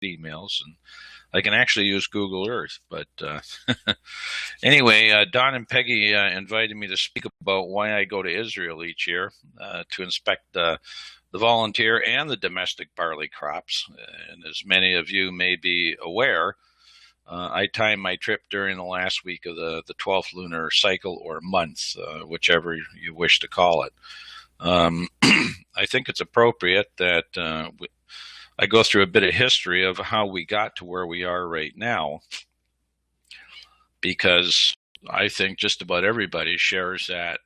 emails, and I can actually use Google Earth. But anyway, Don and Peggy invited me to speak about why I go to Israel each year to inspect the volunteer and the domestic barley crops. And as many of you may be aware, I time my trip during the last week of the 12th lunar cycle or month, whichever you wish to call it. I think it's appropriate that I go through a bit of history of how we got to where we are right now, because I think just about everybody shares that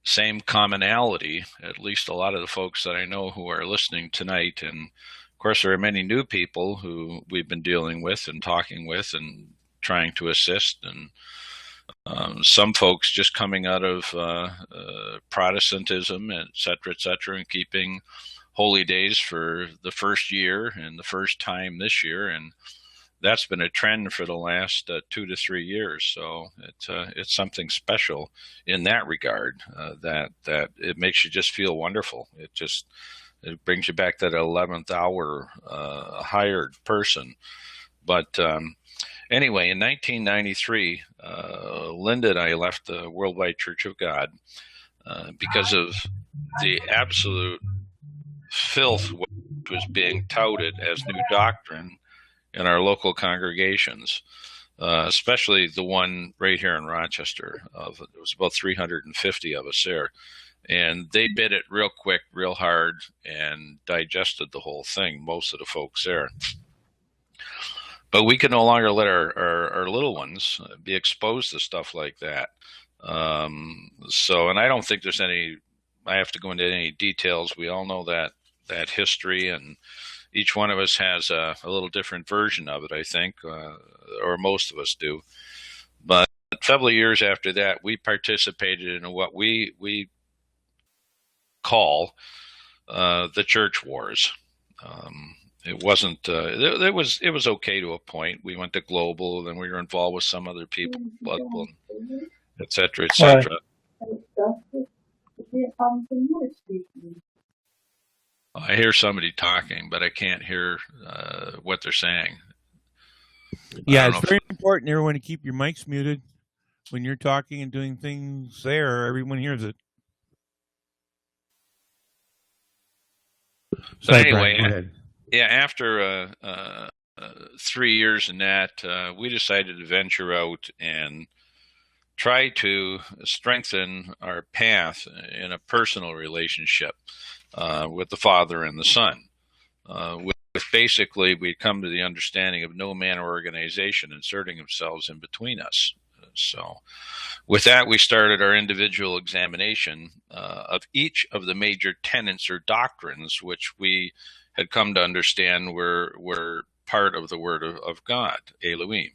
same commonality, at least a lot of the folks that I know who are listening tonight. And of course, there are many new people who we've been dealing with and talking with and trying to assist, and some folks just coming out of Protestantism, et cetera, and keeping holy days for the first year and the first time this year. And that's been a trend for the last 2 to 3 years. So it's something special in that regard, that it makes you just feel wonderful. It brings you back to that 11th hour hired person. But anyway, in 1993, Linda and I left the Worldwide Church of God because of the absolute filth which was being touted as new doctrine in our local congregations, especially the one right here in Rochester. It was about 350 of us there. And they bit it real quick, real hard, and digested the whole thing, most of the folks there. But we can no longer let our little ones be exposed to stuff like that. And I don't think I have to go into any details. We all know that history, and each one of us has a little different version of it, I think, or most of us do. But several years after that, we participated in what we call the church wars. It wasn't. It was okay to a point. We went to global, then we were involved with some other people, et cetera, et cetera. I hear somebody talking, but I can't hear what they're saying. Yeah, it's very important, everyone, to keep your mics muted when you're talking and doing things there. Everyone hears it. So anyway, yeah, after 3 years in that, we decided to venture out and try to strengthen our path in a personal relationship with the Father and the Son. With basically, we'd come to the understanding of no man or organization inserting themselves in between us. So with that, we started our individual examination of each of the major tenets or doctrines which we had come to understand were part of the Word of God, Elohim,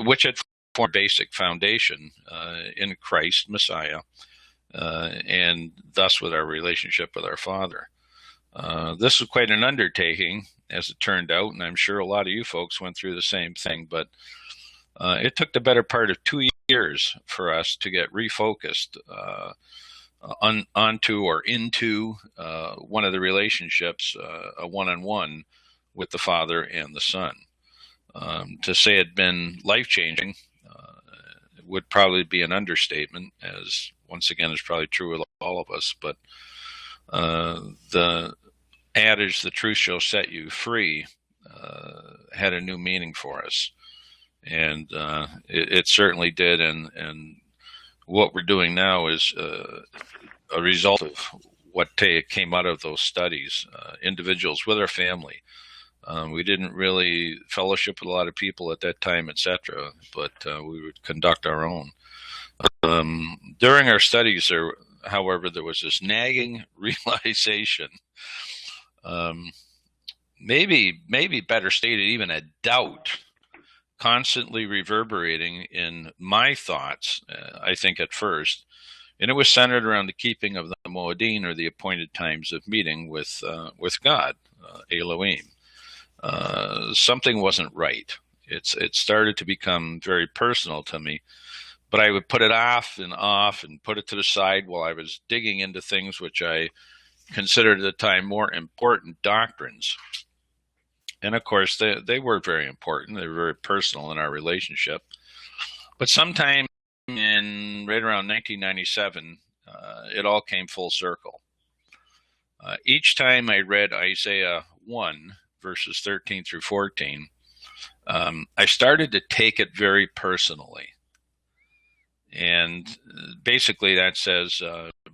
which had formed a basic foundation in Christ, Messiah, and thus with our relationship with our Father. This was quite an undertaking, as it turned out, and I'm sure a lot of you folks went through the same thing, but it took the better part of 2 years for us to get refocused onto or into one of the relationships, a one-on-one with the Father and the Son. To say it had been life-changing would probably be an understatement, as once again is probably true with all of us, but the adage, the truth shall set you free, had a new meaning for us. And it certainly did, and what we're doing now is a result of what came out of those studies. Individuals with our family. We didn't really fellowship with a lot of people at that time, etc., but we would conduct our own. During our studies, however, there was this nagging realization, maybe better stated, even a doubt, constantly reverberating in my thoughts, I think at first, and it was centered around the keeping of the Moedim, or the appointed times of meeting with God, Elohim. Something wasn't right. It started to become very personal to me, but I would put it off and put it to the side while I was digging into things which I considered at the time more important doctrines. And of course, they were very important. They were very personal in our relationship. But sometime in right around 1997, it all came full circle. Each time I read Isaiah 1, verses 13 through 14, I started to take it very personally. And basically that says,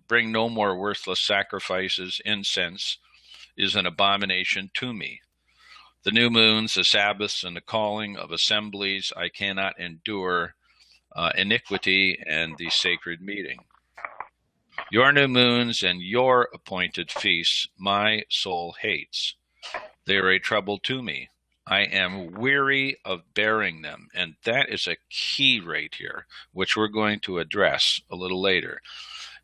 bring no more worthless sacrifices. Incense is an abomination to me. The new moons, the Sabbaths, and the calling of assemblies, I cannot endure. Iniquity and the sacred meeting. Your new moons and your appointed feasts, my soul hates. They are a trouble to me. I am weary of bearing them. And that is a key right here, which we're going to address a little later.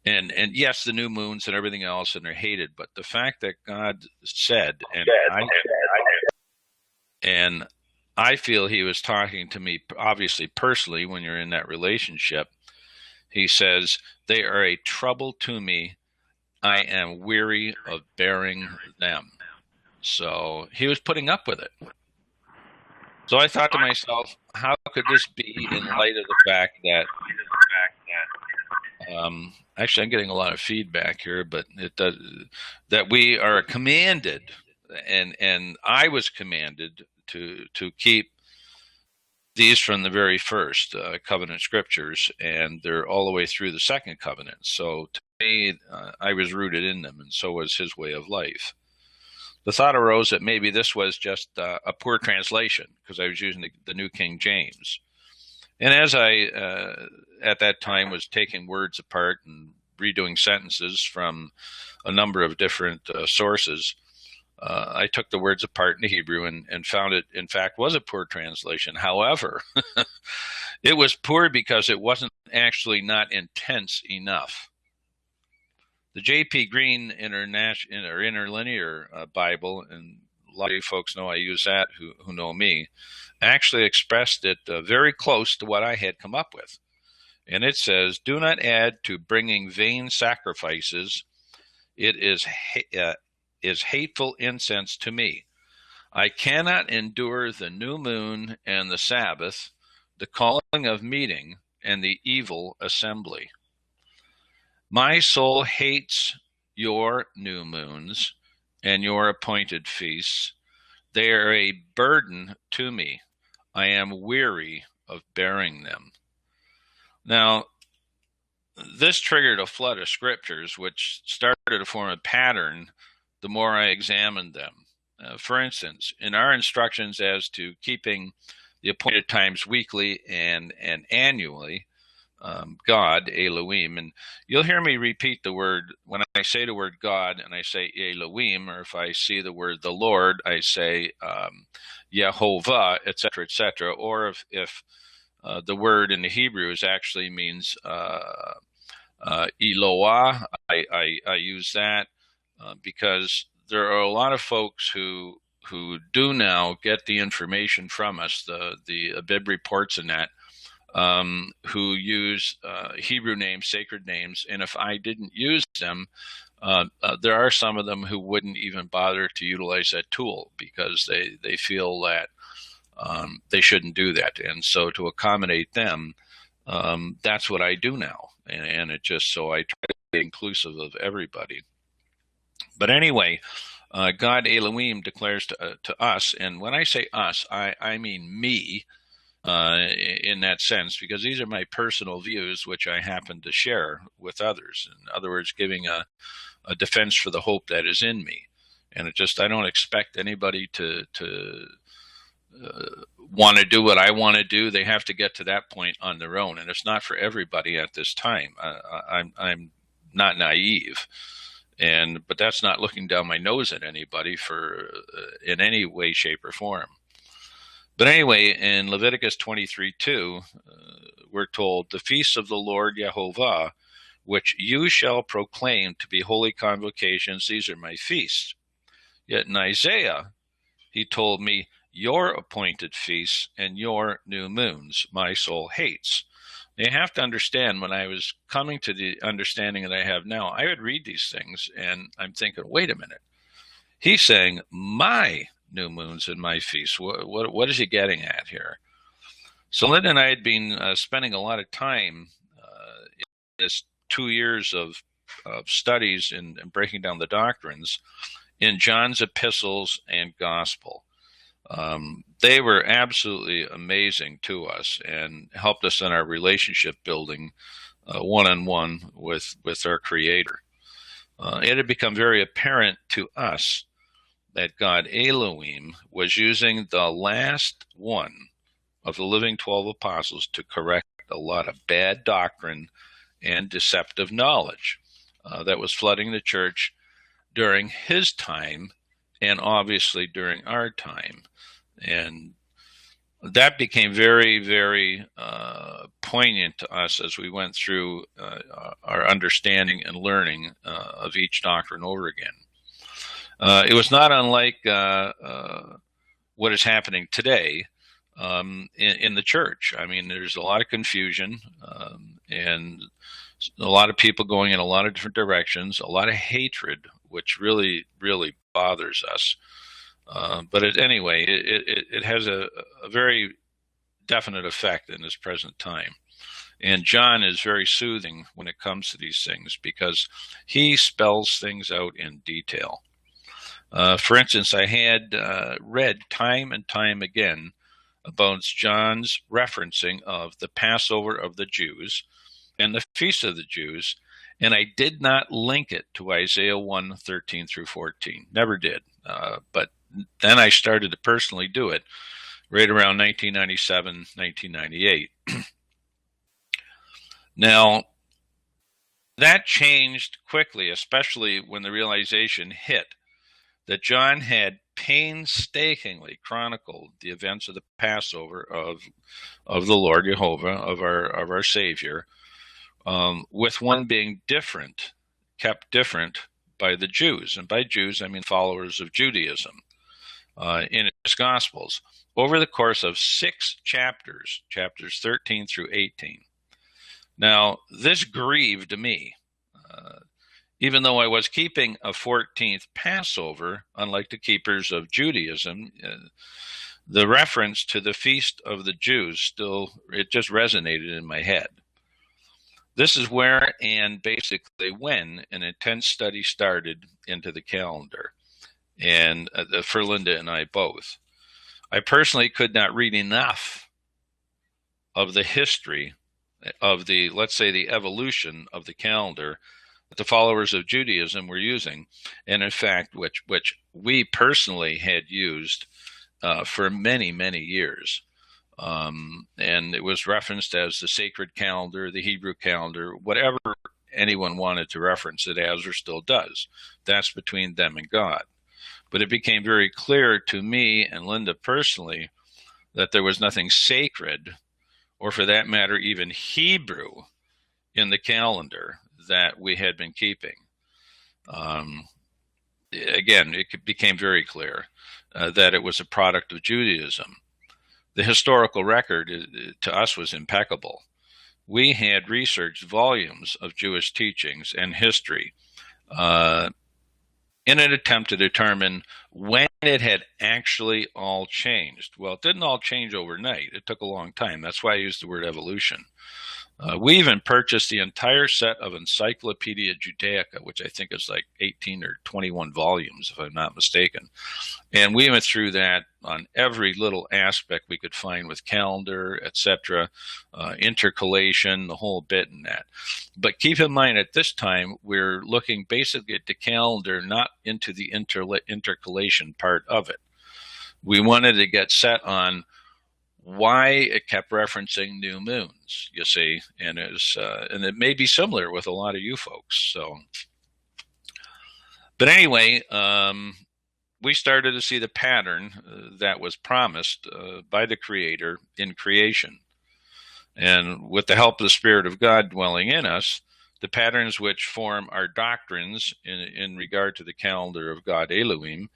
And yes, the new moons and everything else, and they're hated. But the fact that God said, and I feel he was talking to me, obviously personally, when you're in that relationship, he says, they are a trouble to me. I am weary of bearing them. So he was putting up with it. So I thought to myself, how could this be in light of the fact that, actually I'm getting a lot of feedback here, but it does, that we are commanded, and I was commanded to keep these from the very first covenant scriptures, and they're all the way through the second covenant. So to me, I was rooted in them, and so was his way of life. The thought arose that maybe this was just a poor translation, because I was using the New King James. And as I, at that time, was taking words apart and redoing sentences from a number of different sources, I took the words apart in the Hebrew and found it, in fact, was a poor translation. However, it was poor because it wasn't actually not intense enough. The J.P. Green Interlinear Bible, and a lot of you folks know I use that who know me, actually expressed it very close to what I had come up with. And it says, do not add to bringing vain sacrifices. It is hateful incense to me. I cannot endure the new moon and the Sabbath, the calling of meeting, and the evil assembly. My soul hates your new moons and your appointed feasts. They are a burden to me. I am weary of bearing them. Now, this triggered a flood of scriptures, which started to form a pattern the more I examined them. For instance, in our instructions as to keeping the appointed times weekly and annually, God, Elohim, and you'll hear me repeat the word, when I say the word God and I say Elohim, or if I see the word the Lord, I say Yehovah, etc., or if the word in the Hebrew actually means Eloah, I use that because there are a lot of folks who do now get the information from us, the abib reports and that, who use Hebrew names, sacred names, and if I didn't use them, there are some of them who wouldn't even bother to utilize that tool because they feel that they shouldn't do that. And so to accommodate them, that's what I do now. And it just, so I try to be inclusive of everybody. But anyway, God Elohim declares to us, and when I say us, I mean me, in that sense, because these are my personal views, which I happen to share with others. In other words, giving a defense for the hope that is in me. And it just, I don't expect anybody to want to do what I want to do. They have to get to that point on their own. And it's not for everybody at this time. I'm not naive. But that's not looking down my nose at anybody for in any way, shape, or form. But anyway, in Leviticus 23:2, we're told, the feasts of the Lord Yehovah, which you shall proclaim to be holy convocations, these are my feasts. Yet in Isaiah, he told me, your appointed feasts and your new moons, my soul hates. You have to understand, when I was coming to the understanding that I have now, I would read these things and I'm thinking, wait a minute. He's saying my new moons and my feasts. What is he getting at here? So Linda and I had been spending a lot of time in this 2 years of studies and breaking down the doctrines in John's epistles and gospel. They were absolutely amazing to us and helped us in our relationship building one-on-one with our Creator. It had become very apparent to us that God Elohim was using the last one of the living 12 apostles to correct a lot of bad doctrine and deceptive knowledge that was flooding the church during his time and obviously during our time. And that became very, very poignant to us as we went through our understanding and learning of each doctrine over again. It was not unlike what is happening today in the church. I mean, there's a lot of confusion and a lot of people going in a lot of different directions, a lot of hatred, which really, really bothers us. But anyway, it has a very definite effect in this present time. And John is very soothing when it comes to these things because he spells things out in detail. For instance, I had read time and time again about John's referencing of the Passover of the Jews and the Feast of the Jews, and I did not link it to Isaiah 1:13 through 14. Never did. But then I started to personally do it right around 1997, 1998. Now, that changed quickly, especially when the realization hit that John had painstakingly chronicled the events of the Passover of the Lord Jehovah, of our Savior, with one being different, kept different by the Jews. And by Jews, I mean followers of Judaism in his Gospels, over the course of 6 chapters, chapters 13 through 18. Now, this grieved me. Even though I was keeping a 14th Passover, unlike the keepers of Judaism, the reference to the Feast of the Jews it just resonated in my head. This is where and basically when an intense study started into the calendar, and for Linda and I both. I personally could not read enough of the history of let's say, the evolution of the calendar that the followers of Judaism were using, and in fact, which we personally had used for many, many years. And it was referenced as the sacred calendar, the Hebrew calendar, whatever anyone wanted to reference it as or still does. That's between them and God. But it became very clear to me and Linda personally that there was nothing sacred, or for that matter, even Hebrew, in the calendar that we had been keeping. Again, it became very clear that it was a product of Judaism. The historical record to us was impeccable. We had researched volumes of Jewish teachings and history in an attempt to determine when it had actually all changed. Well, it didn't all change overnight. It took a long time. That's why I used the word evolution. We even purchased the entire set of Encyclopedia Judaica, which I think is like 18 or 21 volumes, if I'm not mistaken. And we went through that on every little aspect we could find with calendar, etc., intercalation, the whole bit in that. But keep in mind, at this time, we're looking basically at the calendar, not into the intercalation part of it. We wanted to get set on why it kept referencing new moons, you see, and it may be similar with a lot of you folks. So, but anyway, we started to see the pattern that was promised by the Creator in creation, and with the help of the Spirit of God dwelling in us, the patterns which form our doctrines in regard to the calendar of God Elohim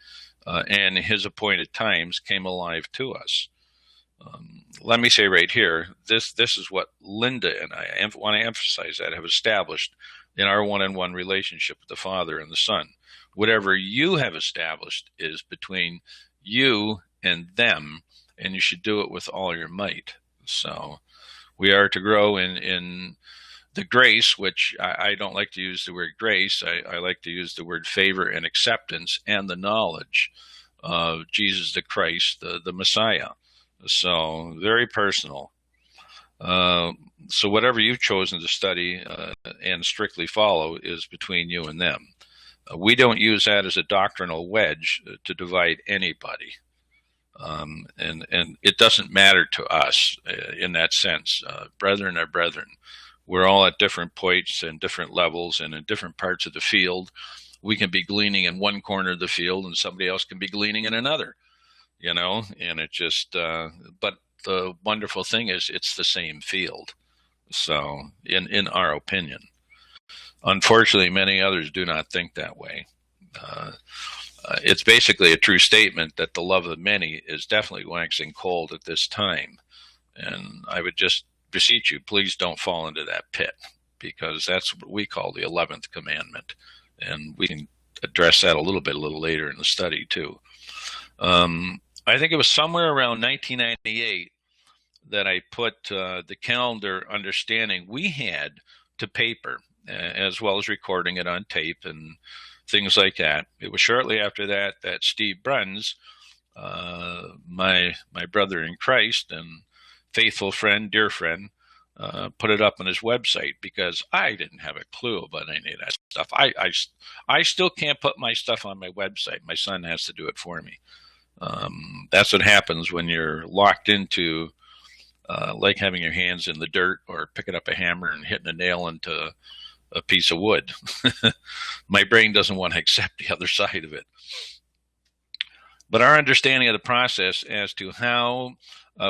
and His appointed times came alive to us. Let me say right here, this is what Linda and I want to emphasize that have established in our one-on-one relationship with the Father and the Son. Whatever you have established is between you and them, and you should do it with all your might. So we are to grow in the grace, which I don't like to use the word grace. I like to use the word favor and acceptance, and the knowledge of Jesus the Christ, the Messiah. So very personal. So whatever you've chosen to study and strictly follow is between you and them. We don't use that as a doctrinal wedge to divide anybody. And it doesn't matter to us in that sense. Brethren are brethren. We're all at different points and different levels and in different parts of the field. We can be gleaning in one corner of the field and somebody else can be gleaning in another, and it just, but the wonderful thing is it's the same field. So in our opinion, unfortunately, many others do not think that way. It's basically a true statement that the love of many is definitely waxing cold at this time. And I would just beseech you, please don't fall into that pit, because that's what we call the 11th commandment. And we can address that a little later in the study too. I think it was somewhere around 1998 that I put the calendar understanding we had to paper, as well as recording it on tape and things like that. It was shortly after that Steve Bruns, my brother in Christ and faithful friend, dear friend, put it up on his website, because I didn't have a clue about any of that stuff. I still can't put my stuff on my website. My son has to do it for me. That's what happens when you're locked into like having your hands in the dirt or picking up a hammer and hitting a nail into a piece of wood. My brain doesn't want to accept the other side of it. But our understanding of the process as to how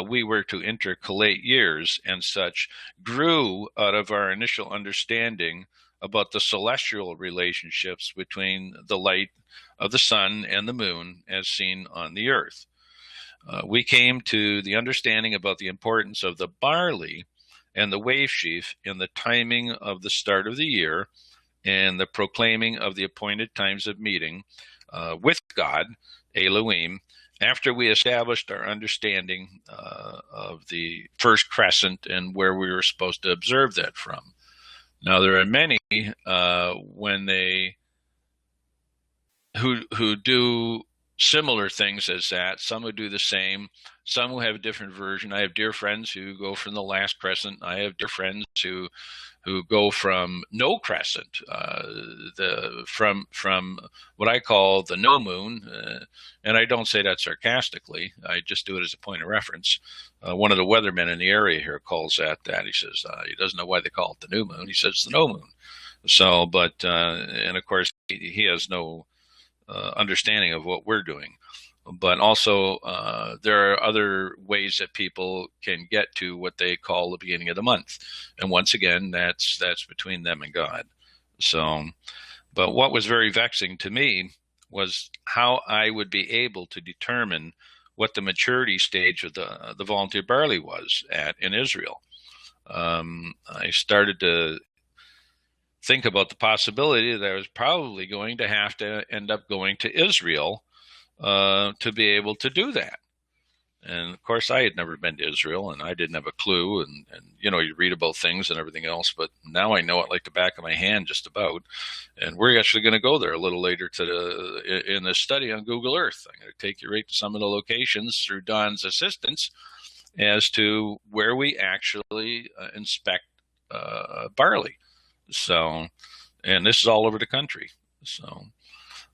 we were to intercalate years and such grew out of our initial understanding about the celestial relationships between the light of the sun and the moon as seen on the earth. We came to the understanding about the importance of the barley and the wave sheaf in the timing of the start of the year and the proclaiming of the appointed times of meeting with God, Elohim, after we established our understanding of the first crescent and where we were supposed to observe that from. Now, there are many when they who do similar things as that. Some who do the same, some who have a different version. I have dear friends who go from the last crescent. I have dear friends who go from no crescent, from what I call the no moon, and I don't say that sarcastically. I just do it as a point of reference. One of the weathermen in the area here calls that. He says he doesn't know why they call it the new moon. He says the no moon. So, but and of course he has no understanding of what we're doing. But also, there are other ways that people can get to what they call the beginning of the month, and once again, that's between them and God. So, but what was very vexing to me was how I would be able to determine what the maturity stage of the volunteer barley was at in Israel. I started to think about the possibility that I was probably going to have to end up going to Israel to be able to do that. And of course, I had never been to Israel, and I didn't have a clue. And you read about things and everything else, but now I know it like the back of my hand, just about. And we're actually going to go there a little later in this study on Google Earth. I'm going to take you right to some of the locations through Don's assistance as to where we actually inspect barley. So, and this is all over the country. So,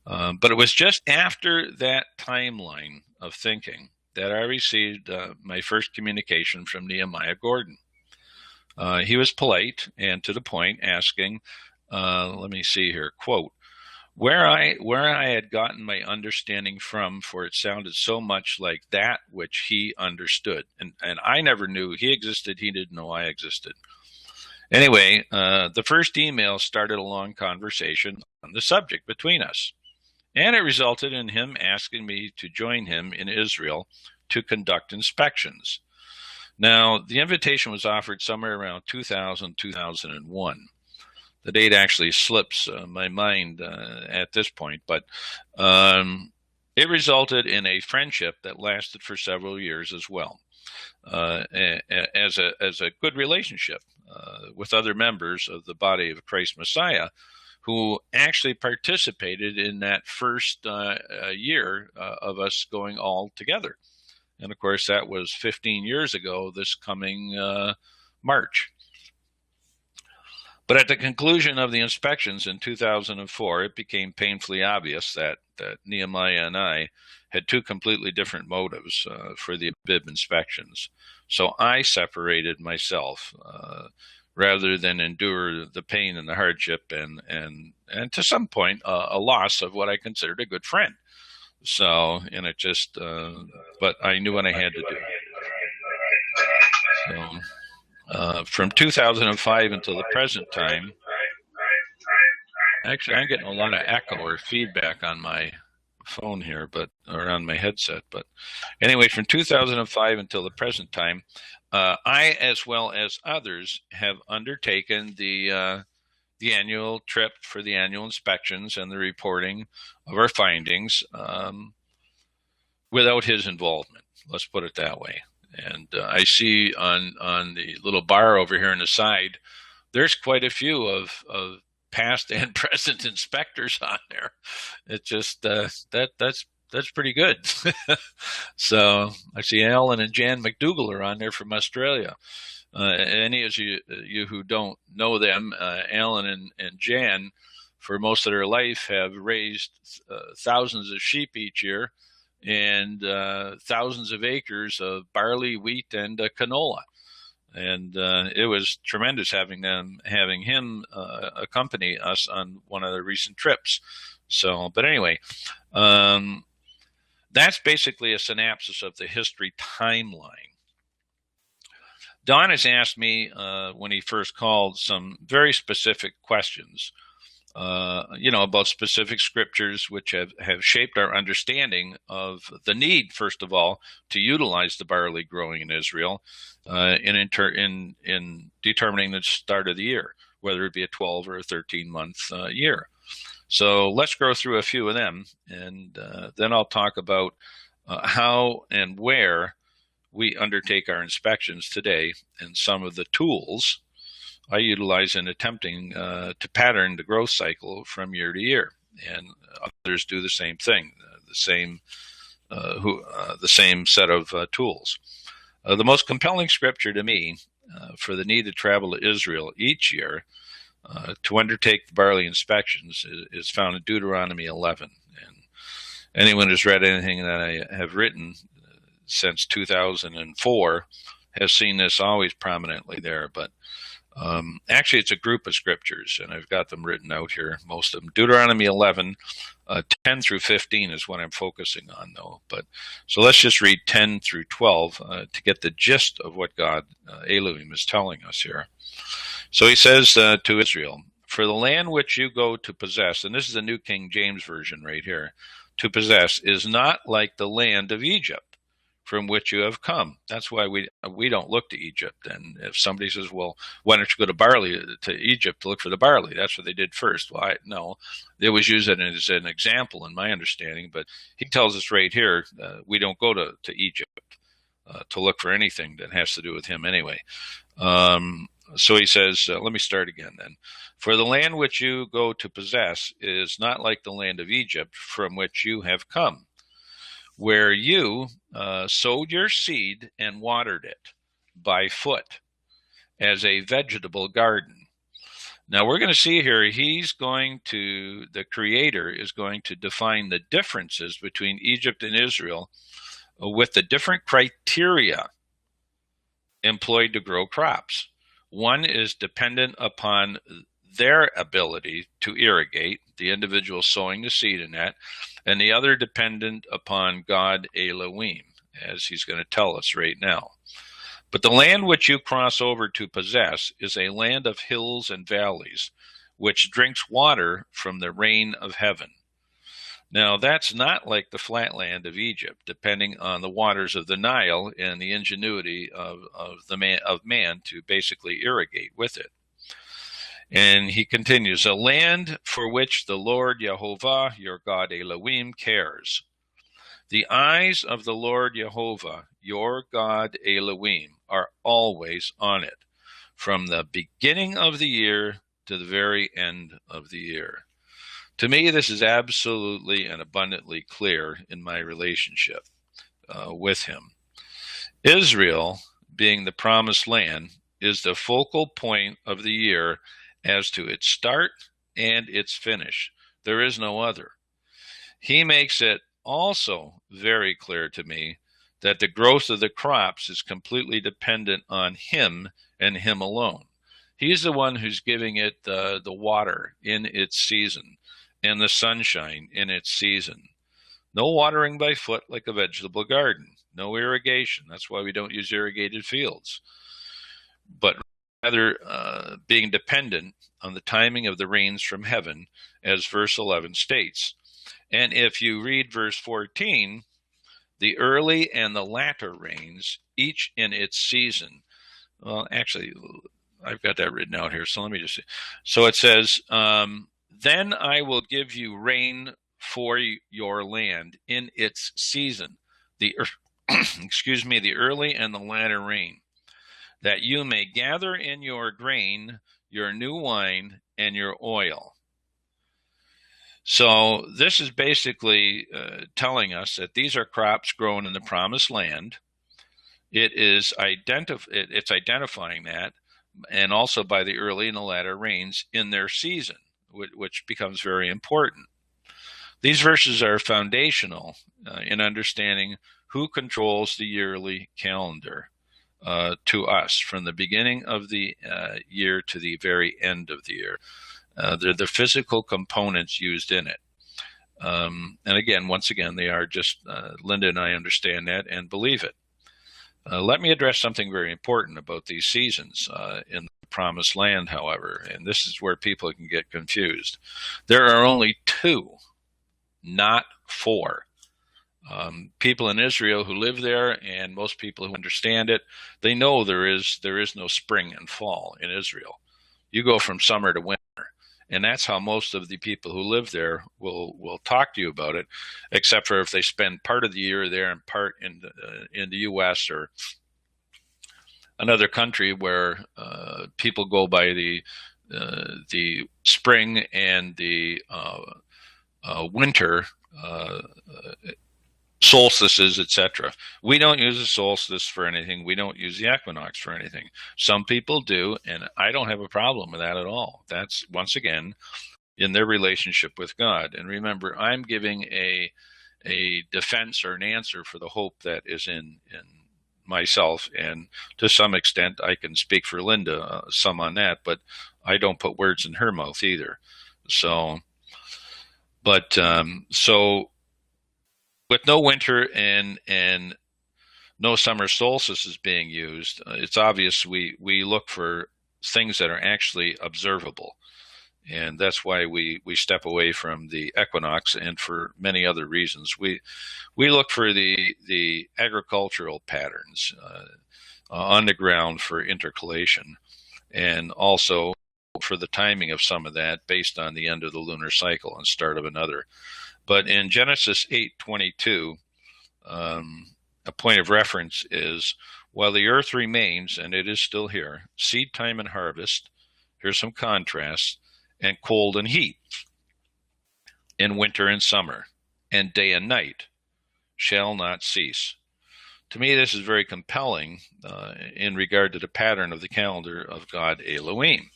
but it was just after that timeline of thinking that I received my first communication from Nehemiah Gordon. He was polite and to the point, asking, let me see here, quote, where I had gotten my understanding from, for it sounded so much like that which he understood. And I never knew he existed. He didn't know I existed. Anyway, the first email started a long conversation on the subject between us, and it resulted in him asking me to join him in Israel to conduct inspections. Now, the invitation was offered somewhere around 2000, 2001. The date actually slips my mind at this point, but it resulted in a friendship that lasted for several years as well, as a good relationship with other members of the body of Christ Messiah, who actually participated in that first year of us going all together. And of course, that was 15 years ago this coming March. But at the conclusion of the inspections in 2004, it became painfully obvious that Nehemiah and I had two completely different motives for the abib inspections. So I separated myself rather than endure the pain and the hardship and to some point a loss of what I considered a good friend. So, and it just, but I knew what I had to do. So, from 2005 until the present time, actually, I'm getting a lot of echo or feedback on my phone here, or on my headset. But anyway, from 2005 until the present time, I, as well as others, have undertaken the annual trip for the annual inspections and the reporting of our findings without his involvement. Let's put it that way. And I see on the little bar over here on the side, there's quite a few of past and present inspectors on there. It just that's pretty good. So I see Alan and Jan McDougall are on there from Australia. Any of you who don't know them, Alan and Jan, for most of their life, have raised thousands of sheep each year and thousands of acres of barley, wheat, and canola. And it was tremendous having him accompany us on one of the recent trips. So, but anyway, that's basically a synopsis of the history timeline. Don has asked me when he first called some very specific questions, about specific scriptures which have shaped our understanding of the need, first of all, to utilize the barley growing in Israel in determining the start of the year, whether it be a 12 or a 13-month year. So let's go through a few of them, and then I'll talk about how and where we undertake our inspections today and some of the tools I utilize in attempting to pattern the growth cycle from year to year, and others do the same thing, the same set of tools. The most compelling scripture to me for the need to travel to Israel each year to undertake the barley inspections is found in Deuteronomy 11. And anyone who's read anything that I have written since 2004 has seen this always prominently there. But actually, it's a group of scriptures, and I've got them written out here, most of them. Deuteronomy 11, 10 through 15 is what I'm focusing on, though. But so let's just read 10 through 12 to get the gist of what God, Elohim, is telling us here. So he says to Israel, "For the land which you go to possess," and this is the New King James Version right here, "to possess is not like the land of Egypt, from which you have come." That's why we don't look to Egypt. And if somebody says, "Well, why don't you go to Egypt to look for the barley?" That's what they did first. Well, no, it was used as an example in my understanding. But he tells us right here, we don't go to Egypt to look for anything that has to do with him anyway. So he says, let me start again then. "For the land which you go to possess is not like the land of Egypt, from which you have come, where you sowed your seed and watered it by foot as a vegetable garden." Now we're going to see here, the Creator is going to define the differences between Egypt and Israel with the different criteria employed to grow crops. One is dependent upon their ability to irrigate, the individual sowing the seed in that, and the other dependent upon God Elohim, as he's going to tell us right now. "But the land which you cross over to possess is a land of hills and valleys, which drinks water from the rain of heaven. Now, that's not like the flatland of Egypt, depending on the waters of the Nile and the ingenuity of man to basically irrigate with it. And he continues, a land for which the Lord Jehovah, your God Elohim, cares. The eyes of the Lord Jehovah, your God Elohim, are always on it, from the beginning of the year to the very end of the year. To me, this is absolutely and abundantly clear in my relationship with him. Israel, being the promised land, is the focal point of the year as to its start and its finish. There is no other. He makes it also very clear to me that the growth of the crops is completely dependent on him and him alone. He's the one who's giving it the water in its season and the sunshine in its season. No watering by foot like a vegetable garden. No irrigation. That's why we don't use irrigated fields. But rather being dependent on the timing of the rains from heaven, as verse 11 states. And if you read verse 14, the early and the latter rains, each in its season. Well, actually, I've got that written out here, so let me just see. So it says, then I will give you rain for your land in its season, the the early and the latter rain, that you may gather in your grain, your new wine, and your oil. So this is basically telling us that these are crops grown in the promised land. It's identifying that, and also by the early and the latter rains in their season, which becomes very important. These verses are foundational in understanding who controls the yearly calendar to us from the beginning of the year to the very end of the year. They're the physical components used in it. And again, once again, they are just, Linda and I understand that and believe it. Let me address something very important about these seasons in the promised land, however, and this is where people can get confused. There are only two, not four. People in Israel who live there, and most people who understand it, they know there is no spring and fall in Israel. You go from summer to winter. And that's how most of the people who live there will talk to you about it, except for if they spend part of the year there and part in the U.S. or another country where people go by the spring and the winter solstices, etc. We don't use the solstice for anything. We don't use the equinox for anything. Some people do, and I don't have a problem with that at all. That's, once again, in their relationship with God. And remember, I'm giving a defense or an answer for the hope that is in myself, and to some extent, I can speak for Linda some on that, but I don't put words in her mouth either. So with no winter and no summer solstices being used, it's obvious we look for things that are actually observable. And that's why we step away from the equinox, and for many other reasons. We look for the agricultural patterns on the ground for intercalation, and also for the timing of some of that based on the end of the lunar cycle and start of another. But in Genesis 8:22, a point of reference is, while the earth remains, and it is still here, seed time and harvest, here's some contrasts, and cold and heat, in winter and summer, and day and night shall not cease. To me, this is very compelling in regard to the pattern of the calendar of God Elohim.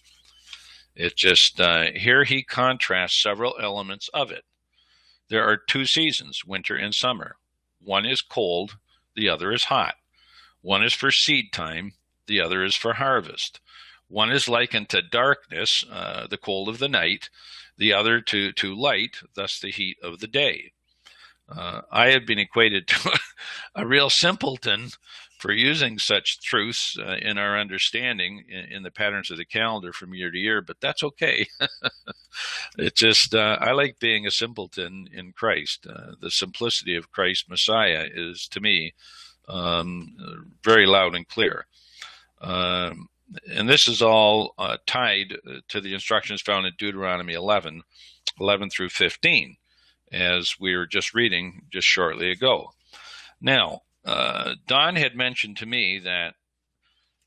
It just, here he contrasts several elements of it. There are two seasons, winter and summer. One is cold, the other is hot. One is for seed time, the other is for harvest. One is likened to darkness, the cold of the night, the other to light, thus the heat of the day. I have been equated to a real simpleton for using such truths in our understanding in the patterns of the calendar from year to year, but that's okay. It's just, I like being a simpleton in Christ. The simplicity of Christ Messiah is, to me, very loud and clear. And this is all tied to the instructions found in Deuteronomy 11 through 15, as we were just reading just shortly ago. Now, Don had mentioned to me that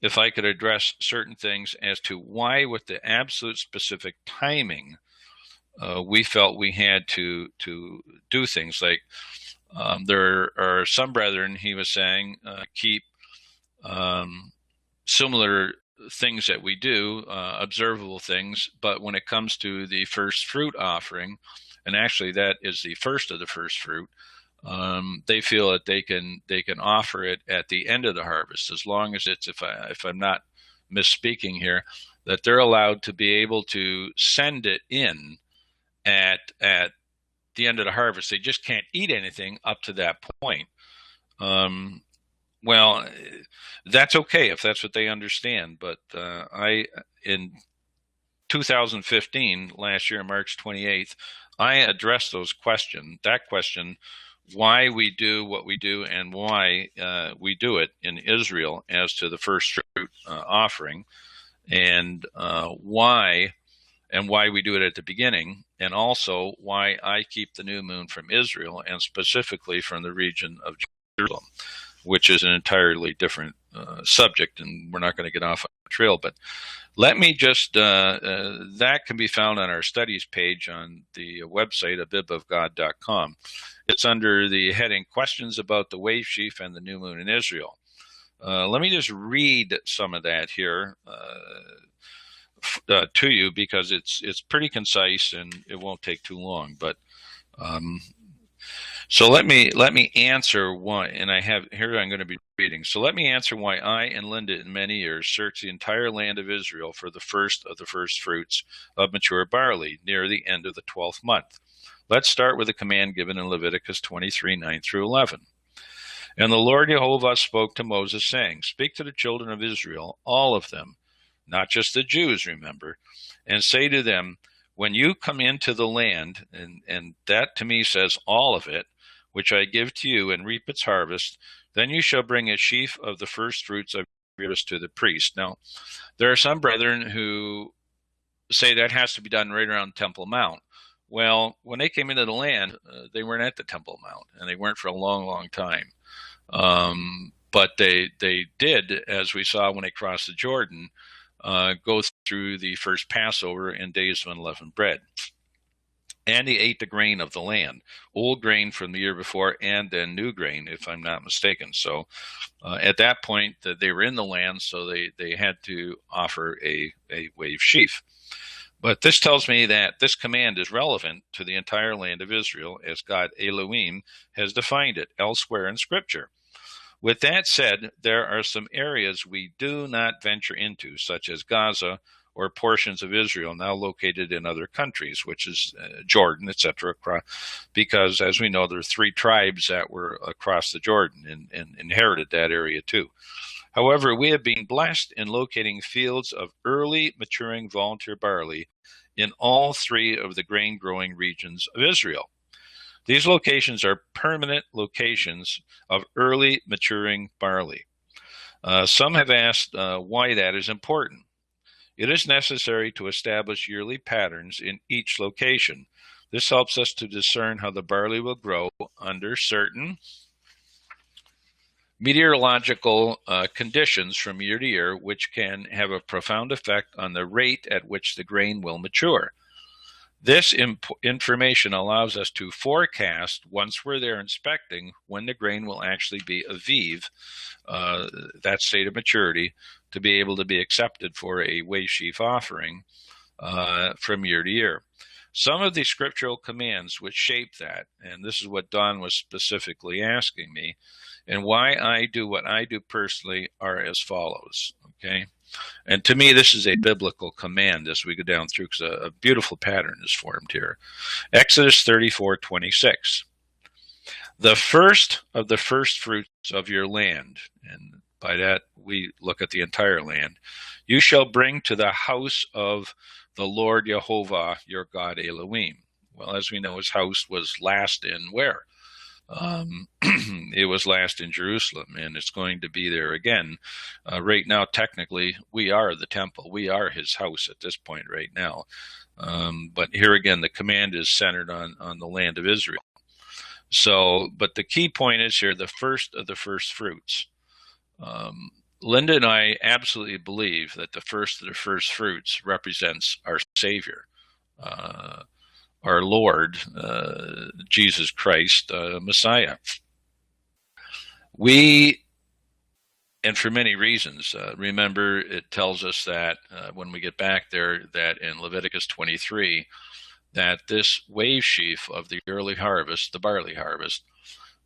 if I could address certain things as to why, with the absolute specific timing, we felt we had to do things like there are some brethren, he was saying, keep similar things that we do, observable things, but when it comes to the first fruit offering, and actually that is the first of the first fruit, they feel that they can offer it at the end of the harvest, as long as it's, if I'm not misspeaking here, that they're allowed to be able to send it in at the end of the harvest. They just can't eat anything up to that point. Well, that's okay if that's what they understand. But in 2015, last year, March 28th, I addressed that question, why we do what we do and why we do it in Israel as to the first fruit offering, and why we do it at the beginning, and also why I keep the new moon from Israel and specifically from the region of Jerusalem, which is an entirely different subject, and we're not going to get off on the trail. But let me just, that can be found on our studies page on the website, abibofgod.com. It's under the heading Questions about the Wave Sheaf and the New Moon in Israel. Let me just read some of that here to you, because it's pretty concise and it won't take too long. But so let me answer why, and I have here I'm going to be reading. So let me answer why I and Linda in many years searched the entire land of Israel for the first of the first fruits of mature barley near the end of the 12th month. Let's start with a command given in Leviticus 23, 9 through 11. And the Lord Jehovah spoke to Moses, saying, Speak to the children of Israel, all of them, not just the Jews, remember, and say to them, when you come into the land, and that to me says all of it, which I give to you, and reap its harvest, then you shall bring a sheaf of the first fruits of your harvest to the priest. Now, there are some brethren who say that has to be done right around Temple Mount. Well, when they came into the land, they weren't at the Temple Mount, and they weren't for a long, long time. But they did, as we saw when they crossed the Jordan, go through the first Passover and days of unleavened bread. And he ate the grain of the land, old grain from the year before, and then new grain, if I'm not mistaken. So at that point, they were in the land, so they had to offer a wave sheaf. But this tells me that this command is relevant to the entire land of Israel, as God Elohim has defined it elsewhere in Scripture. With that said, there are some areas we do not venture into, such as Gaza or portions of Israel now located in other countries, which is Jordan, etc., because, as we know, there are 3 tribes that were across the Jordan and inherited that area too. However, we have been blessed in locating fields of early maturing volunteer barley in all 3 of the grain-growing regions of Israel. These locations are permanent locations of early maturing barley. Some have asked why that is important. It is necessary to establish yearly patterns in each location. This helps us to discern how the barley will grow under certain meteorological conditions from year to year, which can have a profound effect on the rate at which the grain will mature. This information allows us to forecast, once we're there inspecting, when the grain will actually be abib, that state of maturity, to be able to be accepted for a wave sheaf offering from year to year. Some of the scriptural commands which shape that, and this is what Don was specifically asking me, and why I do what I do personally, are as follows, okay? And to me, this is a biblical command as we go down through, because a beautiful pattern is formed here. Exodus 34:26. The first of the first fruits of your land, and By that, we look at the entire land. You shall bring to the house of the Lord Jehovah, your God, Elohim. Well, as we know, his house was last in where? It was last in Jerusalem, and it's going to be there again. Right now, technically, we are the temple. We are his house at this point right now. But here again, the command is centered on the land of Israel. So, but the key point is here, the first of the first fruits. Linda and I absolutely believe that the first of the first fruits represents our Savior, our Lord, Jesus Christ, Messiah. We, and for many reasons, remember it tells us that when we get back there, that in Leviticus 23, that this wave sheaf of the early harvest, the barley harvest,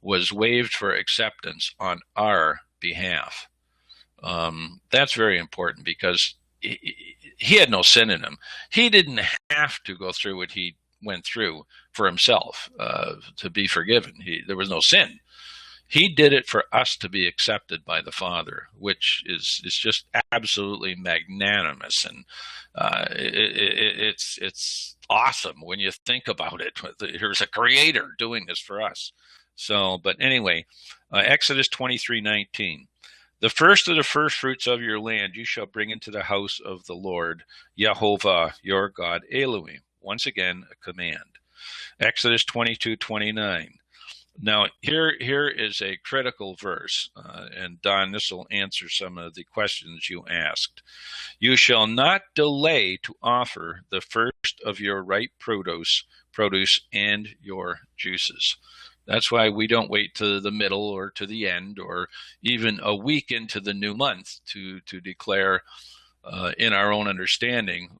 was waved for acceptance on our behalf. That's very important because he had no sin in him. He didn't have to go through what he went through for himself to be forgiven. There was no sin. He did it for us to be accepted by the Father, which is just absolutely magnanimous, and it's awesome when you think about it. There's a Creator doing this for us. So, but anyway, Exodus 23:19. The first of the first fruits of your land you shall bring into the house of the Lord, Jehovah, your God, Elohim. Once again, a command. Exodus 22:29. Now, here is a critical verse, and Don, this will answer some of the questions you asked. You shall not delay to offer the first of your ripe produce and your juices. That's why we don't wait to the middle or to the end or even a week into the new month to declare in our own understanding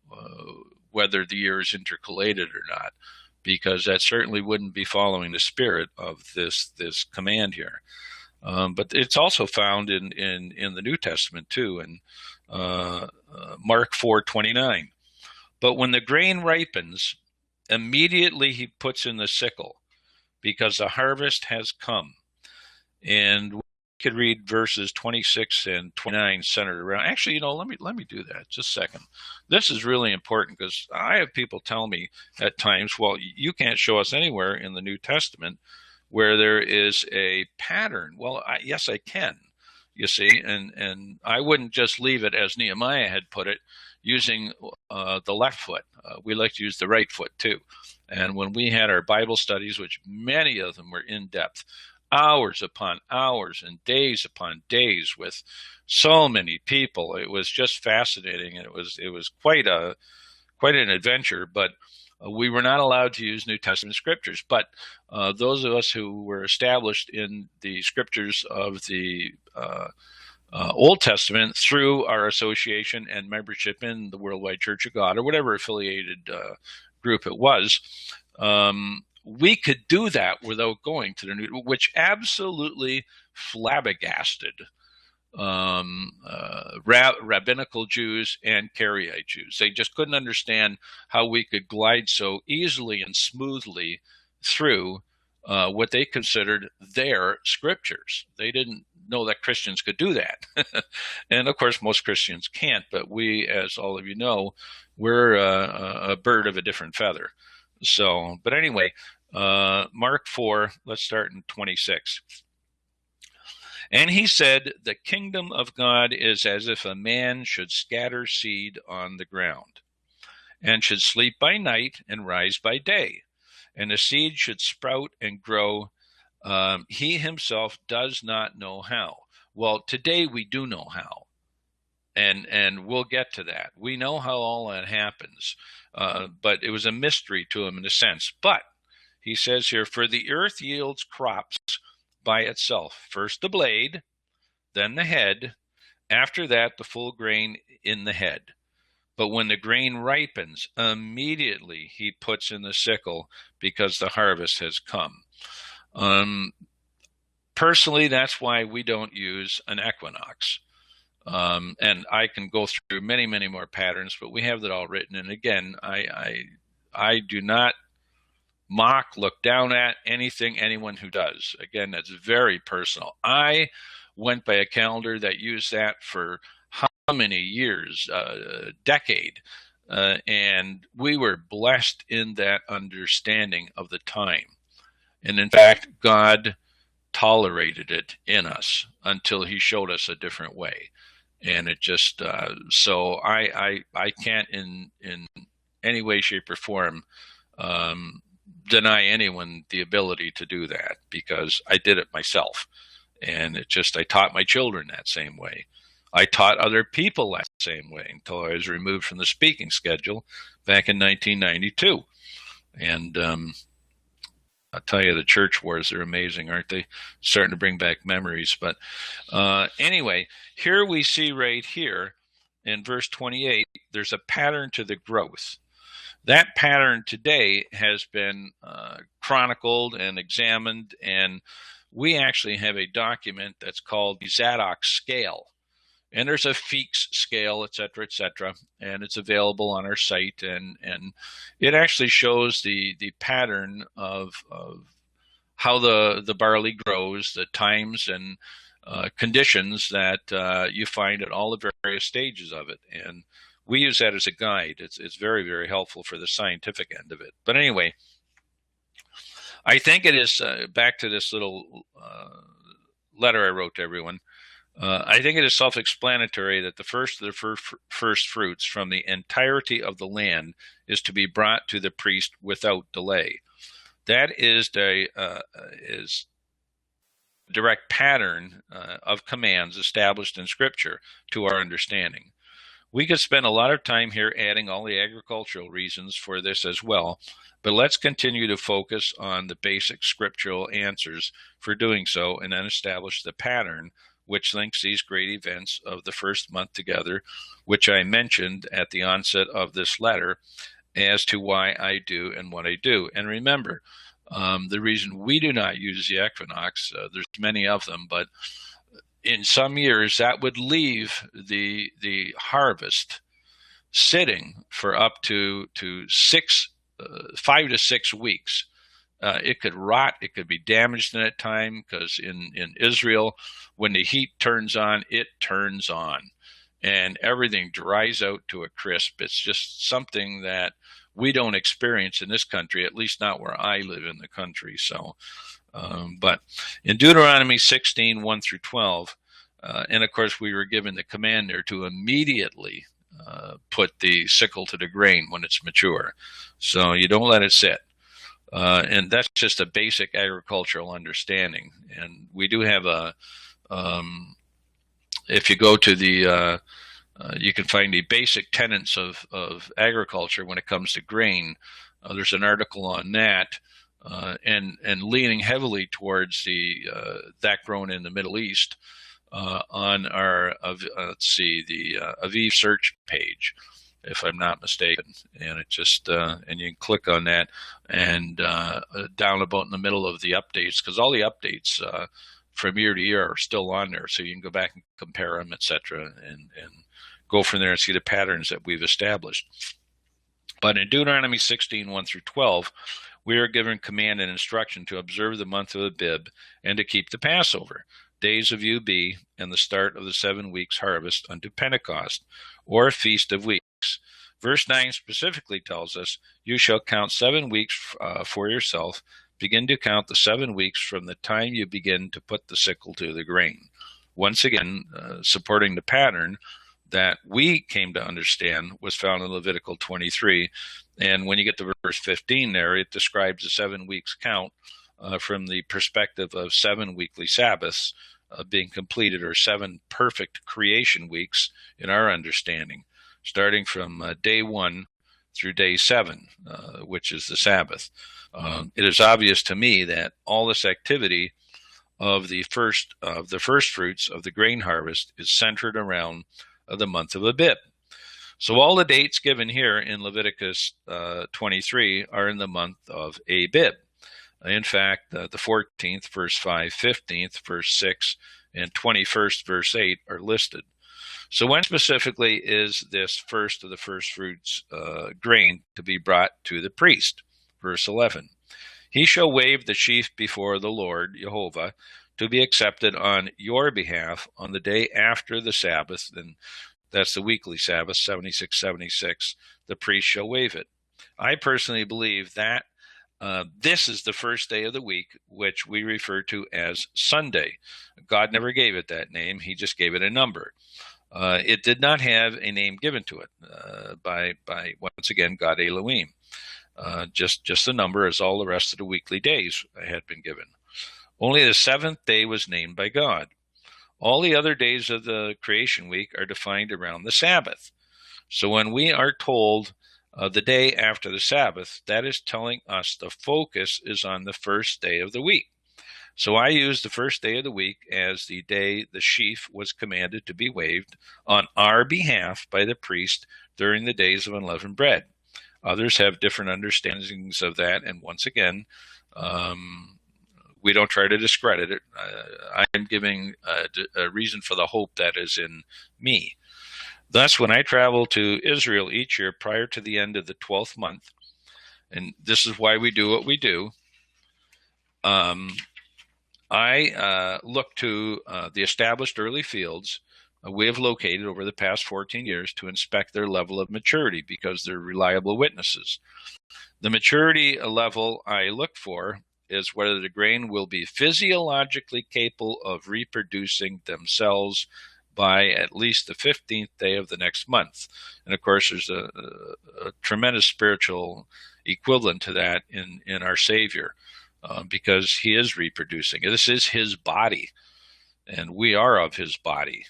whether the year is intercalated or not, because that certainly wouldn't be following the spirit of this command here. But it's also found in the New Testament too, in Mark 4:29. But when the grain ripens, immediately he puts in the sickle, because the harvest has come. And we could read verses 26 and 29 centered around. Actually, let me do that just a second. This is really important because I have people tell me at times, well, you can't show us anywhere in the New Testament where there is a pattern. Well, yes, I can, you see, and I wouldn't just leave it as Nehemiah had put it, using the left foot. We like to use the right foot too. And when we had our Bible studies, which many of them were in depth, hours upon hours and days upon days with so many people, it was just fascinating, and it was quite an adventure. But we were not allowed to use New Testament scriptures. But those of us who were established in the scriptures of the Old Testament through our association and membership in the Worldwide Church of God, or whatever affiliated group it was, we could do that without going to the New, which absolutely flabbergasted rabbinical Jews and Karaite Jews. They just couldn't understand how we could glide so easily and smoothly through what they considered their scriptures. They didn't know that Christians could do that. And of course, most Christians can't, but we, as all of you know, we're a bird of a different feather. So, but anyway, Mark 4, let's start in 26. And he said, the kingdom of God is as if a man should scatter seed on the ground, and should sleep by night and rise by day, and the seed should sprout and grow. He himself does not know how. Well, today we do know how, and we'll get to that. We know how all that happens, but it was a mystery to him in a sense. But he says here, for the earth yields crops by itself, first the blade, then the head, after that the full grain in the head. But when the grain ripens, immediately he puts in the sickle, because the harvest has come. Personally, that's why we don't use an equinox. And I can go through many, many more patterns, but we have that all written. And again, I do not mock, look down at anyone who does. Again, that's very personal. I went by a calendar that used that for how many years, decade. And we were blessed in that understanding of the time. And in fact, God tolerated it in us until he showed us a different way. And it just, so I can't in any way, shape, or form deny anyone the ability to do that, because I did it myself. And it just, I taught my children that same way. I taught other people that same way until I was removed from the speaking schedule back in 1992. And I'll tell you, the church wars are amazing, aren't they? Starting to bring back memories. But anyway, here we see right here in verse 28, there's a pattern to the growth. That pattern today has been chronicled and examined, and we actually have a document that's called the Zadok scale. And there's a Feeks scale, et cetera, and it's available on our site. And it actually shows the pattern of how the barley grows, the times and conditions that you find at all the various stages of it. And we use that as a guide. It's very, very helpful for the scientific end of it. But anyway, I think it is, back to this little letter I wrote to everyone, I think it is self-explanatory that the first of the first fruits from the entirety of the land is to be brought to the priest without delay. That is the direct pattern of commands established in Scripture to our understanding. We could spend a lot of time here adding all the agricultural reasons for this as well, but let's continue to focus on the basic scriptural answers for doing so, and then establish the pattern which links these great events of the first month together, which I mentioned at the onset of this letter as to why I do and what I do. And remember, the reason we do not use the equinox, there's many of them, but in some years that would leave the harvest sitting for up to 5 to 6 weeks. It could rot. It could be damaged in that time, because in Israel, when the heat turns on, it turns on, and everything dries out to a crisp. It's just something that we don't experience in this country, at least not where I live in the country. So, but in Deuteronomy 16, 1 through 12, and of course we were given the command there to immediately put the sickle to the grain when it's mature. So you don't let it sit. And that's just a basic agricultural understanding. And we do have if you go to the, you can find the basic tenets of agriculture when it comes to grain. There's an article on that, and leaning heavily towards that grown in the Middle East on our, the Aviv search page, if I'm not mistaken. And it just, and you can click on that, and down about in the middle of the updates, because all the updates from year to year are still on there, so you can go back and compare them, etc., and go from there and see the patterns that we've established. But in Deuteronomy 16, 1 through 12, we are given command and instruction to observe the month of Abib and to keep the Passover, days of Ub, and the start of the 7 weeks harvest unto Pentecost, or Feast of Weeks. Verse 9 specifically tells us, you shall count 7 weeks for yourself. Begin to count the 7 weeks from the time you begin to put the sickle to the grain. Once again, supporting the pattern that we came to understand was found in Levitical 23. And when you get to verse 15 there, it describes the 7 weeks count from the perspective of 7 weekly Sabbaths being completed, or 7 perfect creation weeks in our understanding, starting from day 1 through day 7, which is the Sabbath. It is obvious to me that all this activity of the first fruits of the grain harvest is centered around the month of Abib. So all the dates given here in Leviticus 23 are in the month of Abib. In fact, the 14th, verse 5, 15th, verse 6, and 21st, verse 8 are listed. So when specifically is this first of the first fruits grain to be brought to the priest? Verse 11, he shall wave the sheaf before the Lord Jehovah to be accepted on your behalf on the day after the Sabbath, and that's the weekly Sabbath, 7676, the priest shall waive it. I personally believe that this is the first day of the week, which we refer to as Sunday. God never gave it that name. He just gave it a number. It did not have a name given to it by once again, God Elohim. Just a number, as all the rest of the weekly days had been given. Only the seventh day was named by God. All the other days of the creation week are defined around the Sabbath. So when we are told the day after the Sabbath, that is telling us the focus is on the first day of the week. So I use the first day of the week as the day the sheaf was commanded to be waved on our behalf by the priest during the days of unleavened bread. Others have different understandings of that, and once again, we don't try to discredit it. I am giving a reason for the hope that is in me. Thus, when I travel to Israel each year prior to the end of the 12th month, and this is why we do what we do, I look to the established early fields we have located over the past 14 years to inspect their level of maturity because they're reliable witnesses. The maturity level I look for is whether the grain will be physiologically capable of reproducing themselves by at least the 15th day of the next month. And of course, there's a tremendous spiritual equivalent to that in our Savior, because he is reproducing. This is his body, and we are of his body.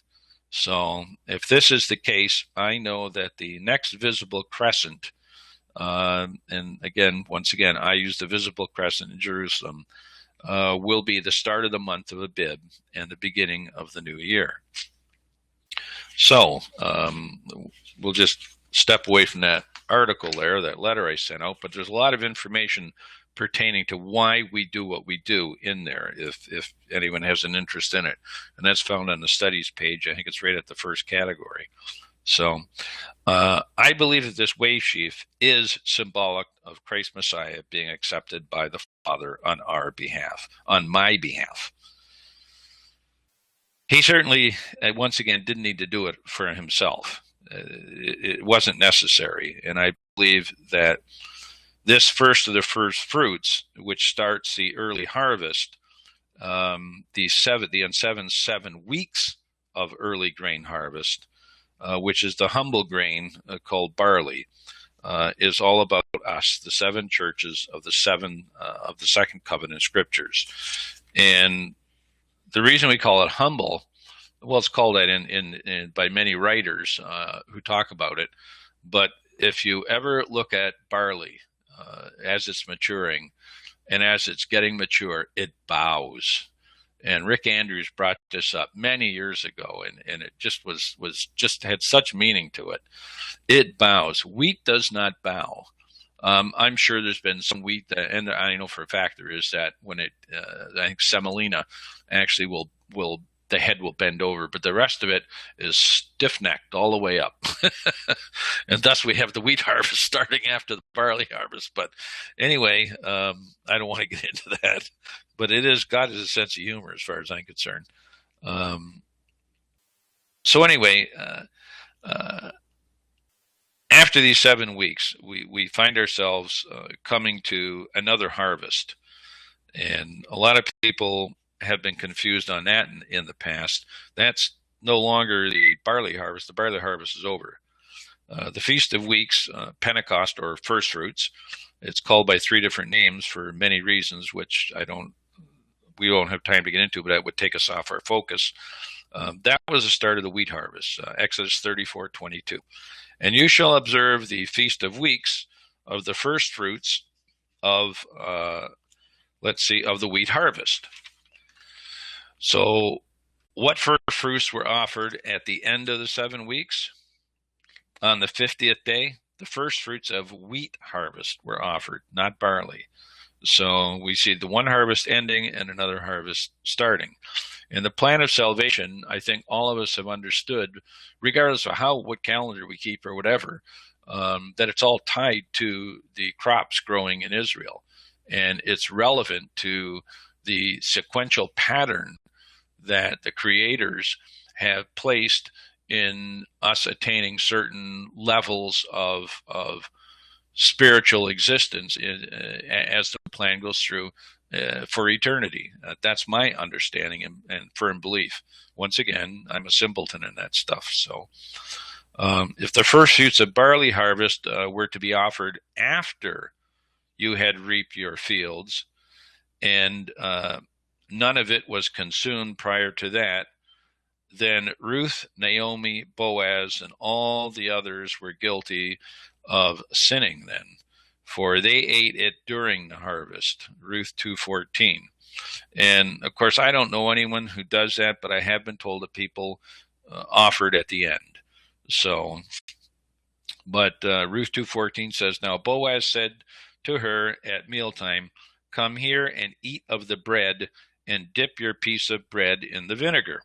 So if this is the case, I know that the next visible crescent, and again, once again, I use the visible crescent in Jerusalem, will be the start of the month of Abib and the beginning of the new year. So we'll just step away from that article there, that letter I sent out, but there's a lot of information pertaining to why we do what we do in there, if anyone has an interest in it. And that's found on the studies page. I think it's right at the first category. So I believe that this wave sheaf is symbolic of Christ Messiah being accepted by the Father on our behalf, on my behalf. He certainly, once again, didn't need to do it for himself. It wasn't necessary. And I believe that this first of the first fruits, which starts the early harvest, the unsevened 7 weeks of early grain harvest, which is the humble grain called barley, is all about us, the 7 churches of the 7 of the Second Covenant Scriptures. And the reason we call it humble, well, it's called that in by many writers who talk about it. But if you ever look at barley as it's maturing and as it's getting mature, it bows. And Rick Andrews brought this up many years ago, and it just was just had such meaning to it. It bows. Wheat does not bow. I'm sure there's been some wheat that, and I know for a fact there is, that when it, I think semolina actually will the head will bend over, but the rest of it is stiff-necked all the way up. And thus we have the wheat harvest starting after the barley harvest. But anyway, I don't want to get into that. But God has a sense of humor as far as I'm concerned. So anyway, after these 7 weeks, we find ourselves coming to another harvest. And a lot of people have been confused on that in the past. That's no longer the barley harvest. The barley harvest is over. The Feast of Weeks, Pentecost, or First Fruits, it's called by 3 different names for many reasons, which we won't have time to get into, but that would take us off our focus. That was the start of the wheat harvest, Exodus 34:22. And you shall observe the Feast of Weeks of the first fruits of, of the wheat harvest. So what first fruits were offered at the end of the 7 weeks? On the 50th day, the first fruits of wheat harvest were offered, not barley. So we see the one harvest ending and another harvest starting. In the plan of salvation, I think all of us have understood, regardless of what calendar we keep or whatever, that it's all tied to the crops growing in Israel. And it's relevant to the sequential pattern that the creators have placed in us attaining certain levels of spiritual existence as the plan goes through for eternity. That's my understanding and firm belief. Once again, I'm a simpleton in that stuff. So if the first fruits of barley harvest were to be offered after you had reaped your fields, and none of it was consumed prior to that, then Ruth, Naomi, Boaz, and all the others were guilty of sinning then, for they ate it during the harvest. Ruth 2:14. And of course, I don't know anyone who does that, but I have been told that people offered at the end. So, but Ruth 2:14 says, "Now Boaz said to her at mealtime, 'Come here and eat of the bread, and dip your piece of bread in the vinegar.'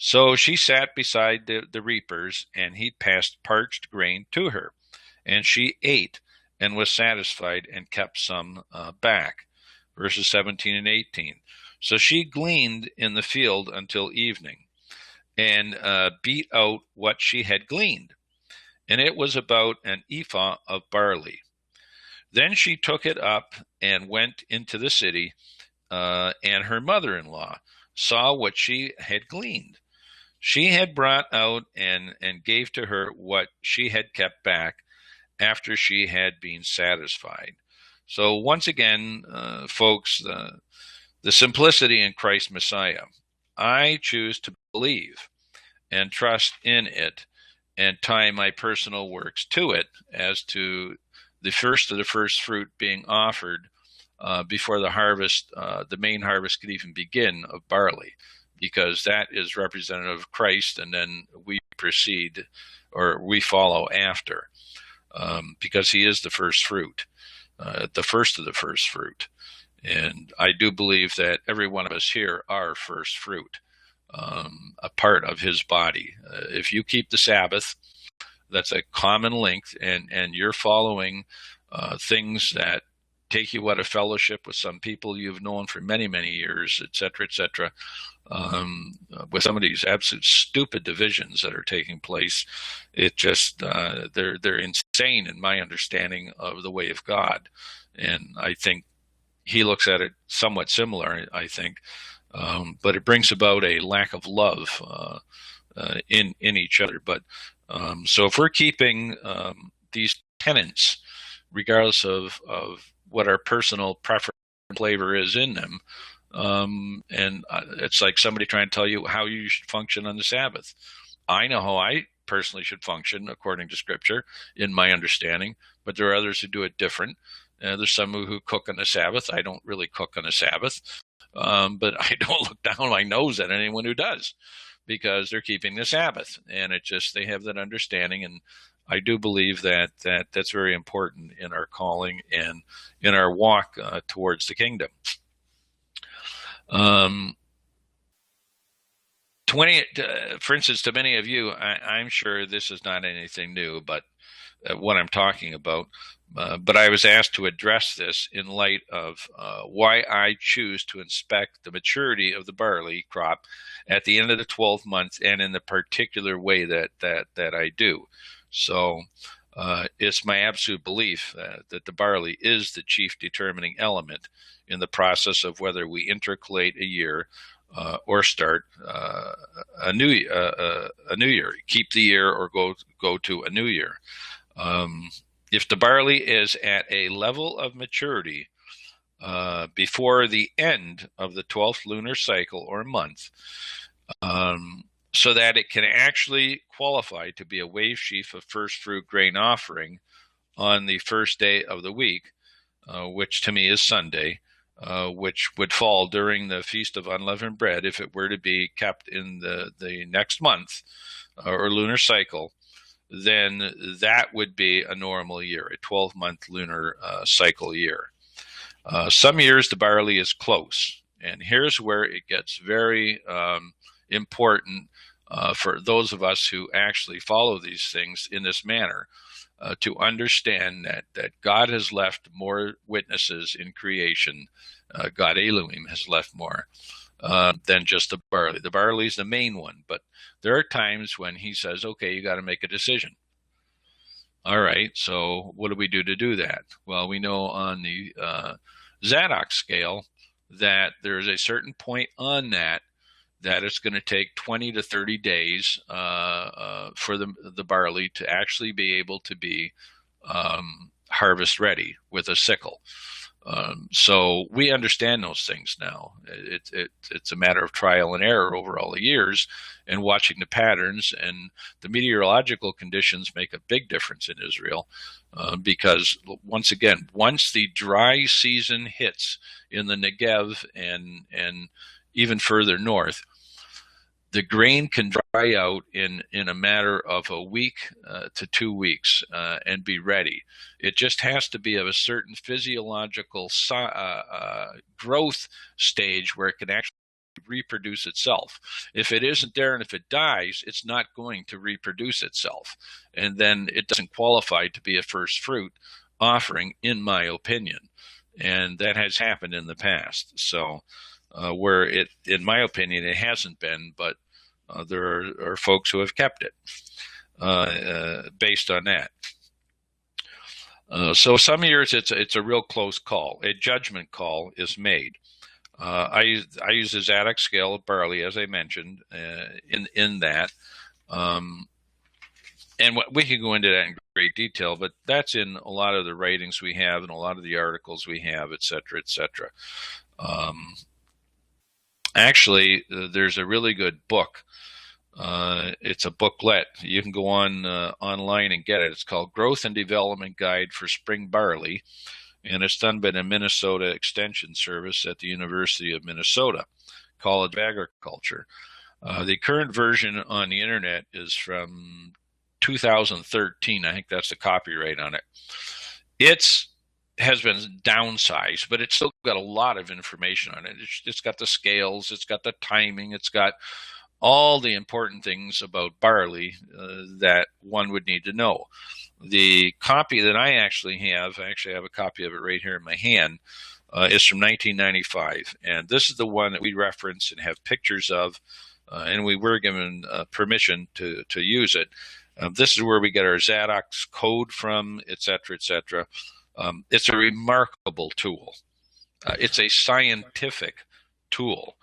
So she sat beside the reapers, and he passed parched grain to her. And she ate and was satisfied and kept some back." Verses 17 and 18. "So she gleaned in the field until evening, and beat out what she had gleaned. And it was about an ephah of barley. Then she took it up and went into the city, and her mother-in-law saw what she had gleaned. She had brought out and gave to her what she had kept back after she had been satisfied." So once again, folks, the simplicity in Christ Messiah, I choose to believe and trust in it and tie my personal works to it as to the first of the first fruit being offered before the harvest, the main harvest could even begin of barley, because that is representative of Christ, and then we proceed or we follow after, because he is the first fruit, the first of the first fruit. And I do believe that every one of us here are first fruit, a part of his body. If you keep the Sabbath, that's a common link, and you're following things that take you out of fellowship with some people you've known for many, many years, et cetera, with some of these absolute stupid divisions that are taking place. It just, they're insane in my understanding of the way of God. And I think he looks at it somewhat similar, I think. But it brings about a lack of love in each other. But so if we're keeping these tenets, regardless of what our personal preference flavor is in them, and it's like somebody trying to tell you how you should function on the Sabbath. I know how I personally should function according to Scripture, in my understanding, but there are others who do it different. There's some who cook on the Sabbath. I don't really cook on the Sabbath, but I don't look down my nose at anyone who does, because they're keeping the Sabbath, and it just, they have that understanding. And I do believe that that's very important in our calling and in our walk towards the kingdom. 20, for instance, to many of you, I'm sure this is not anything new, but what I'm talking about. But I was asked to address this in light of why I choose to inspect the maturity of the barley crop at the end of the 12th month, and in the particular way that I do. So it's my absolute belief that the barley is the chief determining element in the process of whether we intercalate a year or start a new year, keep the year, or go to a new year. If the barley is at a level of maturity before the end of the 12th lunar cycle or month, so that it can actually qualify to be a wave sheaf of first fruit grain offering on the first day of the week, which to me is Sunday, which would fall during the Feast of Unleavened Bread if it were to be kept in the next month or lunar cycle, then that would be a normal year, a 12-month lunar cycle year. Some years the barley is close, and here's where it gets very important for those of us who actually follow these things in this manner, to understand that God has left more witnesses in creation God Elohim has left more than just the barley. The barley is the main one, but there are times when he says, okay, you got to make a decision. All right, so what do we do to do that? Well, we know on the Zadok scale that there is a certain point on that it's going to take 20 to 30 days for the barley to actually be able to be harvest ready with a sickle. So we understand those things now. It's a matter of trial and error over all the years and watching the patterns, and the meteorological conditions make a big difference in Israel because, once again, once the dry season hits in the Negev and even further north, the grain can dry out in a matter of a week to 2 weeks and be ready. It just has to be of a certain physiological growth stage where it can actually reproduce itself. If it isn't there and if it dies, it's not going to reproduce itself. And then it doesn't qualify to be a first fruit offering, in my opinion. And that has happened in the past. So where it, in my opinion, it hasn't been, but there are folks who have kept it based on that. So some years it's a real close call. A judgment call is made. I use the Zadok scale of barley, as I mentioned, in that. And we can go into that in great detail, but that's in a lot of the writings we have and a lot of the articles we have, et cetera, et cetera. Actually, there's a really good book. It's a booklet. You can go on online and get it. It's called Growth and Development Guide for Spring Barley, and it's done by the Minnesota Extension Service at the University of Minnesota, College of Agriculture. The current version on the internet is from 2013. I think that's the copyright on it. It's has been downsized, but it's still got a lot of information on it. It's got the scales, it's got the timing, it's got all the important things about barley that one would need to know. The copy that I actually have a copy of it right here in my hand, is from 1995. And this is the one that we reference and have pictures of, and we were given permission to use it. This is where we get our Zadok's code from, et cetera, et cetera. It's a remarkable tool. It's a scientific tool.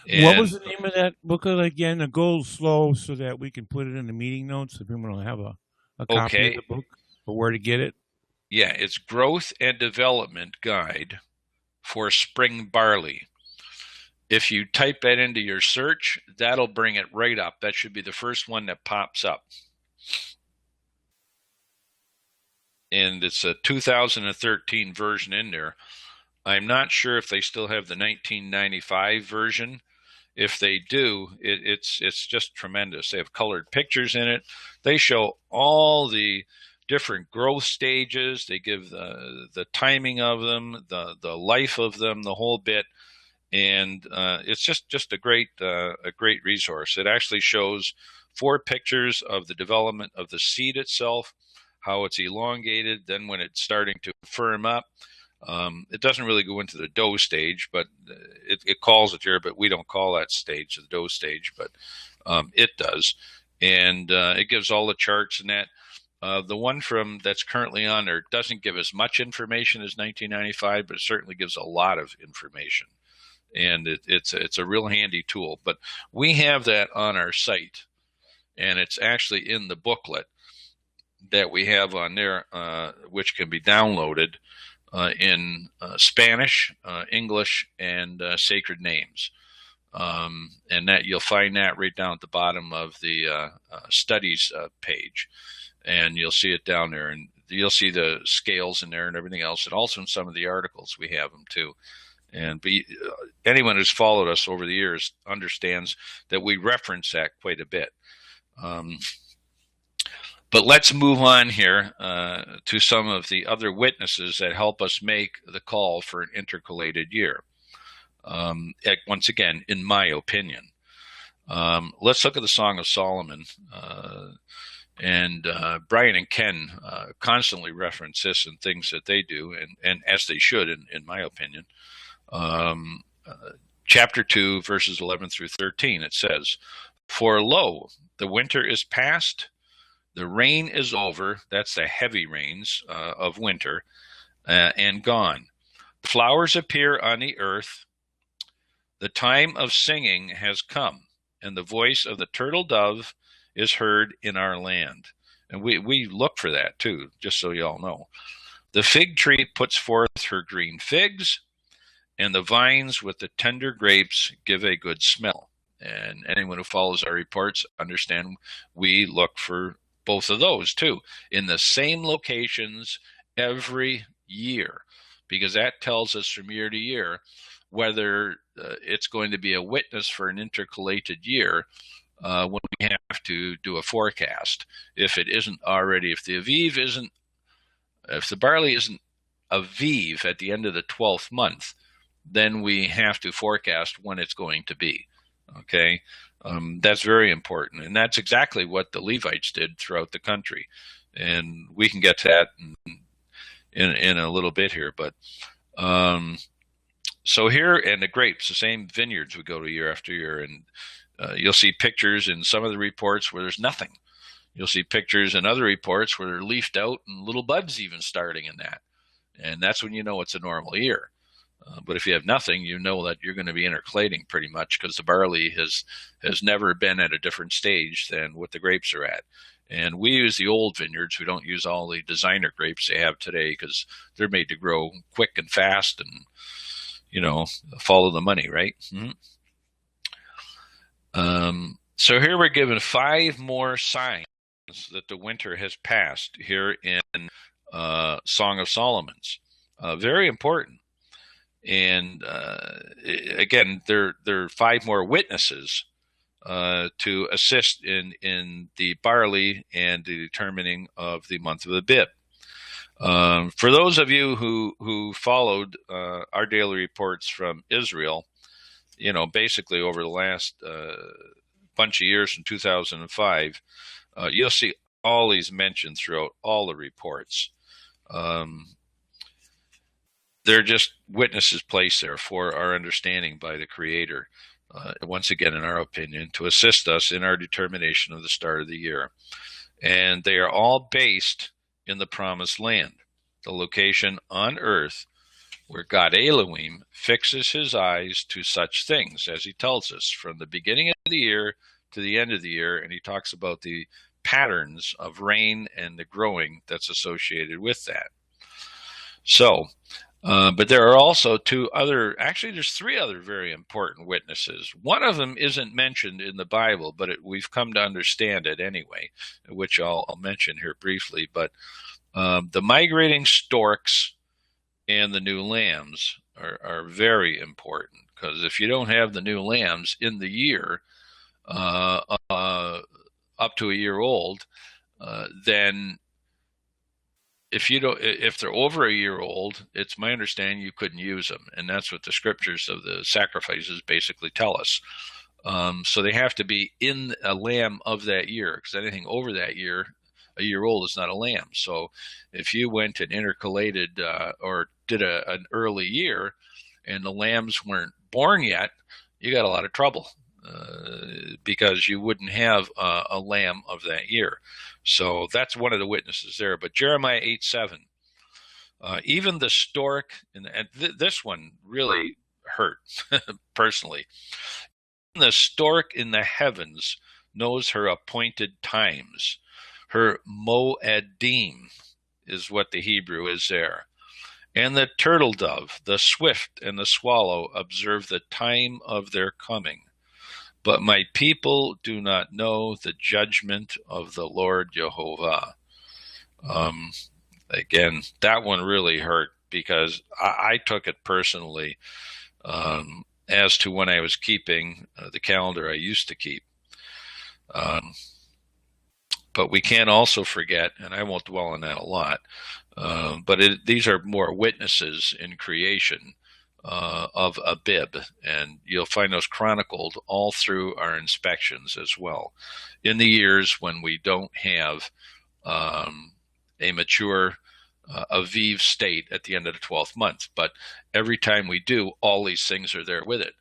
And what was the name of that booklet again? A Go Slow, so that we can put it in the meeting notes if anyone will have a copy of the book, or where to get it. Yeah, it's Growth and Development Guide for Spring Barley. If you type that into your search, that'll bring it right up. That should be the first one that pops up. And it's a 2013 version in there. I'm not sure if they still have the 1995 version. If they do, it's just tremendous. They have colored pictures in it. They show all the different growth stages. They give the timing of them, the life of them, the whole bit. And it's just a great resource. It actually shows 4 pictures of the development of the seed itself, how it's elongated, then when it's starting to firm up. It doesn't really go into the dough stage, but it calls it here, but we don't call that stage the dough stage, but it does. And it gives all the charts and that. The one that's currently on there doesn't give as much information as 1995, but it certainly gives a lot of information. And it's a real handy tool. But we have that on our site, and it's actually in the booklet that we have on there, which can be downloaded in Spanish, English, and sacred names. And that you'll find that right down at the bottom of the studies page. And you'll see it down there. And you'll see the scales in there and everything else. And also in some of the articles, we have them too. And anyone who's followed us over the years understands that we reference that quite a bit. But let's move on here to some of the other witnesses that help us make the call for an intercalated year. Once again, in my opinion. Let's look at the Song of Solomon. And Brian and Ken constantly reference this and things that they do, and as they should, in my opinion. chapter 2, verses 11 through 13, it says, "For lo, the winter is past, the rain is over," that's the heavy rains of winter, "and gone. Flowers appear on the earth. The time of singing has come, and the voice of the turtle dove is heard in our land." And we look for that too, just so you all know. "The fig tree puts forth her green figs, and the vines with the tender grapes give a good smell." And anyone who follows our reports understand we look for both of those too, in the same locations every year, because that tells us from year to year whether it's going to be a witness for an intercalated year when we have to do a forecast. If it isn't already, if the barley isn't aviv at the end of the 12th month, then we have to forecast when it's going to be. Okay, that's very important, and that's exactly what the Levites did throughout the country, and we can get to that in a little bit here. But so here, and the grapes, the same vineyards we go to year after year, and you'll see pictures in some of the reports where there's nothing. You'll see pictures in other reports where they're leafed out and little buds even starting in that, and that's when you know it's a normal year. But if you have nothing, you know that you're going to be intercalating pretty much, because the barley has never been at a different stage than what the grapes are at. And we use the old vineyards. We don't use all the designer grapes they have today, because they're made to grow quick and fast and, follow the money, right? Mm-hmm. So here we're given 5 more signs that the winter has passed here in Song of Solomon's. Very important. And again, there are 5 more witnesses to assist in the barley and the determining of the month of Abib. For those of you who followed our daily reports from Israel, basically over the last bunch of years from 2005, you'll see all these mentioned throughout all the reports. They're just witnesses placed there for our understanding by the Creator, once again, in our opinion, to assist us in our determination of the start of the year. And they are all based in the Promised Land, the location on earth where God Elohim fixes his eyes to such things, as he tells us, from the beginning of the year to the end of the year. And he talks about the patterns of rain and the growing that's associated with that. So, but there are also there's 3 other very important witnesses. One of them isn't mentioned in the Bible, but we've come to understand it anyway, which I'll mention here briefly. But the migrating storks and the new lambs are very important, because if you don't have the new lambs in the year up to a year old, then if they're over a year old, it's my understanding you couldn't use them, and that's what the scriptures of the sacrifices basically tell us. So they have to be in a lamb of that year, because anything over that year, a year old, is not a lamb. So if you went and intercalated or did an early year and the lambs weren't born yet, you got a lot of trouble. Because you wouldn't have a lamb of that year. So that's one of the witnesses there. But Jeremiah 8:7, even the stork, and this one really hurt personally. The stork in the heavens knows her appointed times. Her moedim is what the Hebrew is there. And the turtle dove, the swift, and the swallow observe the time of their coming. But my people do not know the judgment of the Lord Jehovah. Again, that one really hurt, because I took it personally as to when I was keeping the calendar I used to keep. But we can't also forget, and I won't dwell on that a lot, but these are more witnesses in creation of Abib, and you'll find those chronicled all through our inspections as well, in the years when we don't have a mature Aviv state at the end of the 12th month. But every time we do, all these things are there with it.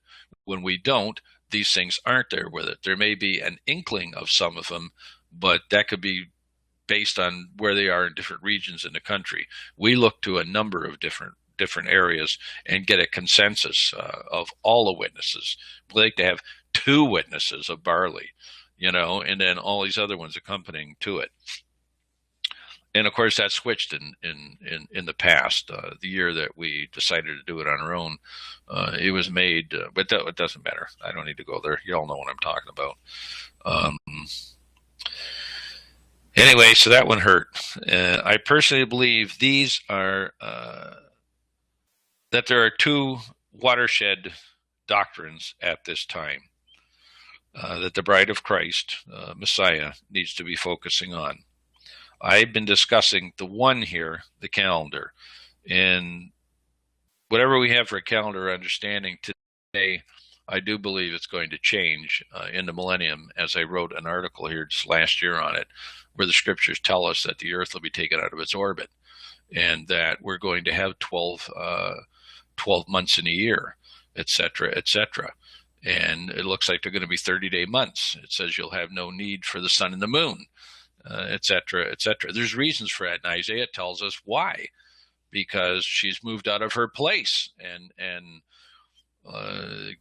When we don't, these things aren't there with it. There may be an inkling of some of them, but that could be based on where they are in different regions in the country. We look to a number of different areas and get a consensus of all the witnesses. We like to have 2 witnesses of Barley, and then all these other ones accompanying to it. And of course, that switched in the past. The year that we decided to do it on our own, it was made, but it doesn't matter. I don't need to go there. You all know what I'm talking about. Anyway, so that one hurt. I personally believe these are that there are 2 watershed doctrines at this time that the bride of Christ, Messiah, needs to be focusing on. I've been discussing the one here, the calendar, and whatever we have for a calendar understanding today, I do believe it's going to change in the millennium, as I wrote an article here just last year on it, where the scriptures tell us that the earth will be taken out of its orbit and that we're going to have 12 months in a year, etc., etc. And it looks like they're going to be 30-day months. It says you'll have no need for the sun and the moon, etc., etc. There's reasons for that, and Isaiah tells us why. Because she's moved out of her place, and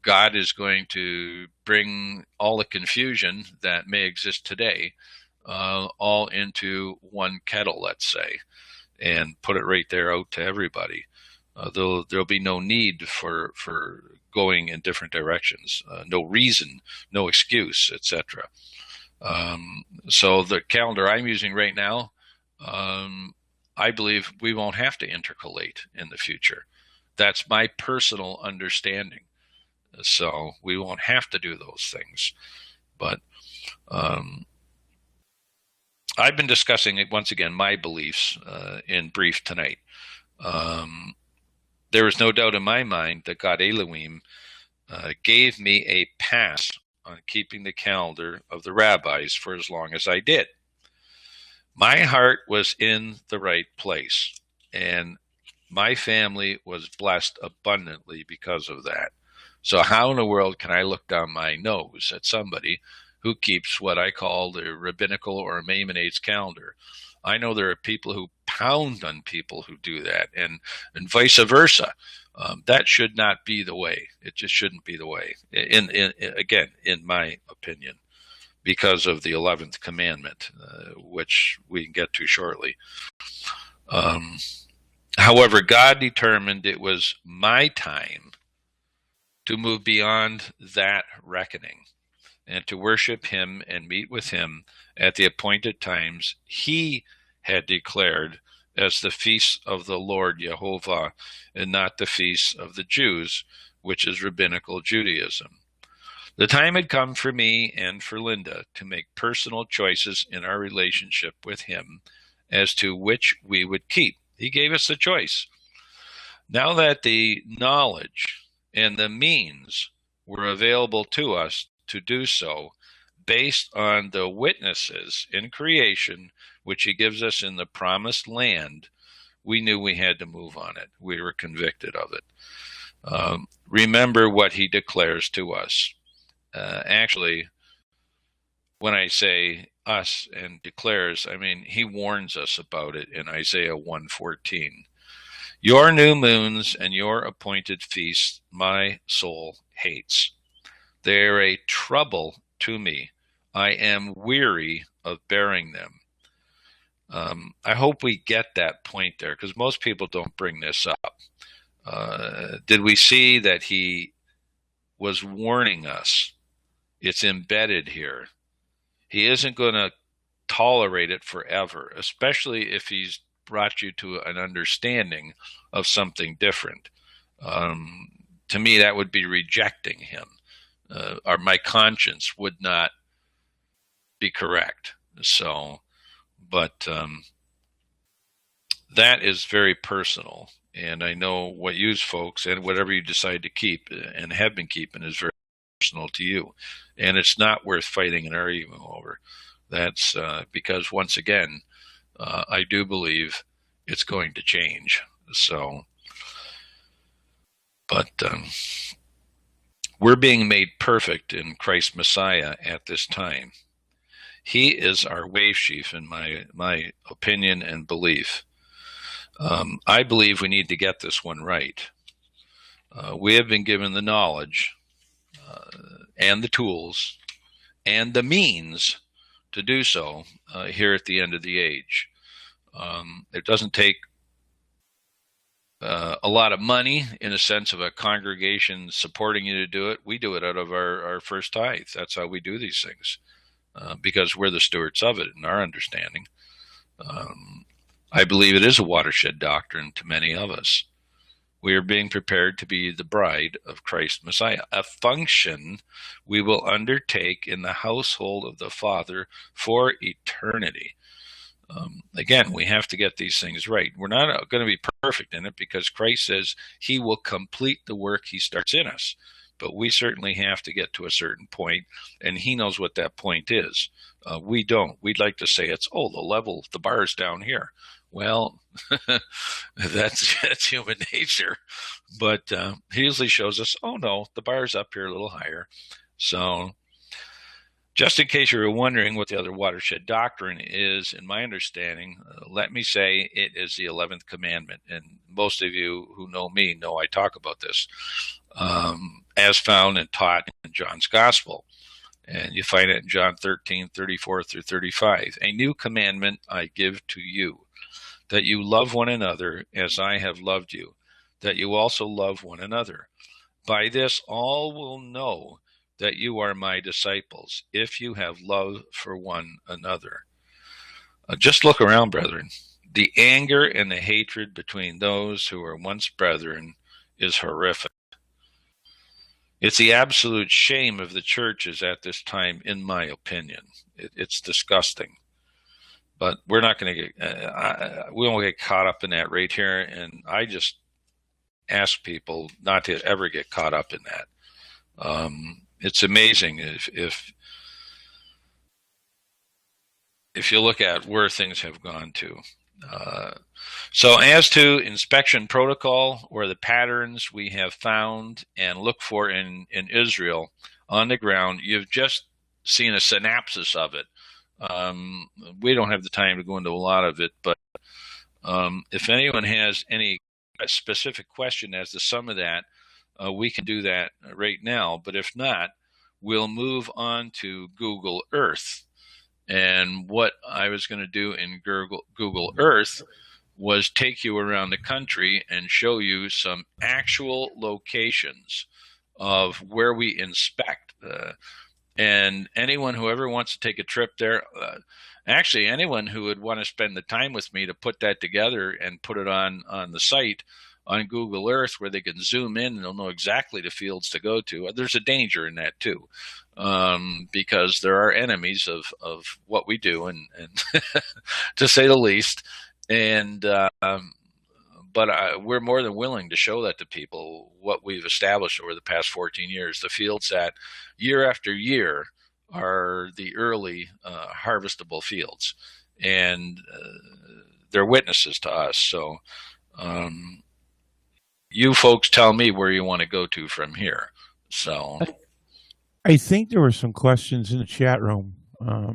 God is going to bring all the confusion that may exist today all into one kettle, let's say, and put it right there out to everybody. There'll be no need for going in different directions, no reason, no excuse, etc. So the calendar I'm using right now, I believe we won't have to intercalate in the future. That's my personal understanding. So we won't have to do those things. But I've been discussing, once again, my beliefs in brief tonight. There is no doubt in my mind that God Elohim gave me a pass on keeping the calendar of the rabbis for as long as I did. My heart was in the right place, and my family was blessed abundantly because of that. So how in the world can I look down my nose at somebody who keeps what I call the rabbinical or Maimonides calendar? I know there are people who pound on people who do that, and vice versa. That should not be the way. It just shouldn't be the way, again, in my opinion, because of the 11th commandment, which we can get to shortly. However, God determined it was my time to move beyond that reckoning and to worship him and meet with him at the appointed times he had declared as the feasts of the Lord Jehovah, and not the feasts of the Jews, which is rabbinical Judaism. The time had come for me and for Linda to make personal choices in our relationship with him as to which we would keep. He gave us the choice. Now that the knowledge and the means were available to us to do so, based on the witnesses in creation, which he gives us in the promised land, we knew we had to move on it. We were convicted of it. Remember what he declares to us. Actually, when I say us and declares, I mean he warns us about it in Isaiah 1:14. Your new moons and your appointed feasts my soul hates. They are a trouble to me. I am weary of bearing them. I hope we get that point there, because most people don't bring this up. Did we see that he was warning us? It's embedded here. He isn't going to tolerate it forever, especially if he's brought you to an understanding of something different. To me, that would be rejecting him. Or my conscience would not be correct. So, but that is very personal. And I know what you folks and whatever you decide to keep and have been keeping is very personal to you. And it's not worth fighting and arguing over. That's because, once again, I do believe it's going to change. So, but we're being made perfect in Christ Messiah at this time. He is our wave chief, in my opinion and belief. I believe we need to get this one right. We have been given the knowledge and the tools and the means to do so here at the end of the age. It doesn't take a lot of money in a sense of a congregation supporting you to do it. We do it out of our first tithe. That's how we do these things because we're the stewards of it in our understanding. I believe it is a watershed doctrine to many of us. We are being prepared to be the bride of Christ Messiah, a function we will undertake in the household of the Father for eternity. Again, we have to get these things right. We're not going to be perfect in it because Christ says he will complete the work he starts in us. But we certainly have to get to a certain point, and he knows what that point is. We don't. We'd like to say it's, the bar's down here. Well, that's human nature. But he usually shows us, no, the bar's up here a little higher. So just in case you were wondering what the other watershed doctrine is, in my understanding, let me say it is the 11th commandment. And most of you who know me know I talk about this as found and taught in John's Gospel. And you find it in John 13:34 through 35. A new commandment I give to you, that you love one another as I have loved you, that you also love one another. By this all will know that you are my disciples, if you have love for one another. Just look around, brethren. The anger and the hatred between those who were once brethren is horrific. It's the absolute shame of the churches at this time, in my opinion. It's disgusting. But we're not going to we won't get caught up in that right here. And I just ask people not to ever get caught up in that. It's amazing if you look at where things have gone to. So as to inspection protocol, or the patterns we have found and look for in Israel on the ground, you've just seen a synopsis of it. We don't have the time to go into a lot of it, but if anyone has any specific question as to some of that, we can do that right now. But if not, we'll move on to Google Earth. And what I was going to do in Google Earth was take you around the country and show you some actual locations of where we inspect. And anyone who ever wants to take a trip there, actually anyone who would want to spend the time with me to put that together and put it on the site on Google Earth where they can zoom in and they'll know exactly the fields to go to. There's a danger in that too, because there are enemies of what we do, and to say the least. And but we're more than willing to show that to people, what we've established over the past 14 years, the fields that year after year are the early harvestable fields, and they're witnesses to us. So you folks tell me where you want to go to from here. So I think there were some questions in the chat room.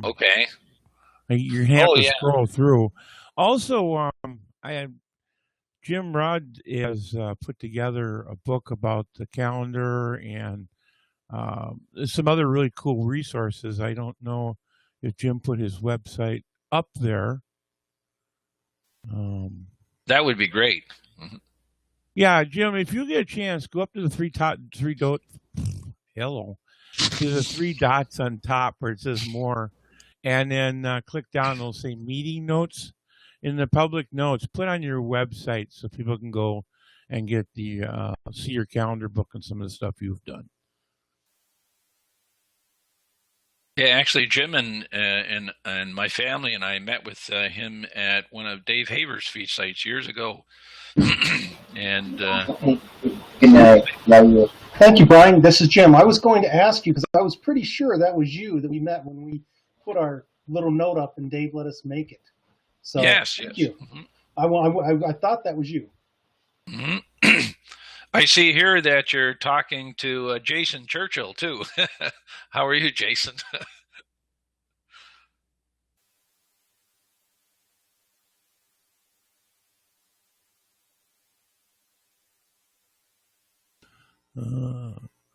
Okay. You have to scroll through. Also, Jim Rudd has put together a book about the calendar and some other really cool resources. I don't know if Jim put his website up there. That would be great. Mm-hmm. Yeah, Jim, if you get a chance, go up to the three dots on top where it says more, and then click down and it'll say meeting notes. In the public notes, put on your website so people can go and get the see your calendar book and some of the stuff you've done. Yeah, actually, Jim and my family and I met with him at one of Dave Haber's feed sites years ago. And good night. Thank you, Brian. This is Jim. I was going to ask you because I was pretty sure that was you that we met when we put our little note up and Dave let us make it. So yes, thank you. Mm-hmm. I thought that was you. Mm-hmm. I see here that you're talking to Jason Churchill, too. How are you, Jason?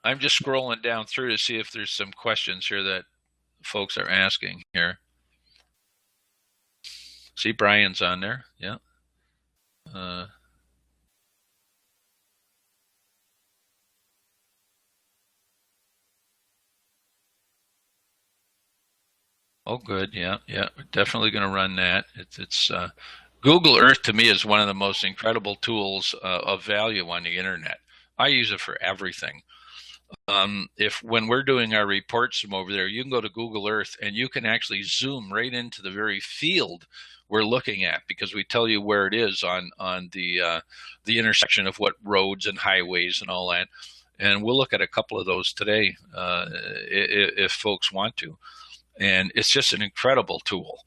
I'm just scrolling down through to see if there's some questions here that folks are asking here. See, Brian's on there. Yeah. Uh, oh, good. Yeah, yeah. We're definitely going to run that. It's Google Earth to me is one of the most incredible tools of value on the internet. I use it for everything. If when we're doing our reports from over there, you can go to Google Earth and you can actually zoom right into the very field we're looking at, because we tell you where it is on the intersection of what roads and highways and all that. And we'll look at a couple of those today if folks want to. And it's just an incredible tool.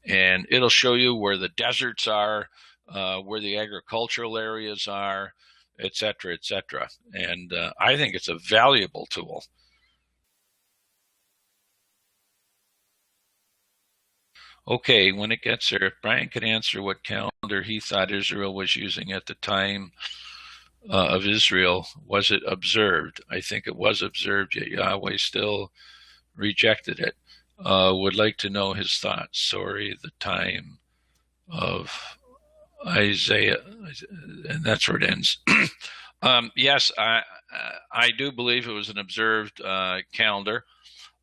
And it'll show you where the deserts are, where the agricultural areas are, et cetera, et cetera. And I think it's a valuable tool. Okay, when it gets there, if Brian could answer what calendar he thought Israel was using at the time of Israel, was it observed? I think it was observed, yet Yahweh still rejected it. Would like to know his thoughts. Sorry, the time of Isaiah, and that's where it ends. Yes, I do believe it was an observed calendar.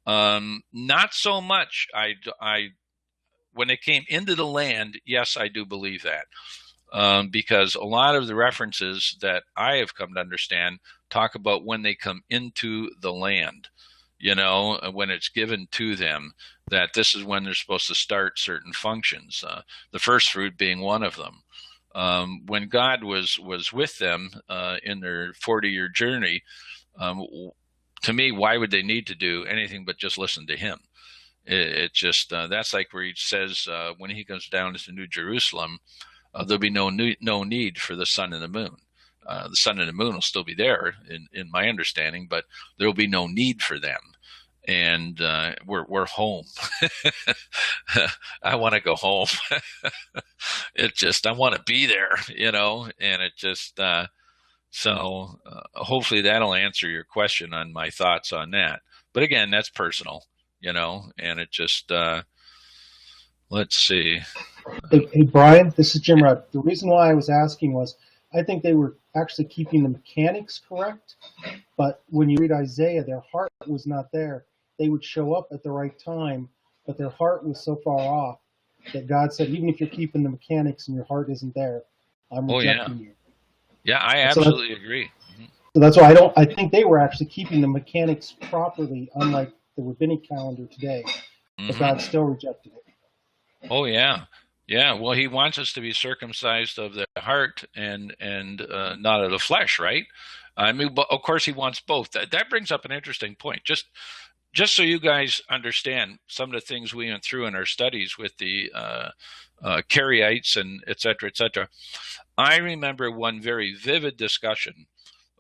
Not so much. When it came into the land, yes, I do believe that. Because a lot of the references that I have come to understand talk about when they come into the land, when it's given to them, that this is when they're supposed to start certain functions, the first fruit being one of them. When God was with them in their 40-year journey, to me, why would they need to do anything but just listen to him? It just that's like where he says when he comes down to New Jerusalem, there'll be no need for the sun and the moon. The sun and the moon will still be there, in my understanding, but there will be no need for them. And we're home. I want to go home. I want to be there, and it just so hopefully that'll answer your question on my thoughts on that. But again, that's personal, and it just let's see. Hey, Brian, this is Jim Rudd. The reason why I was asking was I think they were actually keeping the mechanics correct, but when you read Isaiah, their heart was not there. They would show up at the right time, but their heart was so far off that God said, even if you're keeping the mechanics and your heart isn't there, I'm rejecting you. Yeah, I absolutely agree. Mm-hmm. So that's why I think they were actually keeping the mechanics properly, unlike the rabbinic calendar today. Mm-hmm. But God still rejected it. Oh yeah. Yeah, well, he wants us to be circumcised of the heart and not of the flesh, right? I mean, but of course, he wants both. That brings up an interesting point. Just so you guys understand some of the things we went through in our studies with the Karaites and et cetera, et cetera. I remember one very vivid discussion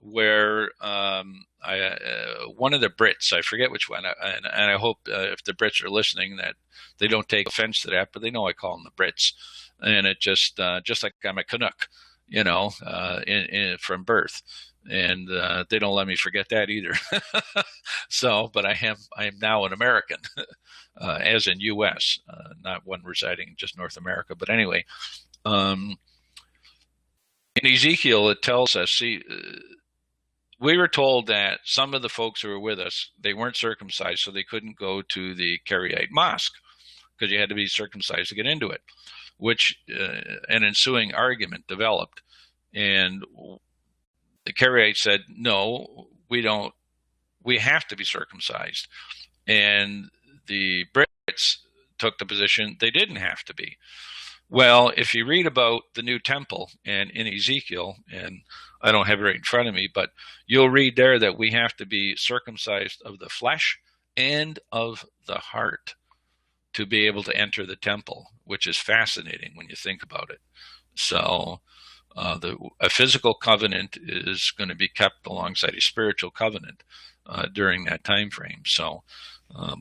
where one of the Brits, I forget which one, and I hope if the Brits are listening that they don't take offense to that, but they know I call them the Brits, and it just like I'm a Canuck, from birth, and they don't let me forget that either. So, but I am now an American, as in U.S., not one residing in just North America. But anyway, in Ezekiel, it tells us, we were told that some of the folks who were with us, they weren't circumcised, so they couldn't go to the Karaite mosque because you had to be circumcised to get into it, which an ensuing argument developed. And the Karaites said, no, we don't. We have to be circumcised. And the Brits took the position they didn't have to be. Well, if you read about the new temple and in Ezekiel, and I don't have it right in front of me, but you'll read there that we have to be circumcised of the flesh and of the heart to be able to enter the temple, which is fascinating when you think about it. So a physical covenant is going to be kept alongside a spiritual covenant during that time frame. So,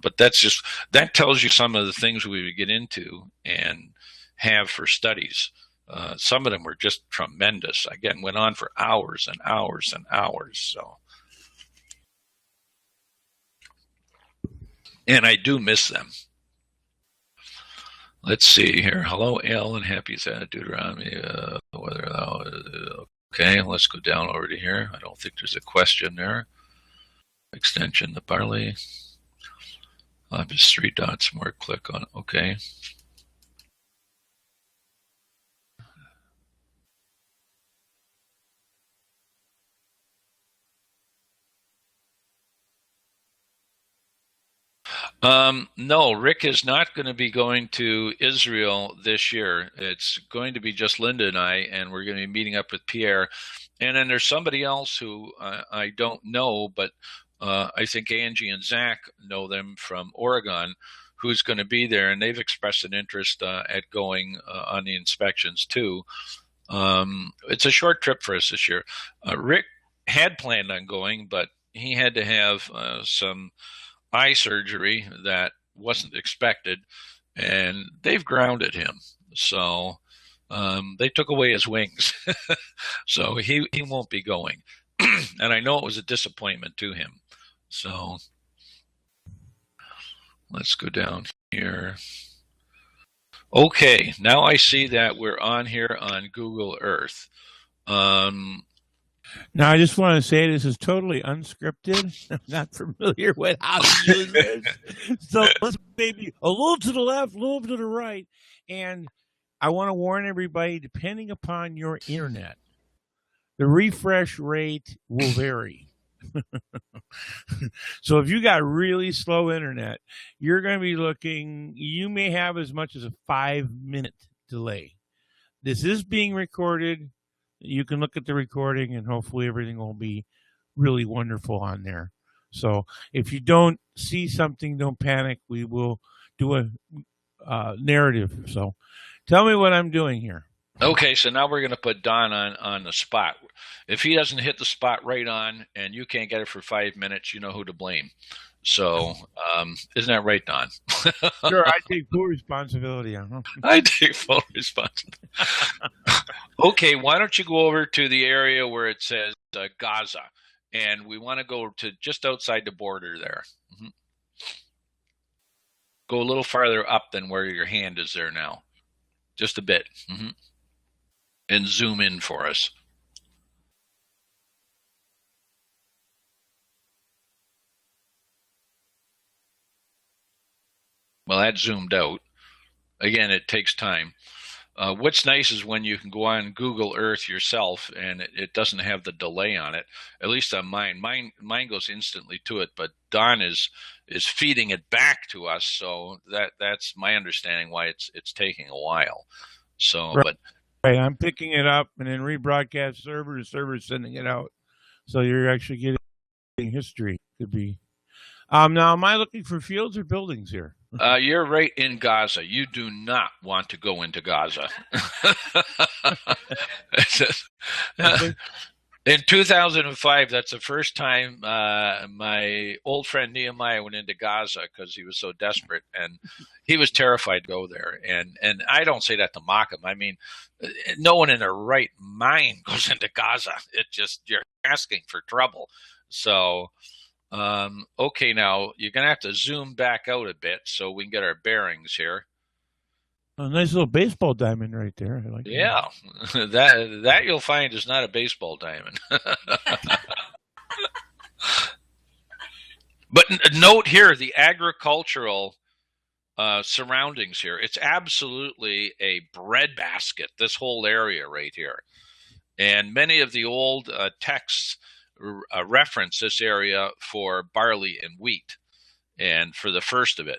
but that tells you some of the things we would get into and have for studies. Some of them were just tremendous. Again, went on for hours and hours and hours. So, and I do miss them. Let's see here. Hello, Alan. Happy Sabbath, Deuteronomy. Okay, let's go down over to here. I don't think there's a question there. Extension, the Barley. Just 3 dots more. Click on. Okay. No, Rick is not going to be going to Israel this year. It's going to be just Linda and I, and we're going to be meeting up with Pierre. And then there's somebody else who I don't know, but I think Angie and Zach know them from Oregon, who's going to be there, and they've expressed an interest at going on the inspections too. It's a short trip for us this year. Rick had planned on going, but he had to have some eye surgery that wasn't expected, and they've grounded him. So they took away his wings. So he won't be going. And I know it was a disappointment to him. So let's go down here. Okay, now I see that we're on here on Google Earth. Now, I just want to say this is totally unscripted. I'm not familiar with how to use this. So let's maybe a little to the left, a little to the right. And I want to warn everybody, depending upon your internet, the refresh rate will vary. So if you got really slow internet, you're going to be you may have as much as a 5-minute delay. This is being recorded. You can look at the recording, and hopefully everything will be really wonderful on there. So if you don't see something, don't panic. We will do a narrative. So tell me what I'm doing here. Okay, so now we're going to put Don on the spot. If he doesn't hit the spot right on and you can't get it for 5 minutes, you know who to blame. So isn't that right, Don? Sure, I take full responsibility. I take full responsibility. Okay, why don't you go over to the area where it says Gaza, and we want to go to just outside the border there. Mm-hmm. Go a little farther up than where your hand is there now, just a bit, mm-hmm. And zoom in for us. Well, that zoomed out. Again, it takes time. What's nice is when you can go on Google Earth yourself and it doesn't have the delay on it, at least on mine. Mine goes instantly to it, but Don is feeding it back to us, so that's my understanding why it's taking a while. So, right. But right, I'm picking it up and then rebroadcast server to server sending it out. So you're actually getting history. Could be. Now, am I looking for fields or buildings here? You're right in Gaza. You do not want to go into Gaza. In 2005, that's the first time my old friend Nehemiah went into Gaza because he was so desperate, and he was terrified to go there. And I don't say that to mock him. I mean, no one in their right mind goes into Gaza. It just, you're asking for trouble. So, okay, now you're going to have to zoom back out a bit so we can get our bearings here. A nice little baseball diamond right there. I like yeah, that you'll find is not a baseball diamond. But note here the agricultural surroundings here. It's absolutely a breadbasket, this whole area right here. And many of the old texts reference this area for barley and wheat, and for the first of it.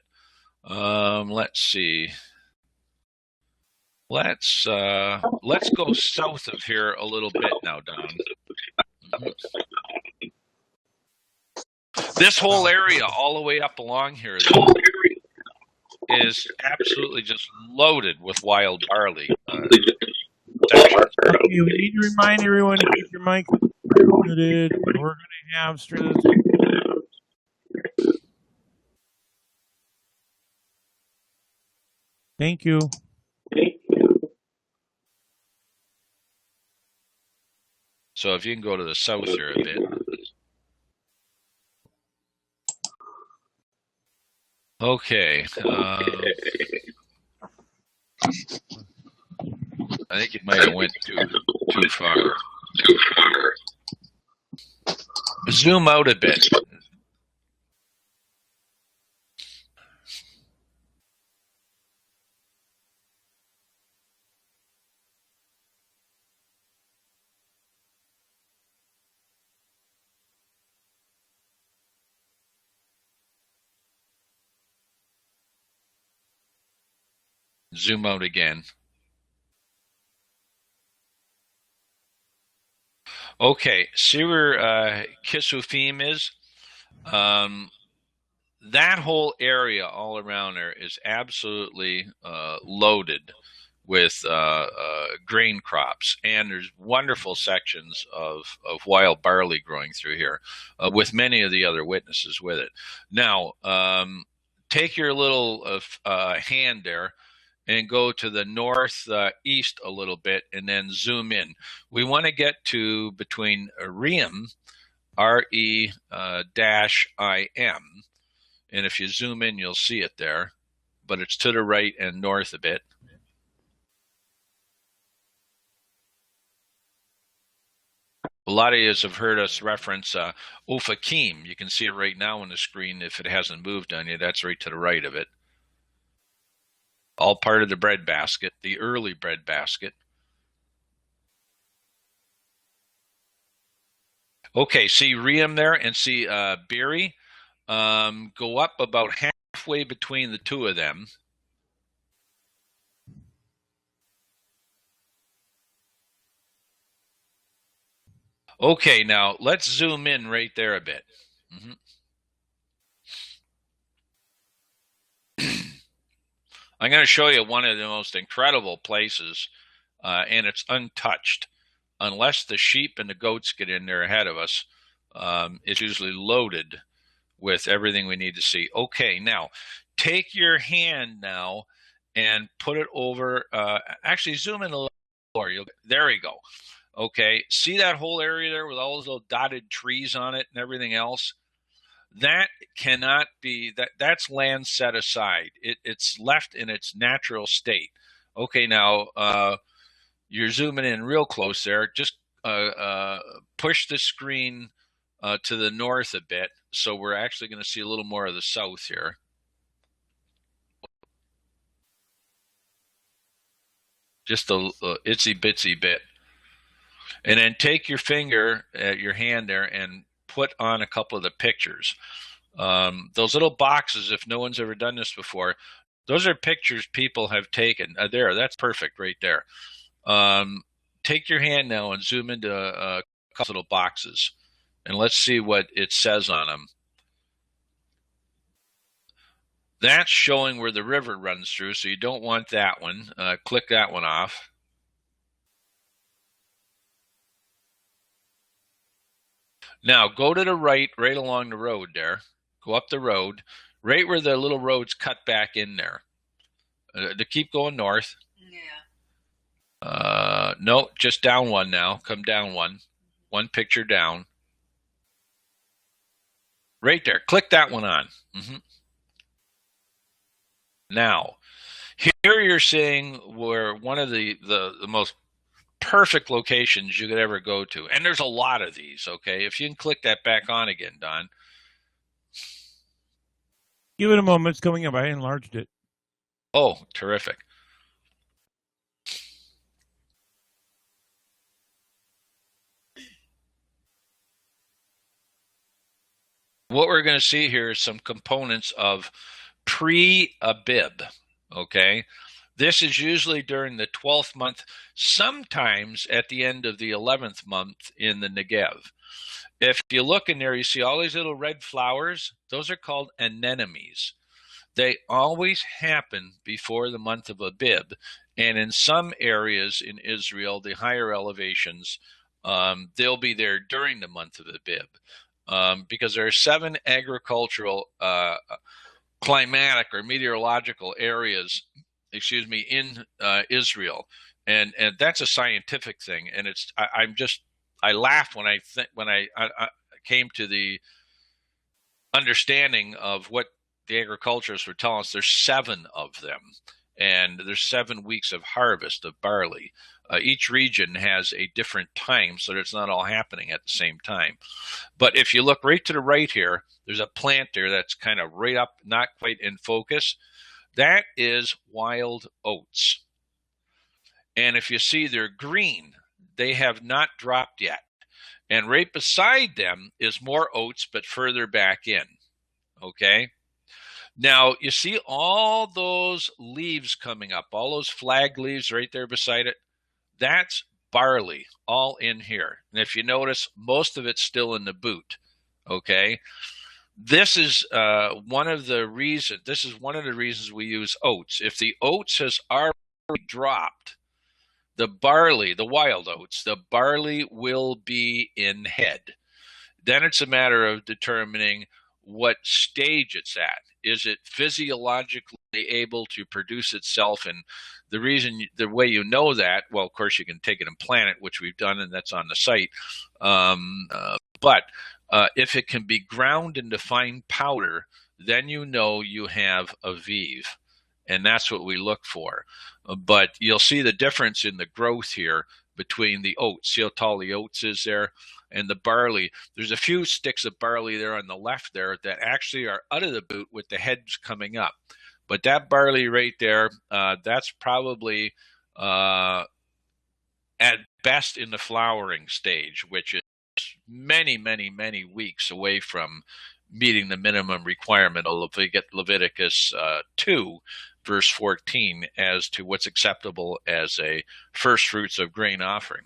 Let's see. Let's go south of here a little bit now, Don. Mm-hmm. This whole area, all the way up along here, though, is absolutely just loaded with wild barley. Okay, we need to remind everyone to keep your mic muted. We're going to have straight to the Thank you. So if you can go to the south here a bit. Okay. I think you might have went too far. Zoom out a bit. Zoom out again. Okay, see where Kisufim is? That whole area all around there is absolutely loaded with grain crops, and there's wonderful sections of wild barley growing through here, with many of the other witnesses with it. Now, take your little hand there and go to the northeast a little bit, and then zoom in. We want to get to between Reim, R-E-I-M, and if you zoom in, you'll see it there, but it's to the right and north a bit. A lot of you have heard us reference Ofakim. You can see it right now on the screen if it hasn't moved on you. That's right to the right of it. All part of the breadbasket, the early breadbasket. Okay, see Reim there and see Barley. Go up about halfway between the two of them. Okay, now let's zoom in right there a bit. I'm going to show you one of the most incredible places, and it's untouched. Unless the sheep and the goats get in there ahead of us, it's usually loaded with everything we need to see. Okay, now take your hand now and put it over. Actually, zoom in a little more. There we go. Okay, see that whole area there with all those little dotted trees on it and everything else? That cannot be, that's land set aside. It's left in its natural state. Okay, now you're zooming in real close there. Just push the screen to the north a bit, so we're actually going to see a little more of the south here. Just a itsy bitsy bit. And then take your finger, your hand there, and put on a couple of the pictures. Those little boxes, if no one's ever done this before, those are pictures people have taken. There, that's perfect right there. Take your hand now and zoom into a couple little boxes, and let's see what it says on them. That's showing where the river runs through, so you don't want that one. Click that one off. Now, go to the right along the road there. Go up the road, right where the little road's cut back in there. To keep going north. Yeah. No, just down one now. Come down one. One picture down. Right there. Click that one on. Now, here you're seeing where one of the most perfect locations you could ever go to. And there's a lot of these, okay? If you can click that back on again, Don. Give it a moment. It's coming up. I enlarged it. Oh, terrific. What we're going to see here is some components of pre-abib, okay? This is usually during the 12th month, sometimes at the end of the 11th month in the Negev. If you look in there, you see all these little red flowers. Those are called anemones. they always happen before the month of Abib. And in some areas in Israel, the higher elevations, they'll be there during the month of Abib, because there are 7 agricultural, climatic or meteorological areas, in Israel, and that's a scientific thing. And I laughed when I came to the understanding of what the agriculturists were telling us. There's 7 of them, and there's 7 weeks of harvest of barley. Each region has a different time, so it's not all happening at the same time. But if you look right to the right here, there's a plant there that's kind of right up, not quite in focus. That is wild oats. And if you see, they're green. They have not dropped yet. And right beside them is more oats, but further back in. Okay? Now, you see all those leaves coming up, all those flag leaves right there beside it? That's barley, all in here. And if you notice, most of it's still in the boot. Okay? This is one of the reasons we use oats. If the oats has already dropped, the barley, the wild oats, the barley will be in head. Then it's a matter of determining what stage it's at. Is it physiologically able to produce itself? And the way you know that, well, of course, you can take it and plant it, which we've done, and that's on the site. But if it can be ground into fine powder, then you know you have abib. And that's what we look for. But you'll see the difference in the growth here between the oats. See how tall the oats is there? And the barley. There's a few sticks of barley there on the left there that actually are out of the boot with the heads coming up. But that barley right there, that's probably at best in the flowering stage, which is many, many, many weeks away from meeting the minimum requirement of Leviticus 2, verse 14, as to what's acceptable as a first fruits of grain offering.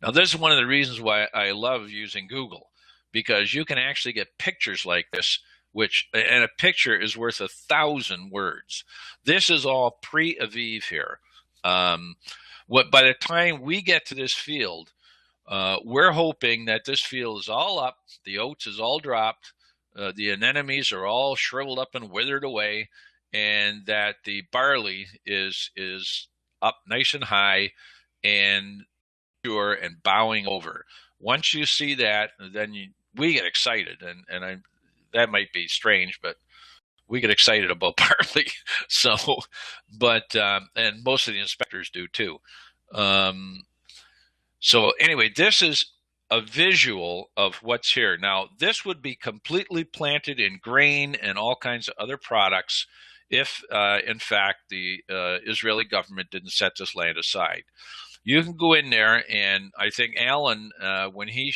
Now, this is one of the reasons why I love using Google, because you can actually get pictures like this, and a picture is worth 1,000 words. This is all pre-Aviv here. By the time we get to this field, we're hoping that this field is all up, the oats is all dropped, the anemones are all shriveled up and withered away, and that the barley is up nice and high and pure and bowing over. Once you see that, then we get excited, and that might be strange, but we get excited about barley. So, but and most of the inspectors do too. So anyway, this is a visual of what's here. Now, this would be completely planted in grain and all kinds of other products if, in fact, the Israeli government didn't set this land aside. You can go in there, and I think Alan, when he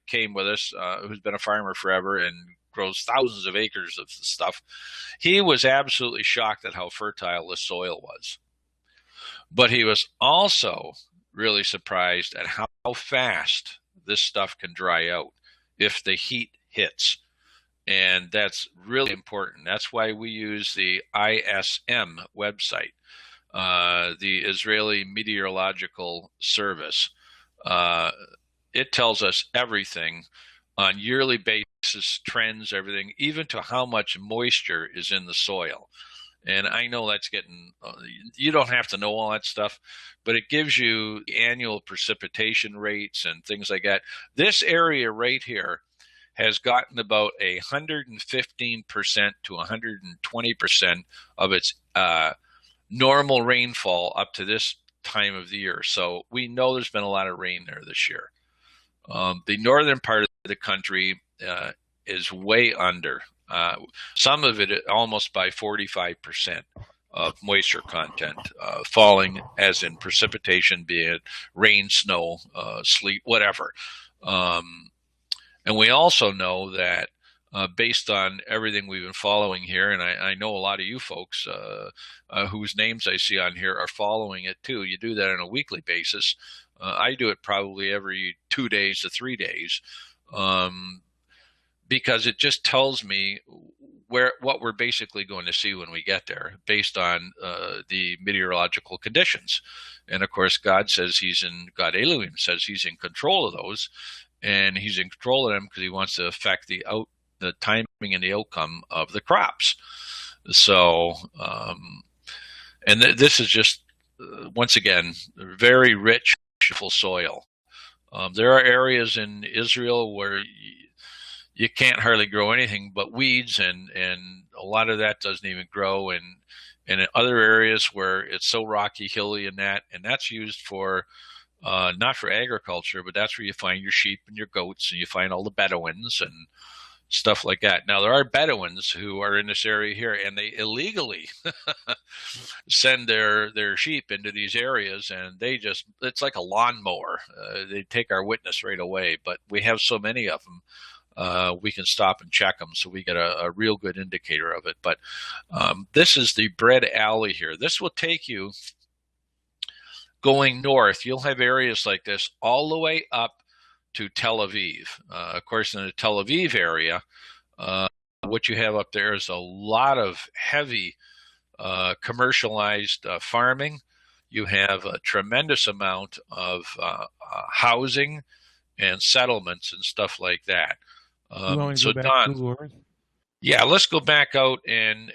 came with us, who's been a farmer forever and grows thousands of acres of stuff, he was absolutely shocked at how fertile the soil was. But he was also really surprised at how fast this stuff can dry out if the heat hits. And that's really important. That's why we use the ISM website, the Israeli Meteorological Service. It tells us everything on yearly basis, trends, everything, even to how much moisture is in the soil. And I know that's you don't have to know all that stuff, but it gives you annual precipitation rates and things like that. This area right here has gotten about 115% to 120% of its normal rainfall up to this time of the year. So we know there's been a lot of rain there this year. The northern part of the country is way under. Some of it almost by 45% of moisture content falling, as in precipitation, be it rain, snow, sleet, whatever. And we also know that based on everything we've been following here, and I know a lot of you folks whose names I see on here are following it too. You do that on a weekly basis. I do it probably every 2 days to 3 days. Because it just tells me what we're basically going to see when we get there, based on the meteorological conditions. And of course, God Elohim says He's in control of those, and He's in control of them because He wants to affect the timing and the outcome of the crops. So, this is just once again very rich, beautiful soil. There are areas in Israel where you can't hardly grow anything but weeds, and a lot of that doesn't even grow. And in other areas where it's so rocky, hilly, and that's used for not for agriculture, but that's where you find your sheep and your goats, and you find all the Bedouins and stuff like that. Now, there are Bedouins who are in this area here, and they illegally send their sheep into these areas, and it's like a lawnmower. They take our witness right away, but we have so many of them. We can stop and check them, so we get a real good indicator of it. But this is the bread alley here. This will take you going north. You'll have areas like this all the way up to Tel Aviv. Of course, in the Tel Aviv area, what you have up there is a lot of heavy commercialized farming. You have a tremendous amount of housing and settlements and stuff like that. So Don, yeah, let's go back out and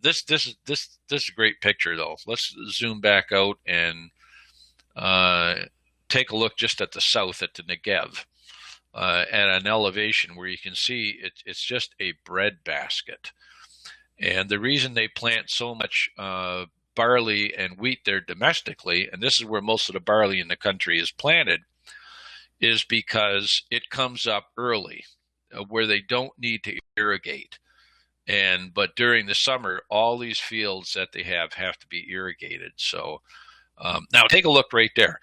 this is a great picture though. Let's zoom back out and take a look just at the south at the Negev at an elevation where you can see it's just a bread basket. And the reason they plant so much barley and wheat there domestically, and this is where most of the barley in the country is planted, is because it comes up early where they don't need to irrigate. But during the summer, all these fields that they have to be irrigated. So now take a look right there.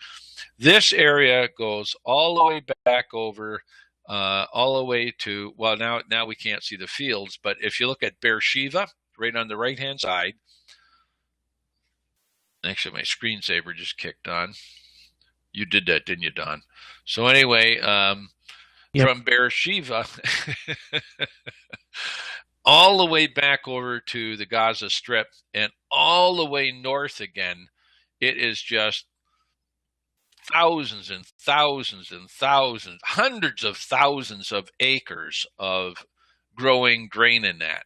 This area goes all the way back over, all the way to, well, now we can't see the fields, but if you look at Beersheba, right on the right-hand side, actually my screensaver just kicked on. You did that, didn't you, Don? So anyway, Yep. From Beersheba all the way back over to the Gaza Strip and all the way north again, it is just thousands and thousands and thousands, hundreds of thousands of acres of growing grain in that.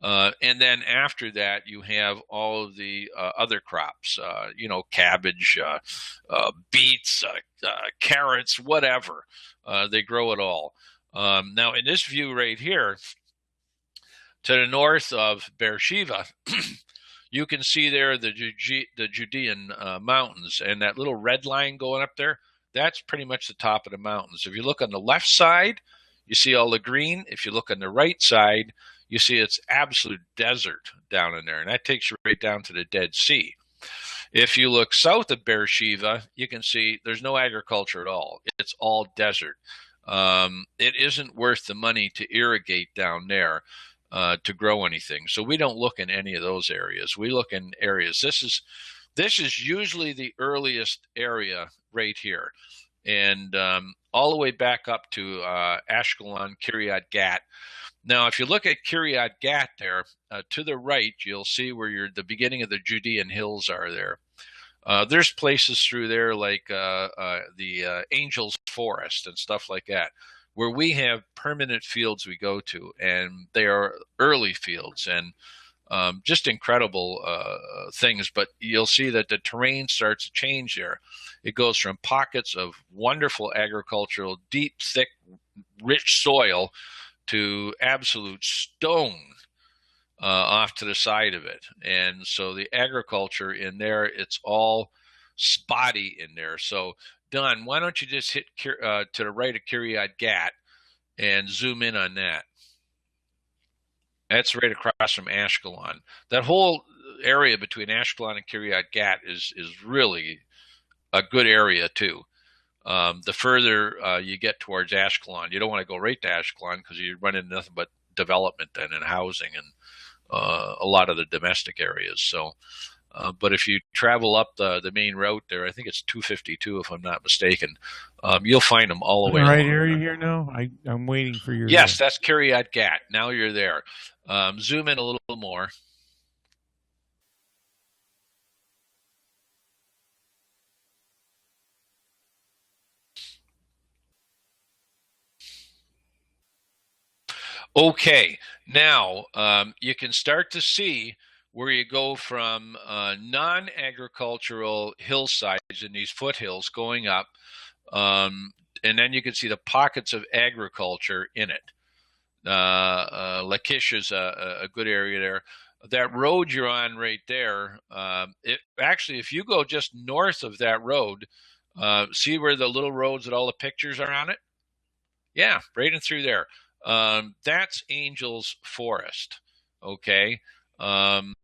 And then after that, you have all of the other crops, cabbage, beets, carrots, whatever. They grow it all. Now, in this view right here, to the north of Beersheba, you can see there the Judean mountains, and that little red line going up there, that's pretty much the top of the mountains. If you look on the left side, you see all the green. If you look on the right side, you see it's absolute desert down in there, and that takes you right down to the Dead Sea. If you look south of Beersheba, you can see there's no agriculture at all. It's all desert. It isn't worth the money to irrigate down there to grow anything. So we don't look in any of those areas. We look in areas. This is usually the earliest area right here, and all the way back up to Ashkelon, Kiryat Gat. Now, if you look at Kiryat Gat there, to the right, you'll see where the beginning of the Judean hills are there. There's places through there like the Angels Forest and stuff like that, where we have permanent fields we go to, and they are early fields and just incredible things. But you'll see that the terrain starts to change there. It goes from pockets of wonderful agricultural, deep, thick, rich soil to absolute stone off to the side of it. And so the agriculture in there, it's all spotty in there. So, Don, why don't you just hit to the right of Kiryat Gat and zoom in on that? That's right across from Ashkelon. That whole area between Ashkelon and Kiryat Gat is really a good area too. The further you get towards Ashkelon, you don't want to go right to Ashkelon because you run into nothing but development then and housing and a lot of the domestic areas. So But if you travel up the main route there, I think it's 252 if I'm not mistaken, you'll find them all the In way the right along. area here now? I'm waiting for your. Yes, that's Kiryat Gat. Now you're there. Zoom in a little more. Okay, now you can start to see where you go from non-agricultural hillsides in these foothills going up, and then you can see the pockets of agriculture in it. Lachish is a good area there. That road you're on right there, it actually, if you go just north of that road, see where the little roads that all the pictures are on it? Yeah, right in through there. That's Angel's Forest. Okay. Um,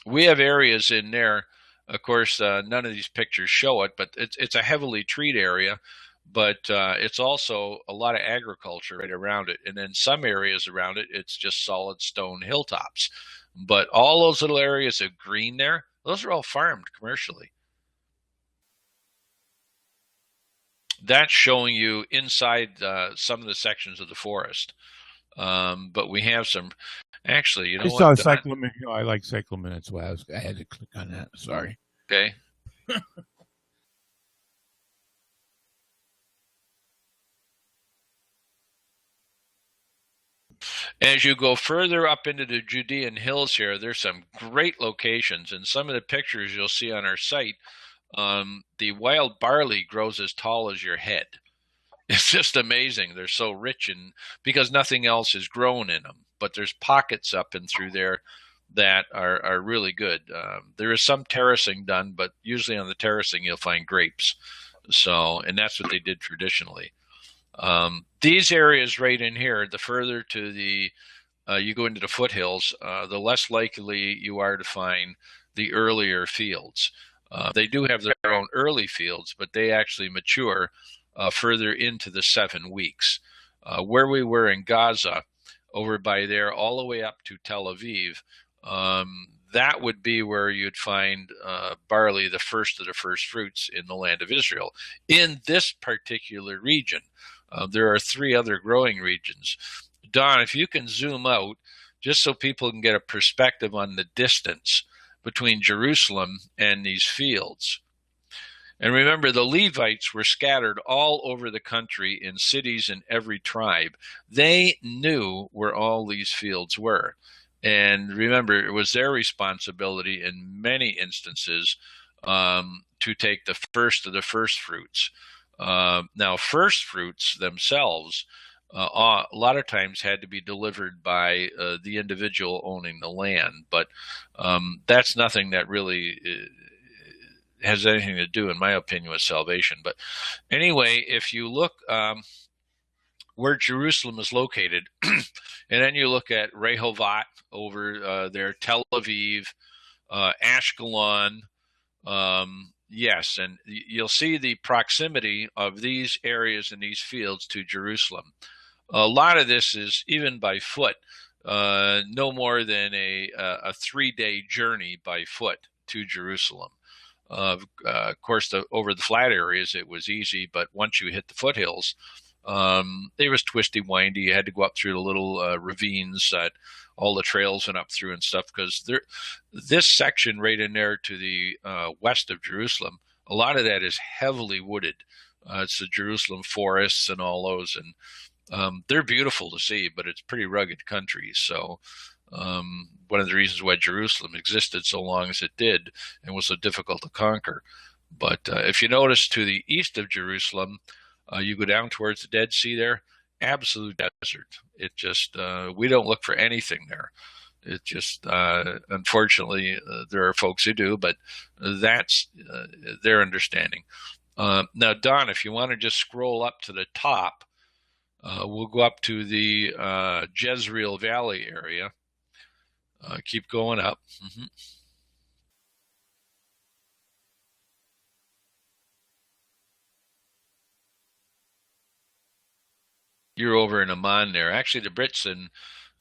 we have areas in there. Of course, none of these pictures show it, but it's a heavily treed area. But it's also a lot of agriculture right around it, and then some areas around it, it's just solid stone hilltops. But all those little areas of green there, those are all farmed commercially. That's showing you inside some of the sections of the forest. But we have some. Actually, you I know saw what? cyclamen. I like cyclamen. That's why I had to click on that. Sorry. Okay. As you go further up into the Judean hills here, there's some great locations, and some of the pictures you'll see on our site. The wild barley grows as tall as your head. It's just amazing. They're so rich, and because nothing else is grown in them. But there's pockets up and through there that are really good. There is some terracing done, but usually on the terracing you'll find grapes. So, and that's what they did traditionally. These areas right in here, the further to the you go into the foothills, the less likely you are to find the earlier fields. They do have their own early fields, but they actually mature further into the 7 weeks. Where we were in Gaza, over by there, all the way up to Tel Aviv, that would be where you'd find barley, the first of the first fruits in the land of Israel. In this particular region, there are 3 other growing regions. Don, if you can zoom out, just so people can get a perspective on the distance between Jerusalem and these fields. And remember, the Levites were scattered all over the country in cities in every tribe. They knew where all these fields were. And remember, it was their responsibility in many instances to take the first of the first fruits. Now, first fruits themselves, a lot of times had to be delivered by the individual owning the land, but that's nothing that really has anything to do, in my opinion, with salvation. But anyway, if you look where Jerusalem is located, and then you look at Rehovot over there, Tel Aviv, Ashkelon, yes, and you'll see the proximity of these areas and these fields to Jerusalem. A lot of this is even by foot, no more than a 3-day journey by foot to Jerusalem. Of course, over the flat areas it was easy, but once you hit the foothills, it was twisty, windy. You had to go up through the little ravines that all the trails went up through and stuff. Because this section right in there to the west of Jerusalem, a lot of that is heavily wooded. It's the Jerusalem forests and all those, and they're beautiful to see, but it's pretty rugged country. So one of the reasons why Jerusalem existed so long as it did and was so difficult to conquer. But if you notice to the east of Jerusalem, you go down towards the Dead Sea there, absolute desert. It just, we don't look for anything there. It just, unfortunately, there are folks who do, but that's their understanding. Now, Don, if you want to just scroll up to the top, we'll go up to the Jezreel Valley area. Keep going up. Mm-hmm. You're over in Amman there. Actually, the Brits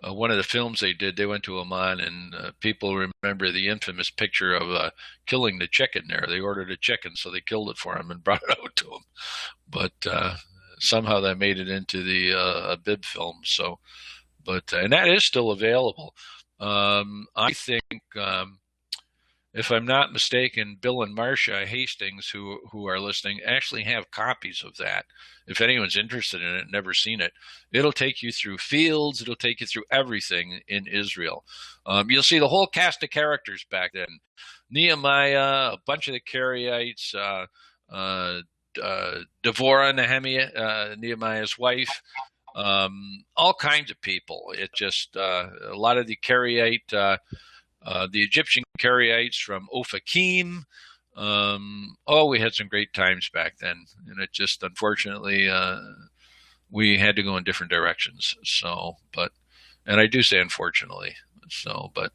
one of the films they did, they went to Oman, and people remember the infamous picture of killing the chicken there. They ordered a chicken, so they killed it for him and brought it out to him. But somehow that made it into the abib film. So, but and that is still available. I think, if I'm not mistaken, Bill and Marcia Hastings, who are listening, actually have copies of that. If anyone's interested in it, never seen it, it'll take you through fields. It'll take you through everything in Israel. You'll see the whole cast of characters back then: Nehemiah, a bunch of the Karaites, Devorah, Nehemiah's wife, all kinds of people. It just a lot of the Karaite, the Egyptian Karaites from Ophakim. We had some great times back then, and it just unfortunately we had to go in different directions. So, and I do say unfortunately. So, but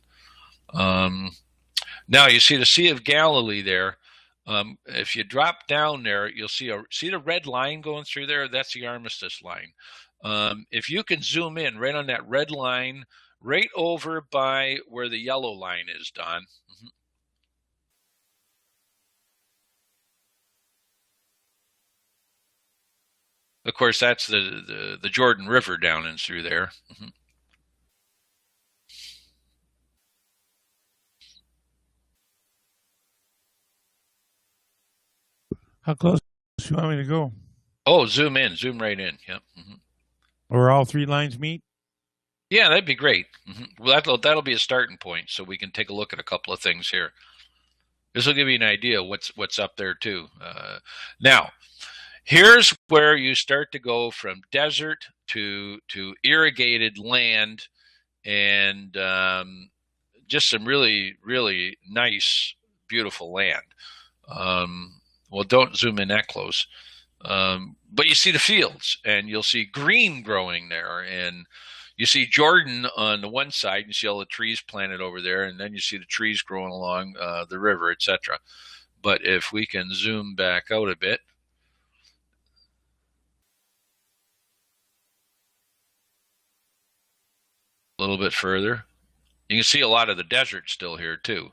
now you see the Sea of Galilee there. If you drop down there, you'll see the red line going through there. That's the armistice line. If you can zoom in right on that red line, right over by where the yellow line is, Don. Mm-hmm. Of course, that's the Jordan River down and through there. Mm-hmm. How close do you want me to go? Oh, zoom right in. Yep. Mm-hmm. Where all three lines meet? Yeah, that'd be great. Mm-hmm. Well, that'll be a starting point, so we can take a look at a couple of things here. This will give you an idea what's up there too. Now, here's where you start to go from desert to irrigated land, and just some really, really nice, beautiful land. Well, don't zoom in that close. But you see the fields, and you'll see green growing there, and you see Jordan on the one side, and you see all the trees planted over there, and then you see the trees growing along the river, etc. But if we can zoom back out a bit, a little bit further, you can see a lot of the desert still here too.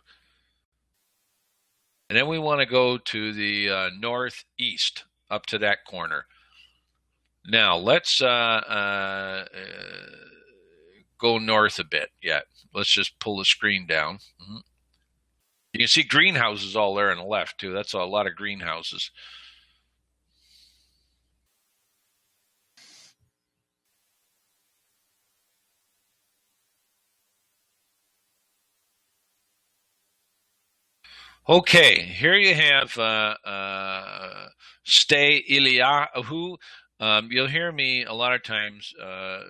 And then we want to go to the northeast, up to that corner. Now let's go north a bit yet. Let's just pull the screen down. Mm-hmm. You can see greenhouses all there on the left too. That's a lot of greenhouses. Okay, here you have Stay Eliyahu. You'll hear me a lot of times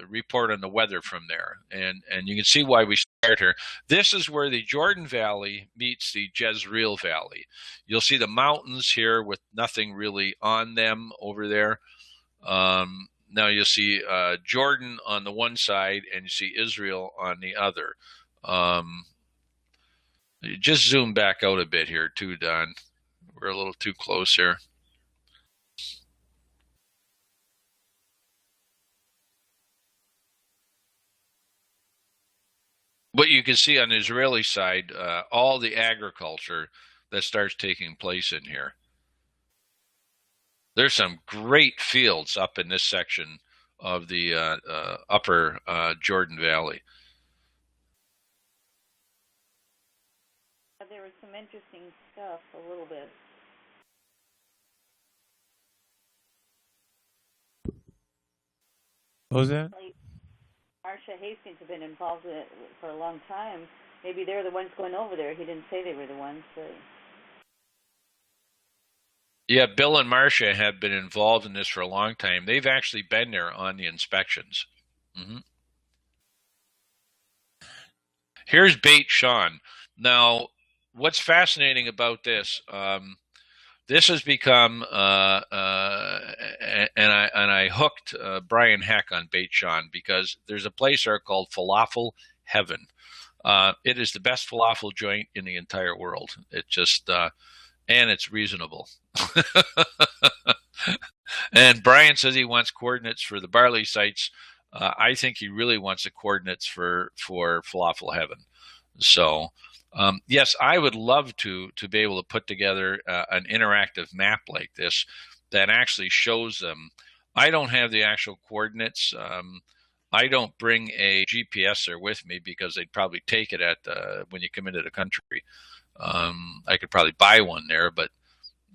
report on the weather from there, and you can see why we start here. This is where the Jordan Valley meets the Jezreel Valley. You'll see the mountains here with nothing really on them over there. Now you'll see Jordan on the one side, and you see Israel on the other. Just zoom back out a bit here too, Don. We're a little too close here. But you can see on the Israeli side all the agriculture that starts taking place in here. There's some great fields up in this section of the upper Jordan Valley. There was some interesting stuff a little bit. What was that? Marcia Hastings have been involved in it for a long time. Maybe they're the ones going over there. He didn't say they were the ones. But... Yeah, Bill and Marcia have been involved in this for a long time. They've actually been there on the inspections. Mm-hmm. Here's Beit Shan. Now, what's fascinating about this? This has become, and I hooked Brian Heck on Beit Shan because there's a place there called Falafel Heaven. It is the best falafel joint in the entire world. It just, and it's reasonable. And Brian says he wants coordinates for the Barley sites I think he really wants the coordinates for falafel heaven. So, yes, I would love to be able to put together an interactive map like this that actually shows them. I don't have the actual coordinates. I don't bring a GPS there with me because they'd probably take it at when you come into the country. I could probably buy one there, but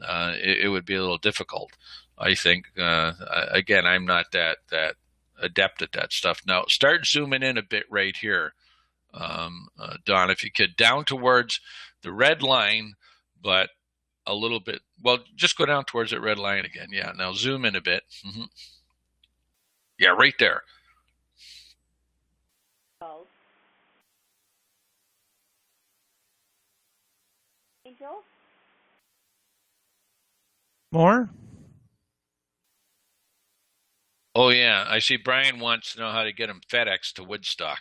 it would be a little difficult. I think. Again, I'm not that adept at that stuff. Now, start zooming in a bit right here, Don, if you could, down towards the red line, but a little bit. Well, just go down towards that red line again. Yeah. Now zoom in a bit. Mm-hmm. Yeah, right there. Angel? More? Oh yeah, I see. Brian wants to know how to get him FedEx to Woodstock.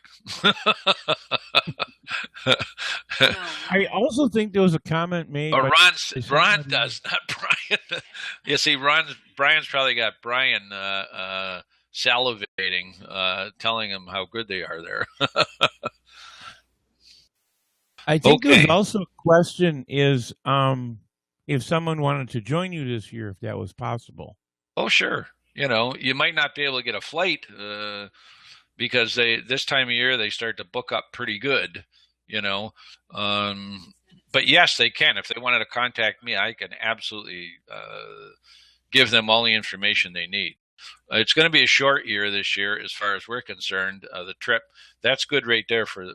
I also think there was a comment made. Or Ron does, not Brian. You see, Brian's probably got Brian salivating, telling him how good they are there. I think there was also a question: is if someone wanted to join you this year, if that was possible? Oh, sure. You might not be able to get a flight because this time of year they start to book up pretty good. But yes, they can. If they wanted to contact me, I can absolutely give them all the information they need. It's going to be a short year this year, as far as we're concerned. The trip, that's good right there for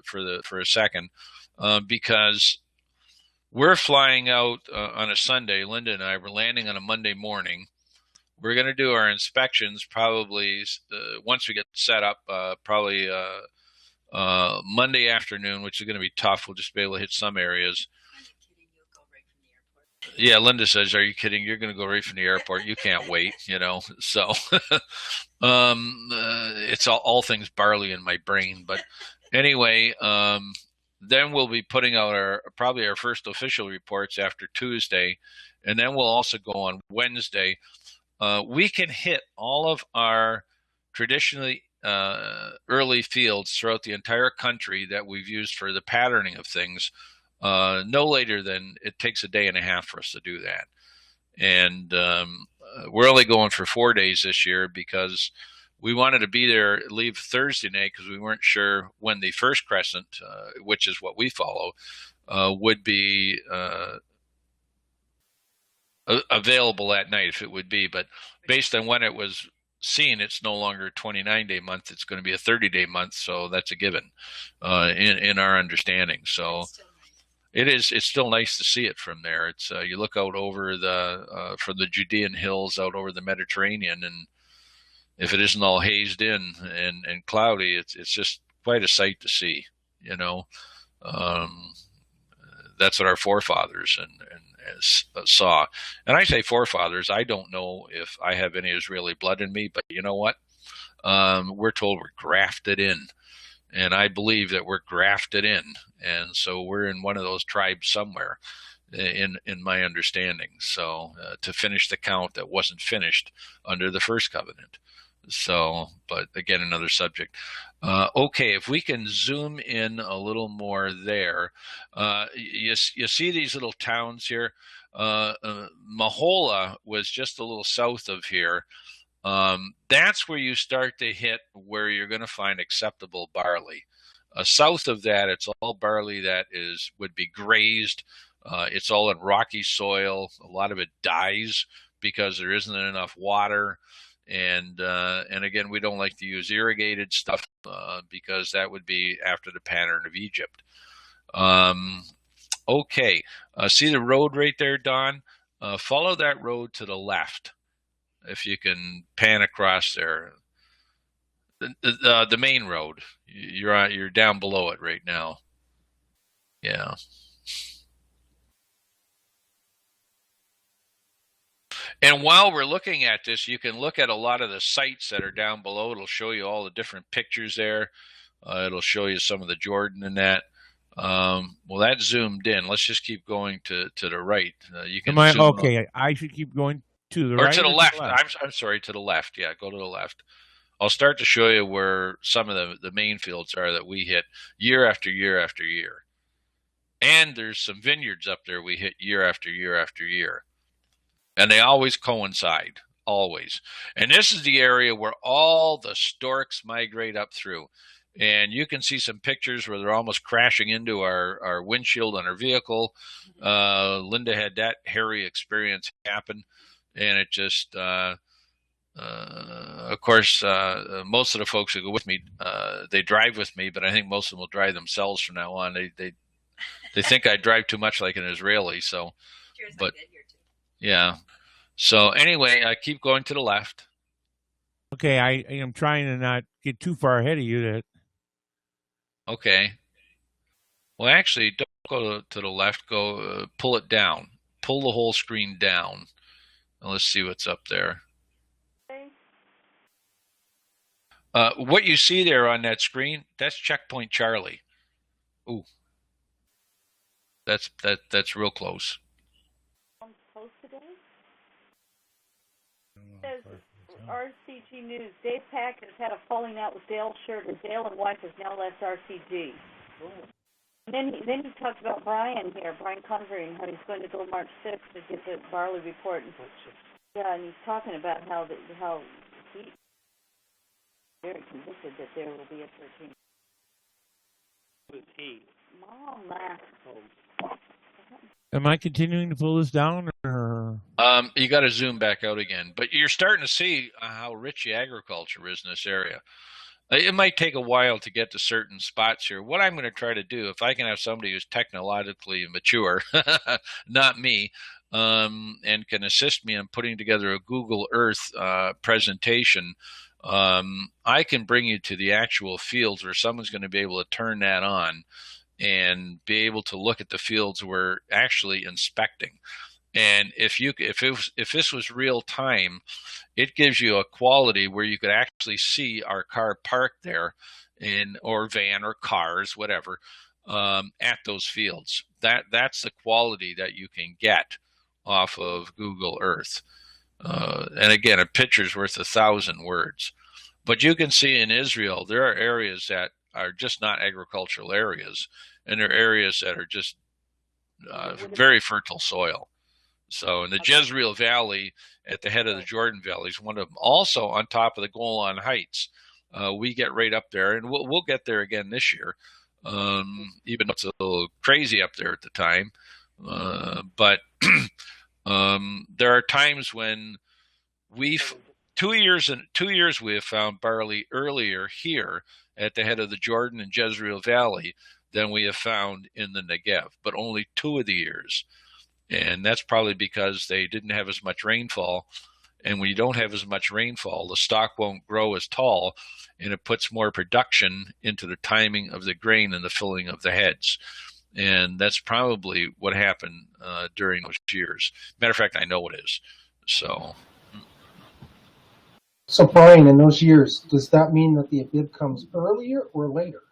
a second, because we're flying out on a Sunday. Linda and I were landing on a Monday morning. We're going to do our inspections probably once we get set up, probably Monday afternoon, which is going to be tough. We'll just be able to hit some areas. Yeah, Linda says, "Are you kidding? You're going to go right from the airport. You can't wait." So it's all things Barley in my brain. But anyway, then we'll be putting out probably our first official reports after Tuesday, and then we'll also go on Wednesday. We can hit all of our traditionally early fields throughout the entire country that we've used for the patterning of things no later than it takes a day and a half for us to do that. And we're only going for 4 days this year because we wanted to be there, leave Thursday night because we weren't sure when the first crescent, which is what we follow, would be available that night, if it would be. But based on when it was seen, it's no longer a 29-day month. It's going to be a 30-day month. So that's a given in our understanding. So it's still nice to see it from there. It's you look out over from the Judean hills out over the Mediterranean, and if it isn't all hazed in and cloudy, it's just quite a sight to see. That's what our forefathers and saw. And I say forefathers, I don't know if I have any Israeli blood in me, but you know what? We're told we're grafted in. And I believe that we're grafted in. And so we're in one of those tribes somewhere in my understanding. So to finish the count that wasn't finished under the first covenant. So, but again, another subject. Okay, if we can zoom in a little more there, you see these little towns here. Mahola was just a little south of here. That's where you start to hit where you're going to find acceptable barley. South of that, it's all barley that would be grazed. It's all in rocky soil. A lot of it dies because there isn't enough water. And again, we don't like to use irrigated stuff because that would be after the pattern of Egypt. Okay, see the road right there, Don? Follow that road to the left, if you can pan across there. The main road. You're down below it right now. Yeah. And while we're looking at this, you can look at a lot of the sites that are down below. It'll show you all the different pictures there. It'll show you some of the Jordan and that. Well, that's zoomed in. Let's just keep going to the right. You can. Okay, I should keep going to the right or to the left. I'm sorry, to the left. Yeah, go to the left. I'll start to show you where some of the main fields are that we hit year after year after year. And there's some vineyards up there we hit year after year after year. And they always coincide, always. And this is the area where all the storks migrate up through. And you can see some pictures where they're almost crashing into our windshield on our vehicle. Linda had that hairy experience happen. And it just, of course, most of the folks who go with me, they drive with me, but I think most of them will drive themselves from now on. They think I drive too much like an Israeli. So, but yeah. So anyway, I keep going to the left. Okay, I am trying to not get too far ahead of you. Okay. Well, actually, don't go to the left. Go pull it down. Pull the whole screen down. And let's see what's up there. What you see there on that screen, that's Checkpoint Charlie. Ooh. That's real close. Close today? Says RCG News. Dave Pack has had a falling out with Dale Schurter. Dale and wife has now left RCG. And then he talked about Brian here, Brian Convery, and how he's going to go March 6th to get the Barley report. Yeah, and he's talking about how he's very convicted that there will be a 13. Who's he? Mom laughed. Am I continuing to pull this down, or? You got to zoom back out again, but you're starting to see how rich the agriculture is in this area. It might take a while to get to certain spots here. What I'm going to try to do, if I can have somebody who's technologically mature, not me, and can assist me in putting together a Google Earth presentation, I can bring you to the actual fields where someone's going to be able to turn that on and be able to look at the fields we're actually inspecting. And if this was real time, it gives you a quality where you could actually see our car parked there, or van or cars, whatever, at those fields. That's the quality that you can get off of Google Earth. And again, a picture's worth 1,000 words. But you can see in Israel, there are areas that are just not agricultural areas, and there are areas that are just very fertile soil. So in the Jezreel Valley, at the head of the Jordan Valley, is one of them. Also on top of the Golan Heights, we get right up there, and we'll get there again this year, even though it's a little crazy up there at the time. But there are times when we've 2 years we have found barley earlier here at the head of the Jordan and Jezreel Valley than we have found in the Negev, but only 2 of the years. And that's probably because they didn't have as much rainfall. And when you don't have as much rainfall, the stalk won't grow as tall, and it puts more production into the timing of the grain and the filling of the heads. And that's probably what happened during those years. Matter of fact, I know it is. So Brian, in those years, does that mean that the abib comes earlier or later?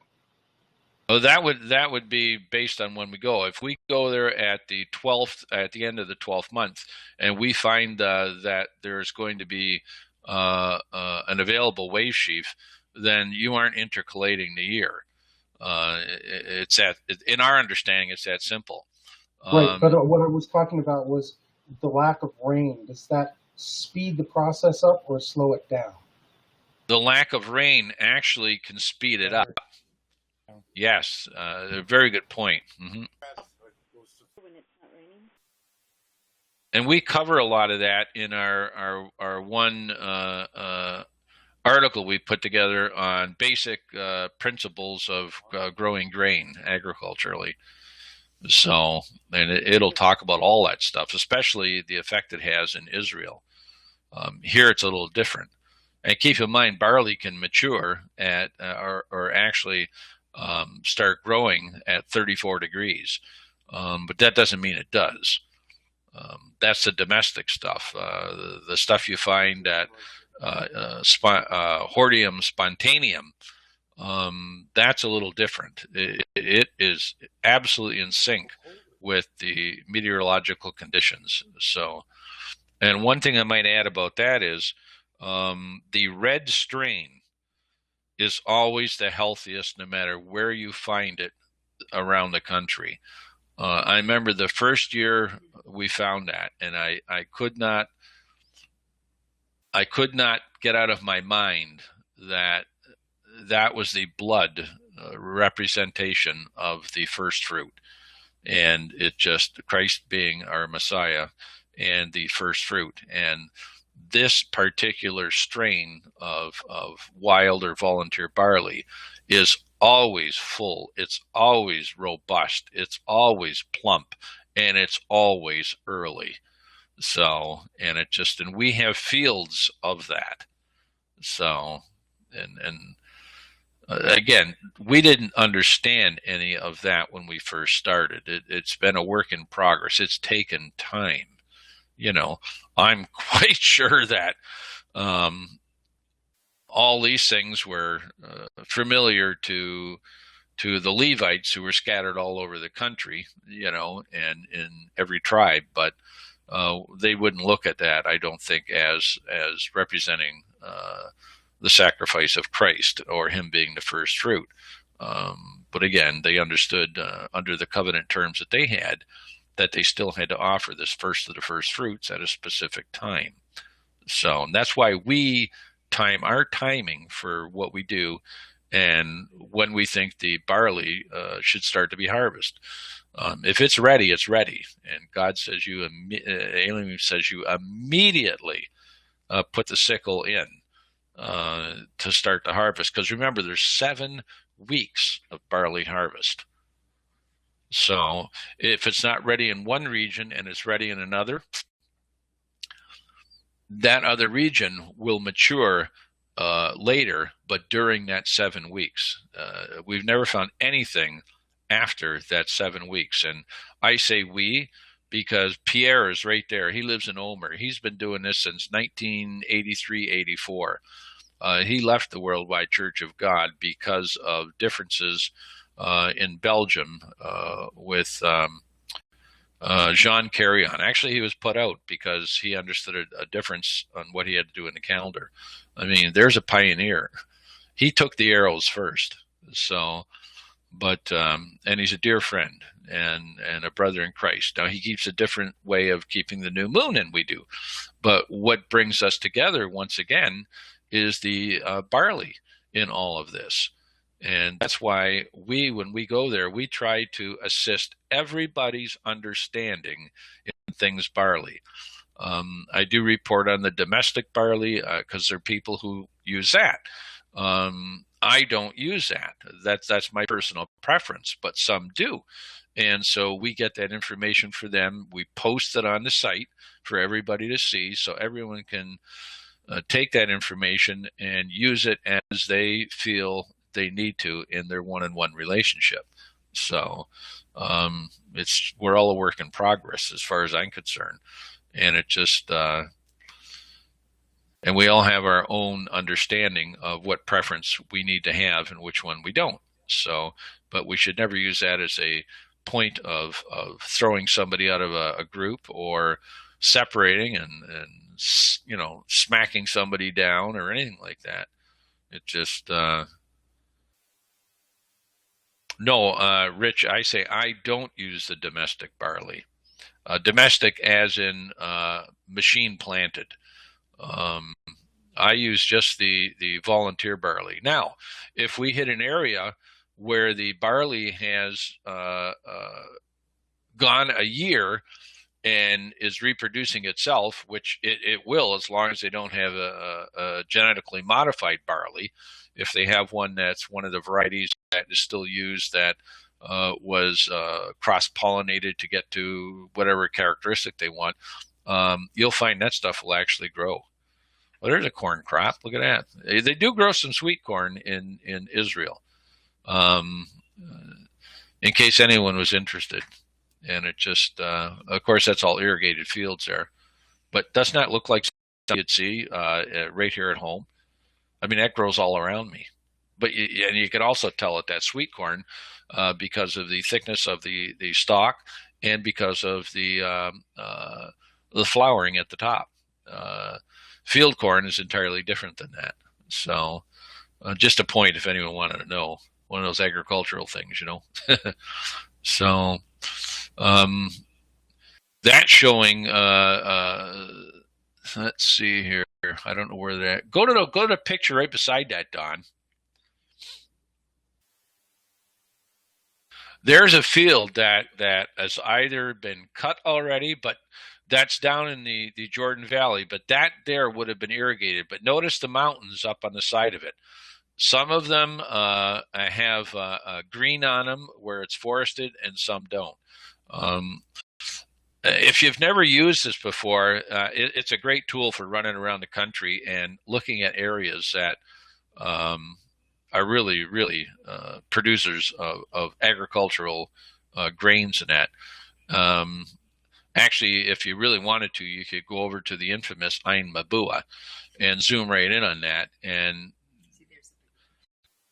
Oh, that would be based on when we go. If we go there at the 12th, at the end of the 12th month, and we find that there's going to be an available wave sheaf, then you aren't intercalating the year. In our understanding, it's that simple. Right, but what I was talking about was the lack of rain. Does that speed the process up or slow it down? The lack of rain actually can speed it up. Yes, a very good point. Mm-hmm. And we cover a lot of that in our one article we put together on basic principles of growing grain agriculturally. So, and it'll talk about all that stuff, especially the effect it has in Israel. Here it's a little different. And keep in mind, barley can mature at or actually start growing at 34 degrees. But that doesn't mean it does. That's the domestic stuff. The stuff you find at Hordeum spontaneum, that's a little different. It is absolutely in sync with the meteorological conditions. So, and one thing I might add about that is the red strain is always the healthiest, no matter where you find it around the country. I remember the first year we found that, and I could not get out of my mind that that was the blood representation of the first fruit. And it just, Christ being our Messiah and the first fruit. And this particular strain of wild or volunteer barley is always full. It's always robust. It's always plump, and it's always early. So, and we have fields of that. So, and again, we didn't understand any of that when we first started. It's been a work in progress. It's taken time. I'm quite sure that all these things were familiar to the Levites, who were scattered all over the country, and in every tribe, but they wouldn't look at that, I don't think, as representing the sacrifice of Christ or him being the first fruit. But again, they understood under the covenant terms that they had, that they still had to offer this first of the first fruits at a specific time. So, and that's why we time our timing for what we do and when we think the barley should start to be harvested. If it's ready, it's ready. And God says Elohim says you immediately put the sickle in to start the harvest. Because remember, there's 7 weeks of barley harvest. So if it's not ready in one region and it's ready in another, that other region will mature later, but during that 7 weeks. We've never found anything after that 7 weeks. And I say we because Pierre is right there. He lives in Omer. He's been doing this since 1983-84. He left the Worldwide Church of God because of differences in Belgium with Jean Carrion. Actually, he was put out because he understood a difference on what he had to do in the calendar. I mean, there's a pioneer. He took the arrows first. So, but and he's a dear friend and a brother in Christ. Now, he keeps a different way of keeping the new moon than we do. But what brings us together once again is the barley in all of this. And that's why when we go there, we try to assist everybody's understanding in things barley. I do report on the domestic barley because there are people who use that. I don't use that. That's my personal preference, but some do. And so we get that information for them. We post it on the site for everybody to see so everyone can take that information and use it as they feel they need to in their one-on-one relationship. So we're all a work in progress as far as I'm concerned. And it just and we all have our own understanding of what preference we need to have and which one we don't. So, but we should never use that as a point of throwing somebody out of a group or separating and smacking somebody down or anything like that. It just no, Rich, I say I don't use the domestic barley. Domestic as in machine planted. I use just the volunteer barley. Now, if we hit an area where the barley has gone a year and is reproducing itself, which it will as long as they don't have a genetically modified barley. If they have one that's one of the varieties that is still used that was cross-pollinated to get to whatever characteristic they want, you'll find that stuff will actually grow. Well, there's a corn crop. Look at that. They do grow some sweet corn in Israel, in case anyone was interested. And it just, of course, that's all irrigated fields there. But does not look like something you'd see right here at home. I mean, that grows all around me. But and you can also tell it that's sweet corn because of the thickness of the stalk and because of the flowering at the top. Field corn is entirely different than that. So just a point if anyone wanted to know. One of those agricultural things, So that's showing. Let's see here. I don't know where that. Go to the picture right beside that, Don. There's a field that has either been cut already, but that's down in the Jordan Valley. But that there would have been irrigated. But notice the mountains up on the side of it. Some of them have green on them where it's forested, and some don't. If you've never used this before, it's a great tool for running around the country and looking at areas that are really, really producers of agricultural grains and that. Actually, if you really wanted to, you could go over to the infamous Ain Mabua and zoom right in on that. And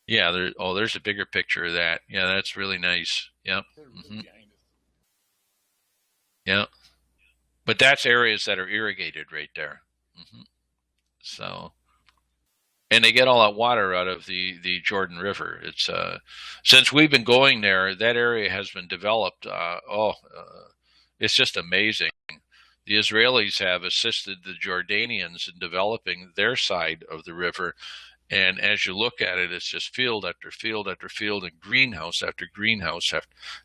yeah, there's a bigger picture of that. Yeah, that's really nice. Yep. Mm-hmm. Yeah. But that's areas that are irrigated right there. Mm-hmm. So, and they get all that water out of the Jordan River. It's since we've been going there, that area has been developed. It's just amazing. The Israelis have assisted the Jordanians in developing their side of the river. And as you look at it, it's just field after field after field and greenhouse after greenhouse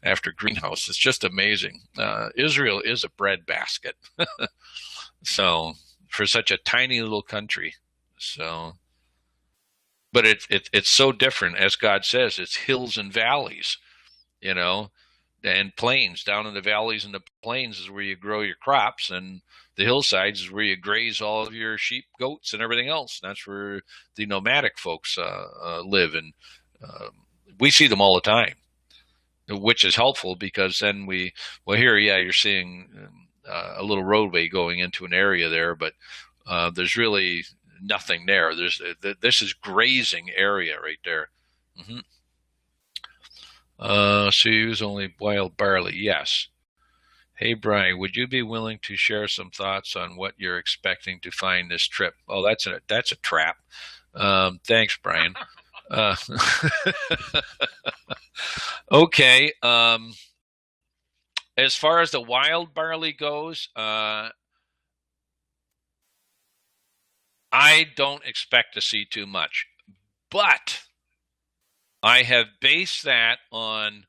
after greenhouse. It's just amazing. Israel is a breadbasket. So for such a tiny little country. So, but it's so different. As God says, it's hills and valleys, and plains. Down in the valleys and the plains is where you grow your crops, and the hillsides is where you graze all of your sheep, goats, and everything else. That's where the nomadic folks live, and we see them all the time, which is helpful because then you're seeing a little roadway going into an area there, but there's really nothing there. This is grazing area right there. Mm-hmm. So you use only wild barley. Yes. Hey, Brian, would you be willing to share some thoughts on what you're expecting to find this trip? Oh, that's a trap. Thanks, Brian. Okay. As far as the wild barley goes, I don't expect to see too much, but I have based that on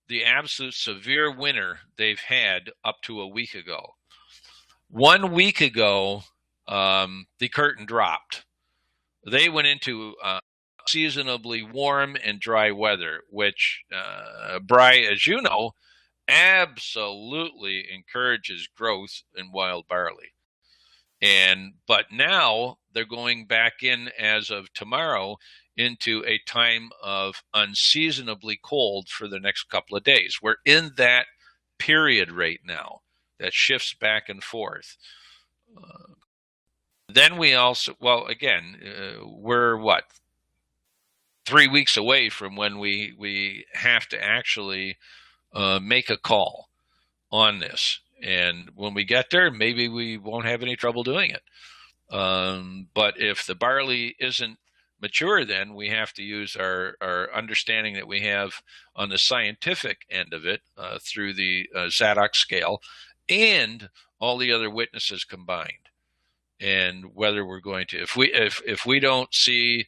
the absolute severe winter they've had up to a week ago. 1 week ago, the curtain dropped. They went into seasonably warm and dry weather, which, Bri, as you know, absolutely encourages growth in wild barley. But now they're going back in as of tomorrow into a time of unseasonably cold for the next couple of days. We're in that period right now that shifts back and forth. Then we also, we're 3 weeks away from when we have to actually make a call on this. And when we get there, maybe we won't have any trouble doing it. But if the barley isn't mature, then we have to use our understanding that we have on the scientific end of it through the Zadok scale and all the other witnesses combined. And whether we're going to, if we don't see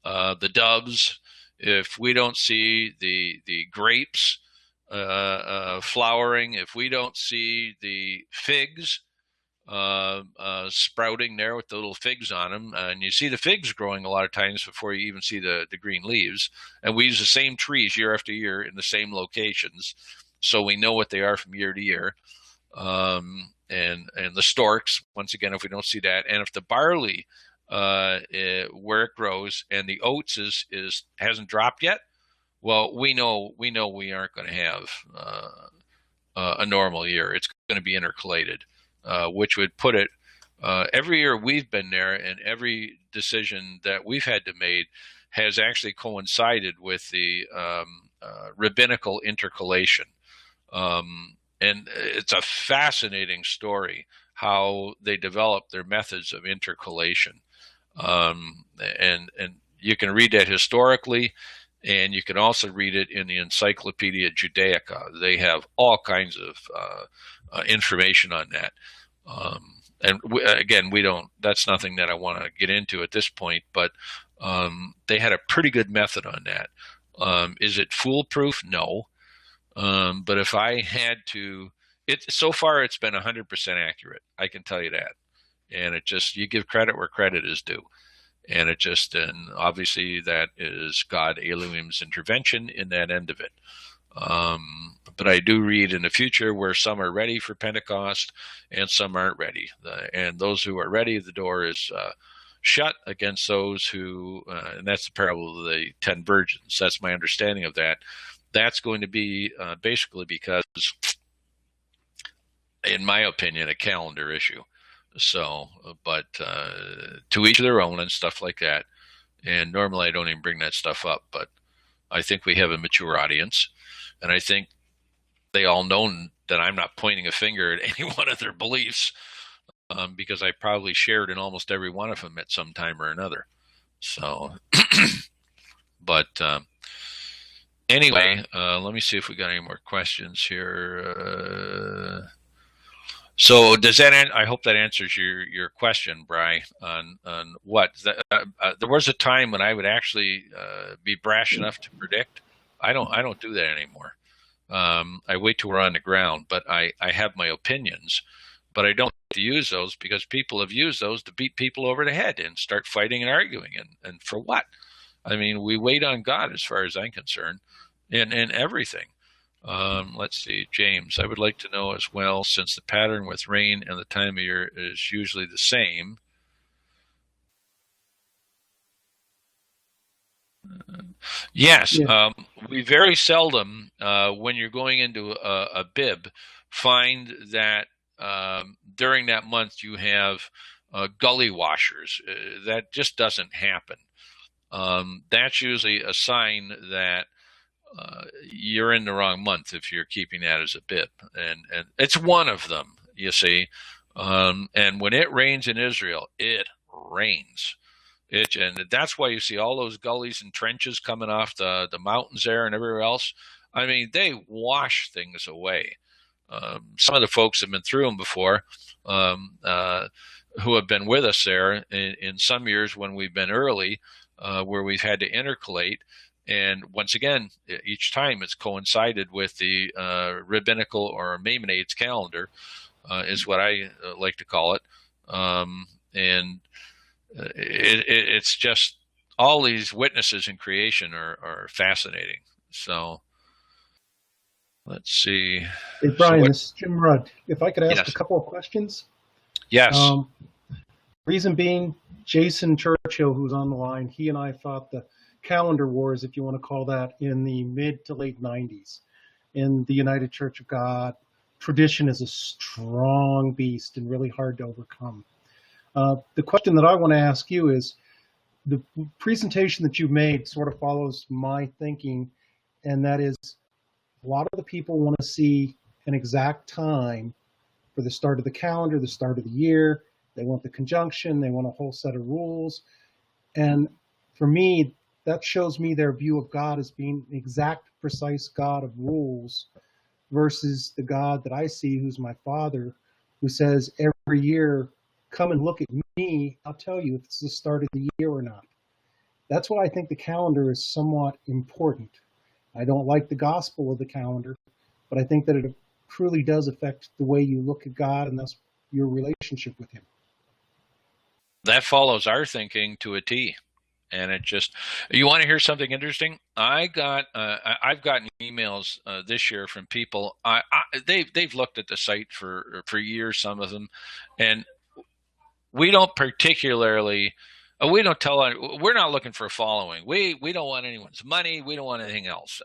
the doves, if we don't see the grapes flowering, if we don't see the figs sprouting there with the little figs on them, and you see the figs growing a lot of times before you even see the green leaves. And we use the same trees year after year in the same locations, so we know what they are from year to year. And the storks, once again, if we don't see that, and if the barley where it grows and the oats hasn't dropped yet, well, we know we aren't going to have a normal year. It's going to be intercalated. Which would put it, every year we've been there, and every decision that we've had to make has actually coincided with the rabbinical intercalation. And it's a fascinating story how they developed their methods of intercalation. And you can read that historically, and you can also read it in the Encyclopedia Judaica. They have all kinds of information on that. And again, we don't. That's nothing that I want to get into at this point. But they had a pretty good method on that. Is it foolproof? No. But if I had to, so far it's been 100% accurate. I can tell you that. And it just, you give credit where credit is due. And and obviously that is God Elohim's intervention in that end of it. But I do read in the future where some are ready for Pentecost and some aren't ready. And those who are ready, the door is shut against those who, and that's the parable of the 10 virgins. That's my understanding of that. That's going to be basically because, in my opinion, a calendar issue. So, but to each their own and stuff like that. And normally I don't even bring that stuff up, but I think we have a mature audience. And I think they all know that I'm not pointing a finger at any one of their beliefs, because I probably shared in almost every one of them at some time or another. So, but anyway, let me see if we got any more questions here. So does that? I hope that answers your question, Bri. On what there was a time when I would actually be brash enough to predict. I don't do that anymore. I wait till we're on the ground, but I have my opinions, but I don't like to use those because people have used those to beat people over the head and start fighting and arguing. And for what? I mean, we wait on God as far as I'm concerned in everything. Let's see, James, I would like to know as well, since the pattern with rain and the time of year is usually the same. Yes, we very seldom, when you're going into a bib, find that during that month you have gully washers. That just doesn't happen. That's usually a sign that you're in the wrong month if you're keeping that as a bib, and it's one of them, you see. And when it rains in Israel, it rains. And that's why you see all those gullies and trenches coming off the mountains there and everywhere else. I mean, they wash things away. Some of the folks have been through them before, who have been with us there in some years when we've been early, where we've had to intercalate. And once again, each time it's coincided with the rabbinical or Maimonides calendar, is what I like to call it. And it's just all these witnesses in creation are fascinating. So let's see. Hey, Brian, this is Jim Rudd. If I could ask a couple of questions. Yes. Reason being, Jason Churchill, who's on the line, he and I fought the calendar wars, if you want to call that, in the mid to late 90s. In the United Church of God, tradition is a strong beast and really hard to overcome. The question that I want to ask you is, the presentation that you've made sort of follows my thinking, and that is, a lot of the people want to see an exact time for the start of the calendar, the start of the year. They want the conjunction. They want a whole set of rules. And for me, that shows me their view of God as being an exact, precise God of rules versus the God that I see, who's my Father, who says every year, come and look at me. I'll tell you if it's the start of the year or not. That's why I think the calendar is somewhat important. I don't like the gospel of the calendar, but I think that it truly does affect the way you look at God and thus your relationship with him. That follows our thinking to a T. And it just, you want to hear something interesting? I've gotten emails this year from people. They've looked at the site for years, some of them, and we don't particularly. We don't tell. We're not looking for a following. We don't want anyone's money. We don't want anything else.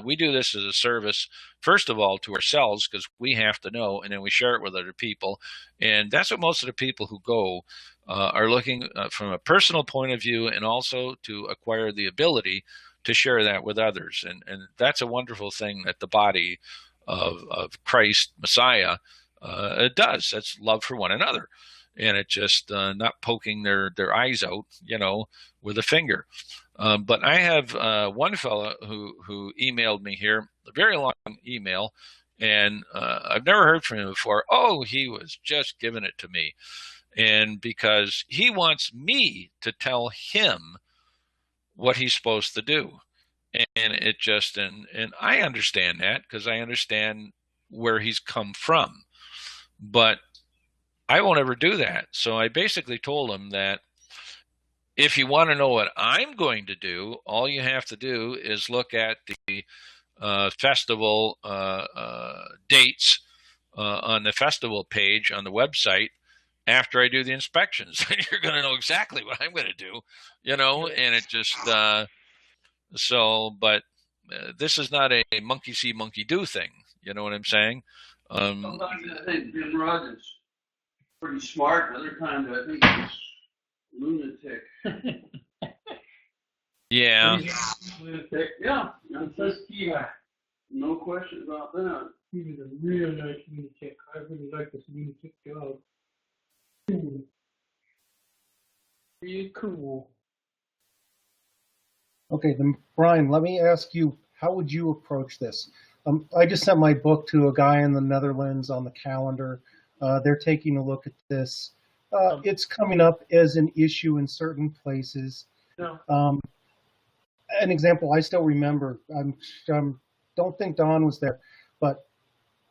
We do this as a service, first of all, to ourselves, because we have to know, and then we share it with other people. And that's what most of the people who go are looking from a personal point of view, and also to acquire the ability to share that with others. And that's a wonderful thing that the body of Christ, Messiah, It does. That's love for one another, and it just not poking their eyes out, with a finger. But I have one fella who emailed me here, a very long email, and I've never heard from him before. Oh, he was just giving it to me, and because he wants me to tell him what he's supposed to do, and it just and I understand that because I understand where he's come from, but I won't ever do that. So I basically told him that if you want to know what I'm going to do, all you have to do is look at the festival dates on the festival page on the website after I do the inspections. You're going to know exactly what I'm going to do, and it just but this is not a monkey see, monkey do thing. You know what I'm saying? Sometimes I think Jim Rod is pretty smart, and other times I think he's lunatic. Yeah. Lunatic, yeah. No question about that. He was a real nice lunatic. I really like this lunatic dog. Cool. Really cool. Okay, then Brian, let me ask you, how would you approach this? I just sent my book to a guy in the Netherlands on the calendar. They're taking a look at this. It's coming up as an issue in certain places. No. An example I still remember, don't think Don was there, but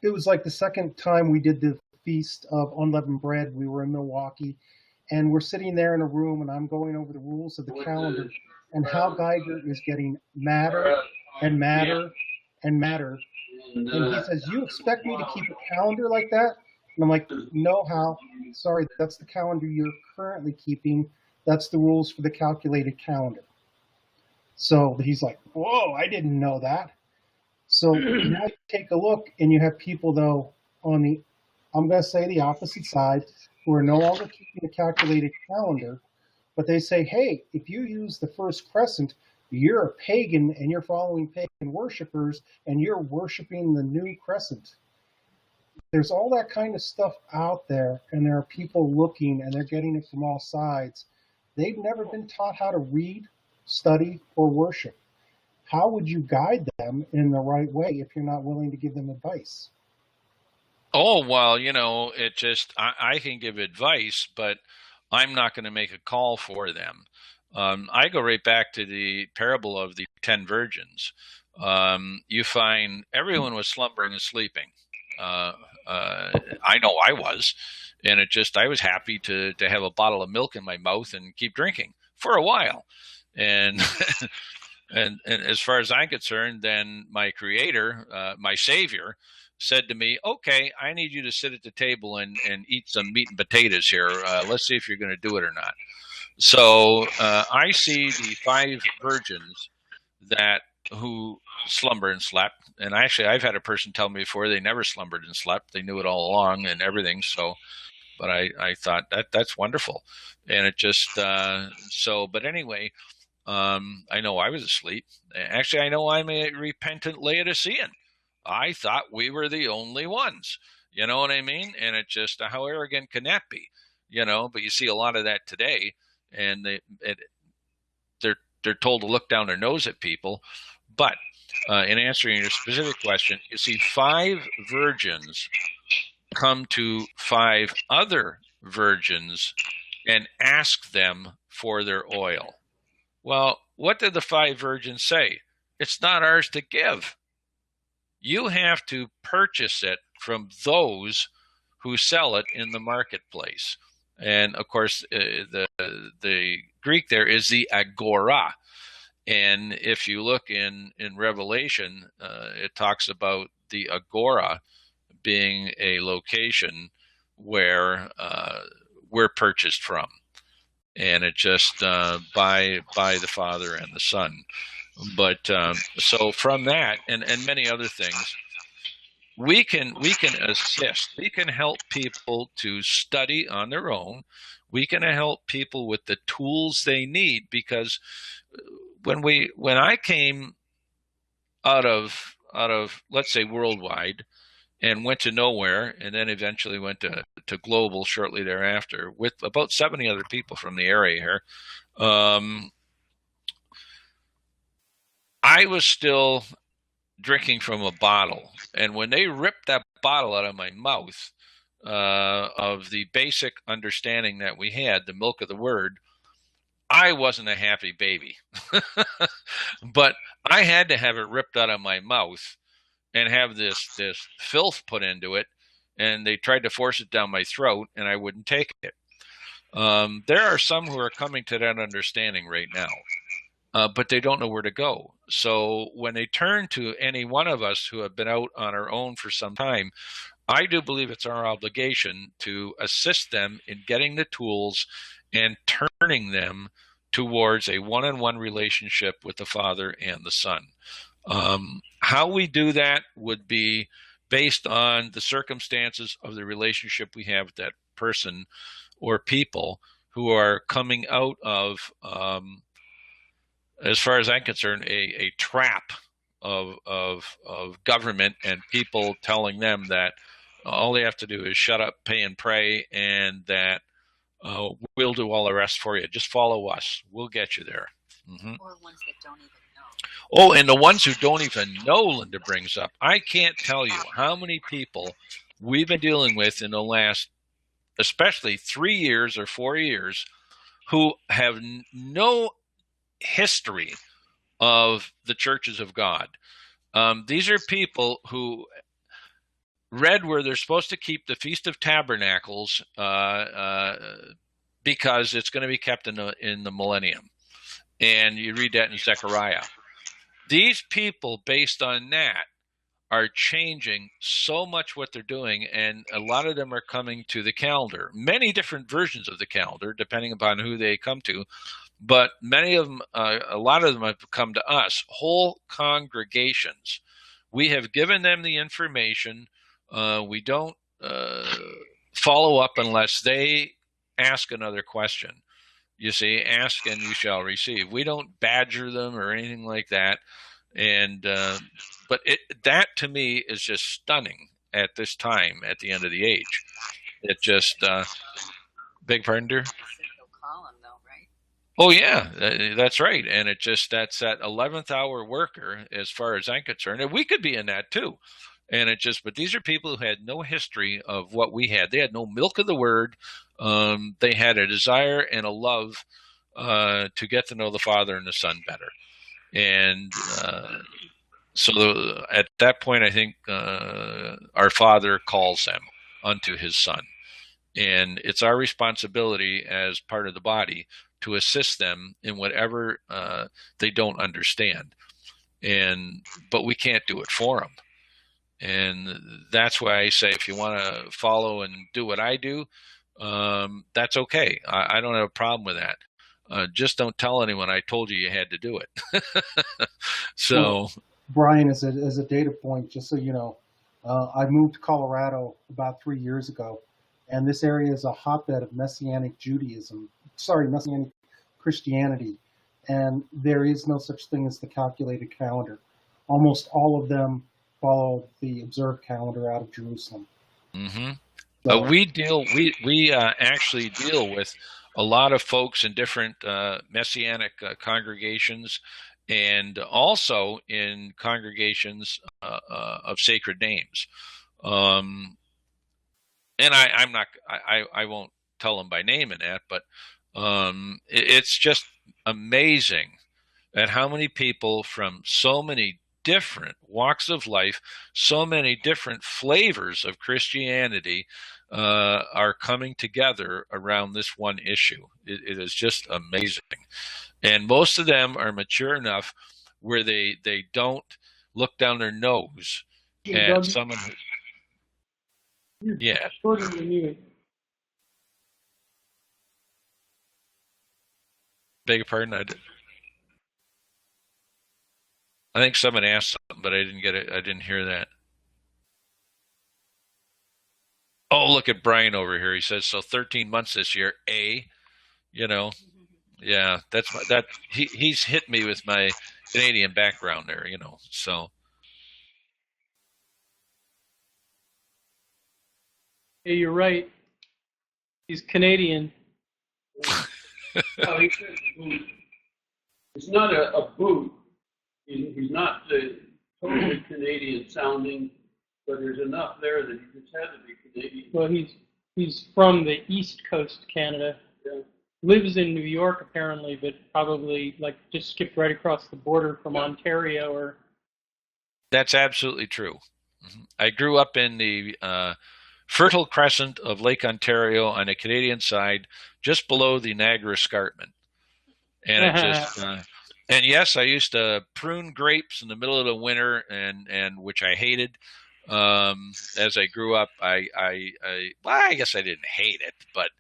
it was like the second time we did the Feast of Unleavened Bread. We were in Milwaukee, and we're sitting there in a room, and I'm going over the rules of the calendar, and Hal Geiger is getting madder and madder and madder. And he says, "You expect me to keep a calendar like that?" And I'm like, "No, Hal, sorry, that's the calendar you're currently keeping. That's the rules for the calculated calendar." So he's like, "Whoa, I didn't know that." So now you take a look, and you have people, though, on the, I'm going to say the opposite side, who are no longer keeping a calculated calendar, but they say, hey, if you use the first crescent, you're a pagan, and you're following pagan worshipers, and you're worshiping the new crescent. There's all that kind of stuff out there, and there are people looking, and they're getting it from all sides. They've never been taught how to read, study, or worship. How would you guide them in the right way if you're not willing to give them advice? Oh, well, it just, I can give advice, but I'm not going to make a call for them. I go right back to the parable of the 10 virgins. You find everyone was slumbering and sleeping. I know I was, and I was happy to have a bottle of milk in my mouth and keep drinking for a while. And and as far as I'm concerned, then my creator, my savior, said to me, okay, I need you to sit at the table and eat some meat and potatoes here. Let's see if you're going to do it or not. So I see the 5 virgins who slumber and slept. And actually, I've had a person tell me before they never slumbered and slept. They knew it all along and everything. So, but I thought that's wonderful. And it just, but anyway, I know I was asleep. Actually, I know I'm a repentant Laodicean. I thought we were the only ones. You know what I mean? And it just, how arrogant can that be? But you see a lot of that today, and they're told to look down their nose at people. But in answering your specific question, you see 5 virgins come to 5 other virgins and ask them for their oil. Well, what did the 5 virgins say? It's not ours to give. You have to purchase it from those who sell it in the marketplace. And of course, the Greek there is the agora. And if you look in Revelation, it talks about the agora being a location where we're purchased from. And it just by the Father and the Son. But so from that and many other things, we can assist. We can help people to study on their own. We can help people with the tools they need, because when I came out of let's say worldwide, and went to nowhere, and then eventually went to Global shortly thereafter with about 70 other people from the area here. I was still drinking from a bottle, and when they ripped that bottle out of my mouth, of the basic understanding that we had, the milk of the word, I wasn't a happy baby. But I had to have it ripped out of my mouth and have this filth put into it, and they tried to force it down my throat, and I wouldn't take it. There are some who are coming to that understanding right now, but they don't know where to go. So when they turn to any one of us who have been out on our own for some time, I do believe it's our obligation to assist them in getting the tools and turning them towards a one-on-one relationship with the Father and the Son. How we do that would be based on the circumstances of the relationship we have with that person or people who are coming out of, as far as I'm concerned, a trap of government and people telling them that all they have to do is shut up, pay, and pray, and that we'll do all the rest for you. Just follow us. We'll get you there. Mm-hmm. Or ones that don't even know. Oh, and the ones who don't even know, Linda brings up. I can't tell you how many people we've been dealing with in the last, especially 3 years or 4 years, who have no history of the churches of God. These are people who read where they're supposed to keep the Feast of Tabernacles because it's going to be kept in the millennium. And you read that in Zechariah. These people, based on that, are changing so much what they're doing, and a lot of them are coming to the calendar. Many different versions of the calendar, depending upon who they come to, but many of them, a lot of them have come to us, whole congregations. We have given them the information. We don't follow up unless they ask another question. You see, ask and you shall receive. We don't badger them or anything like that. And but that to me is just stunning at this time, at the end of the age. It just, beg pardon, dear? Oh yeah, that's right. And that's that 11th hour worker, as far as I'm concerned. And we could be in that too. And but these are people who had no history of what we had. They had no milk of the word. They had a desire and a love to get to know the Father and the Son better. And so at that point, I think our Father calls them unto his Son. And it's our responsibility as part of the body to assist them in whatever they don't understand. But we can't do it for them. And that's why I say, if you want to follow and do what I do, that's okay. I don't have a problem with that. Just don't tell anyone I told you had to do it. So, well, Brian, as a data point, just so you know, I moved to Colorado about 3 years ago, and this area is a hotbed of Messianic Christianity, and there is no such thing as the calculated calendar. Almost all of them follow the observed calendar out of Jerusalem. Mm-hmm. So, we actually deal with a lot of folks in different Messianic congregations, and also in congregations of sacred names. And I won't tell them by name in that, but it's just amazing at how many people from so many different walks of life, so many different flavors of Christianity are coming together around this one issue. It is just amazing. And most of them are mature enough where they don't look down their nose at someone who, yeah. Beg your pardon? I think someone asked something, but I didn't get it. I didn't hear that. Oh, look at Brian over here. He says, so 13 months this year, you know, yeah, he's hit me with my Canadian background there, you know, so. Hey, you're right. He's Canadian. No, he says boot. It's not a boot. He's not totally Canadian sounding, but there's enough there that he just had to be Canadian. Well, he's from the East Coast, Canada. Yeah. Lives in New York apparently, but probably like just skipped right across the border from Ontario or. That's absolutely true. I grew up in the Fertile Crescent of Lake Ontario on the Canadian side, just below the Niagara Escarpment. And it just, and yes, I used to prune grapes in the middle of the winter, and which I hated. As I grew up, well, I guess I didn't hate it, but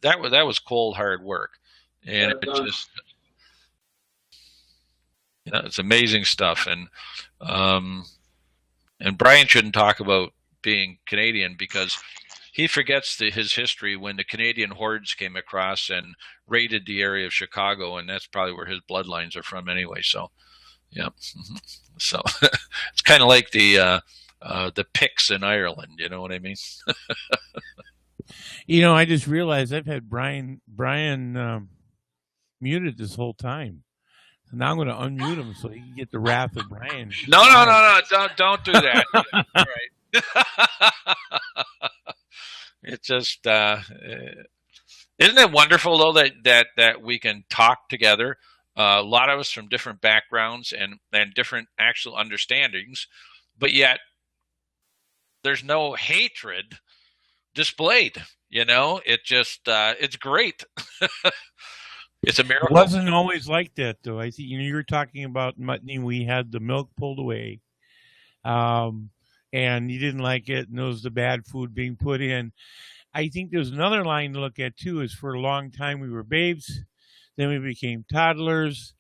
that was cold, hard work, and it just, it's amazing stuff. And Brian shouldn't talk about being Canadian because he forgets his history when the Canadian hordes came across and raided the area of Chicago, and that's probably where his bloodlines are from anyway. So, yeah. So it's kind of like the Picts in Ireland. You know what I mean? I just realized I've had Brian muted this whole time. So now I'm going to unmute him so he can get the wrath of Brian. No, don't do that. All right. It's just, isn't it wonderful though that we can talk together? A lot of us from different backgrounds and different actual understandings, but yet there's no hatred displayed. It just, it's great. It's a miracle. It wasn't always like that, though. I see. You were talking about mutton. We had the milk pulled away, and you didn't like it, and it was the bad food being put in. I think there's another line to look at too. Is for a long time we were babes, then we became toddlers,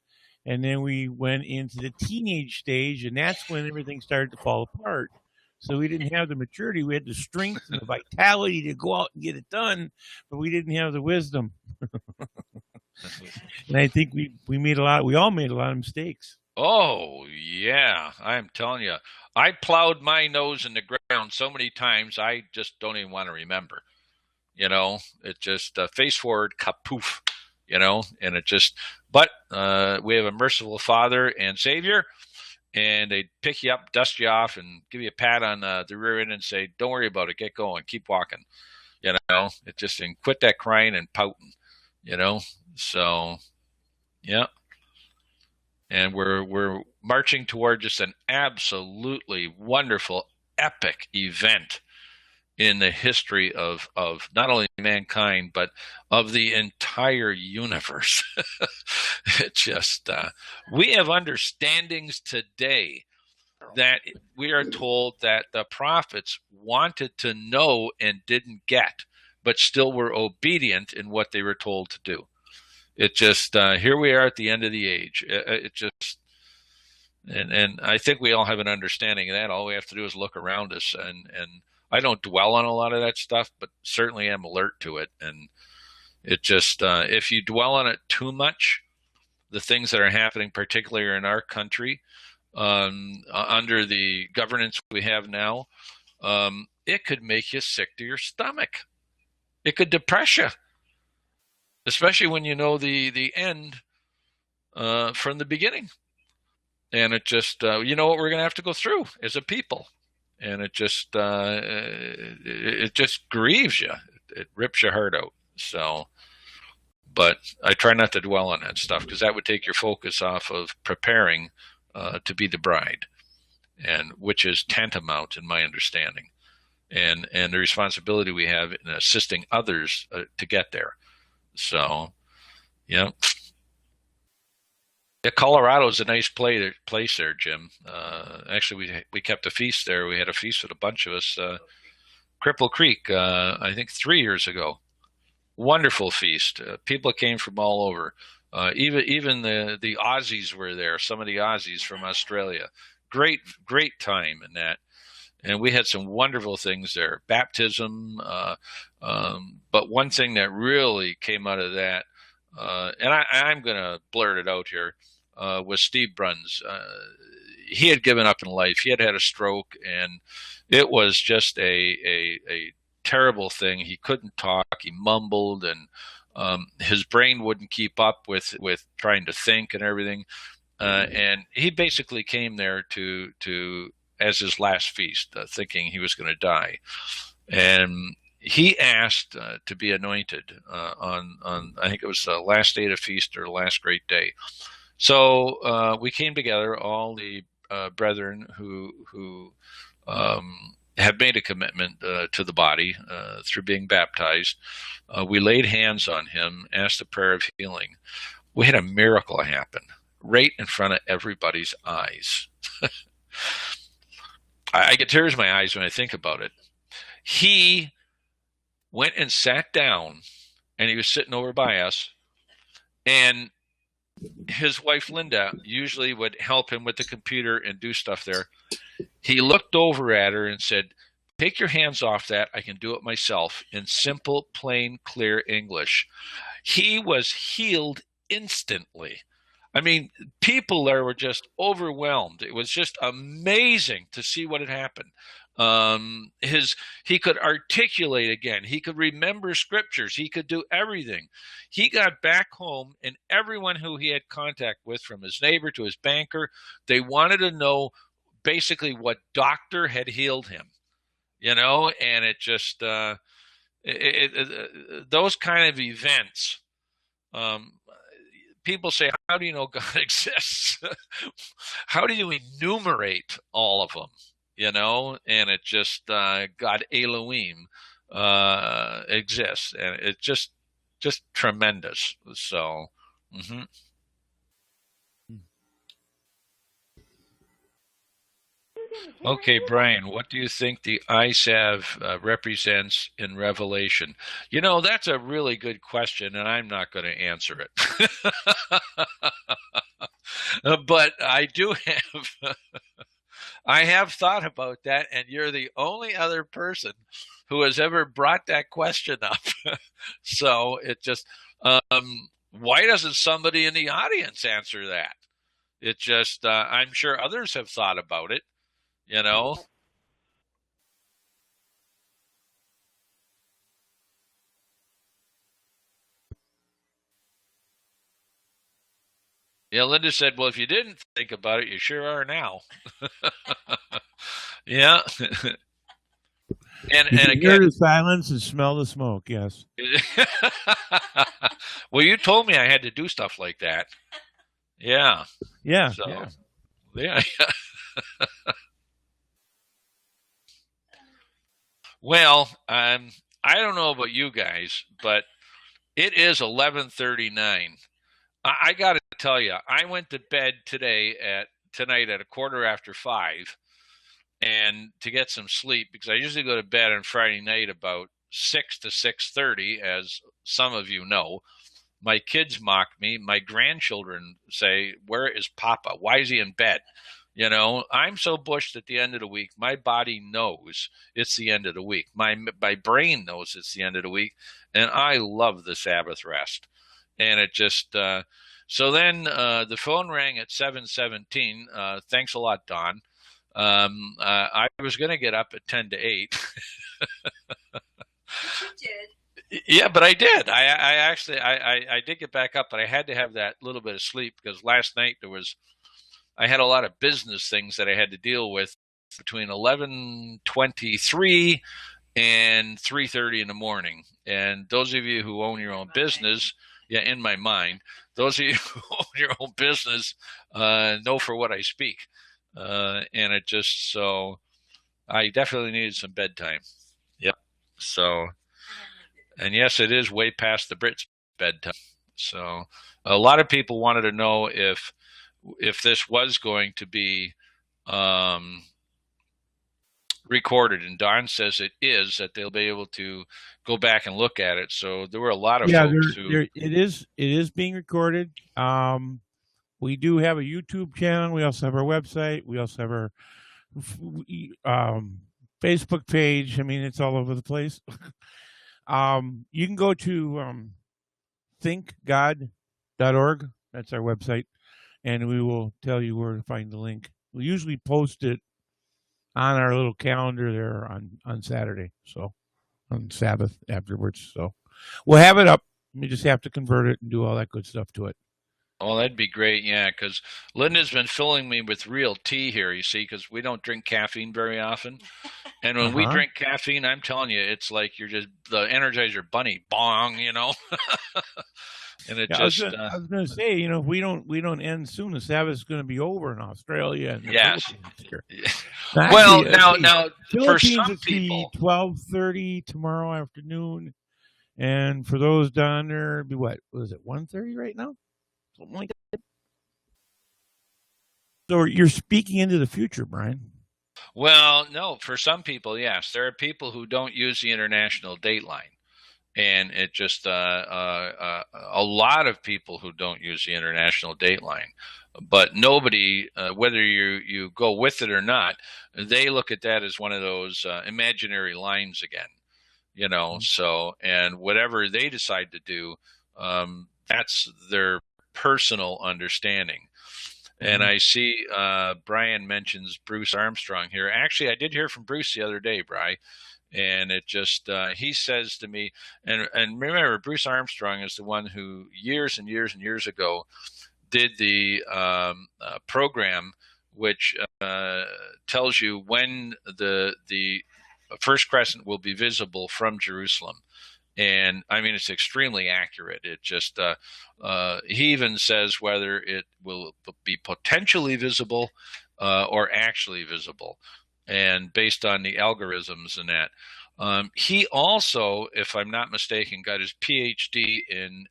and then we went into the teenage stage, and that's when everything started to fall apart. So we didn't have the maturity. We had the strength and the vitality to go out and get it done, but we didn't have the wisdom. And I think we all made a lot of mistakes. Oh, yeah. I'm telling you. I plowed my nose in the ground so many times, I just don't even want to remember. It just face forward, kapoof, and it just, but we have a merciful Father and Savior, and they pick you up, dust you off, and give you a pat on the rear end and say, don't worry about it, get going, keep walking. It just, and quit that crying and pouting, So, yeah. And we're marching toward just an absolutely wonderful, epic event in the history of not only mankind, but of the entire universe. It just, we have understandings today that we are told that the prophets wanted to know and didn't get, but still were obedient in what they were told to do. It just, here we are at the end of the age. It just, and I think we all have an understanding of that. All we have to do is look around us, and I don't dwell on a lot of that stuff, but certainly am alert to it. And it just, if you dwell on it too much, the things that are happening, particularly in our country, under the governance we have now, it could make you sick to your stomach. It could depress you, especially when you know the end from the beginning. And it just, what we're going to have to go through as a people. And it just grieves you. It rips your heart out. So, but I try not to dwell on that stuff because that would take your focus off of preparing to be the bride, and which is tantamount in my understanding, and the responsibility we have in assisting others to get there. So, yeah. Yeah, Colorado's a nice place there, Jim. Actually, we kept a feast there. We had a feast with a bunch of us. Cripple Creek, I think 3 years ago. Wonderful feast. People came from all over. Even the Aussies were there. Some of the Aussies from Australia. Great time in that. And we had some wonderful things there. Baptism. But one thing that really came out of that, and I'm going to blurt it out here, was Steve Bruns. He had given up in life. He had had a stroke, and it was just a terrible thing. He couldn't talk. He mumbled, and his brain wouldn't keep up with trying to think and everything. And he basically came there to as his last feast, thinking he was going to die. And he asked to be anointed on I think it was the last day of the feast or the last great day. So we came together, all the brethren who have made a commitment to the body through being baptized. We laid hands on him, asked a prayer of healing. We had a miracle happen right in front of everybody's eyes. I get tears in my eyes when I think about it. He went and sat down, and he was sitting over by us, and his wife Linda usually would help him with the computer and do stuff there. He looked over at her and said, "Take your hands off that. I can do it myself," in simple, plain, clear English. He was healed instantly. I mean, people there were just overwhelmed. It was just amazing to see what had happened. He could articulate again. He could remember scriptures. He could do everything. He got back home, and everyone who he had contact with, from his neighbor to his banker, they wanted to know basically what doctor had healed him, and it just, those kind of events, people say, how do you know God exists? How do you enumerate all of them? And it just, God Elohim exists, and it's just tremendous. So, Okay, Brian, what do you think the eye salve represents in Revelation? That's a really good question, and I'm not going to answer it. But I do have, I have thought about that, and you're the only other person who has ever brought that question up. So it just, why doesn't somebody in the audience answer that? It just, I'm sure others have thought about it. Yeah, Linda said, well, if you didn't think about it, you sure are now. Yeah. And hear again, the silence and smell the smoke, yes. Well, you told me I had to do stuff like that. Yeah. Yeah. So, yeah. yeah. Well, I don't know about you guys, but it is 11:39. I got to tell you, I went to bed tonight at 5:15, and to get some sleep, because I usually go to bed on Friday night about 6 to 6:30, as some of you know. My kids mock me. My grandchildren say, "Where is Papa? Why is he in bed?" I'm so bushed at the end of the week. My body knows it's the end of the week. My brain knows it's the end of the week, and I love the Sabbath rest. And it just, so then the phone rang at 7:17. Thanks a lot, Don. I was going to get up at 10 to 8. You did. Yeah, but I did. I actually did get back up, but I had to have that little bit of sleep, because last night I had a lot of business things that I had to deal with between 11:23 and 3:30 in the morning. And those of you who own your own business, in my mind, those of you who own your own business know for what I speak. And it just, so I definitely needed some bedtime. Yep. So, and yes, it is way past the Brits' bedtime. So a lot of people wanted to know if this was going to be recorded, and Don says it is, that they'll be able to go back and look at it. So there were a lot of folks who... it is being recorded. We do have a YouTube channel. We also have our website. We also have our Facebook page. I mean, it's all over the place. You can go to thinkgod.org. That's our website, and we will tell you where to find the link. We usually post it on our little calendar there on Saturday. So on Sabbath afterwards. So we'll have it up. We just have to convert it and do all that good stuff to it. Oh, that'd be great, yeah, because Linda's been filling me with real tea here, you see, because we don't drink caffeine very often. And when we drink caffeine, I'm telling you, it's like you're just the Energizer Bunny, bong, you know. And it Yeah, just I was going to say, you know, if we don't end soon, the Sabbath is going to be over in Australia and the yes. Philippines here. Well, Actually, now for Philippines some it's people, 12:30 tomorrow afternoon, and for those down there, it'd be what was it 1:30 right now, something like that. So you're speaking into the future, Brian. well, no, for some people, yes, there are people who don't use the international dateline. And it just a lot of people who don't use the international dateline, but nobody, whether you go with it or not, they look at that as one of those imaginary lines again, you know. So, and whatever they decide to do, that's their personal understanding. And I see Brian mentions Bruce Armstrong here. Actually, I did hear from Bruce the other day, Bri. And it just, he says to me, and remember, Bruce Armstrong is the one who years and years and years ago did the program which tells you when the first crescent will be visible from Jerusalem. And I mean, it's extremely accurate. It just, he even says whether it will be potentially visible or actually visible, and based on the algorithms and that. He also, if I'm not mistaken, got his PhD in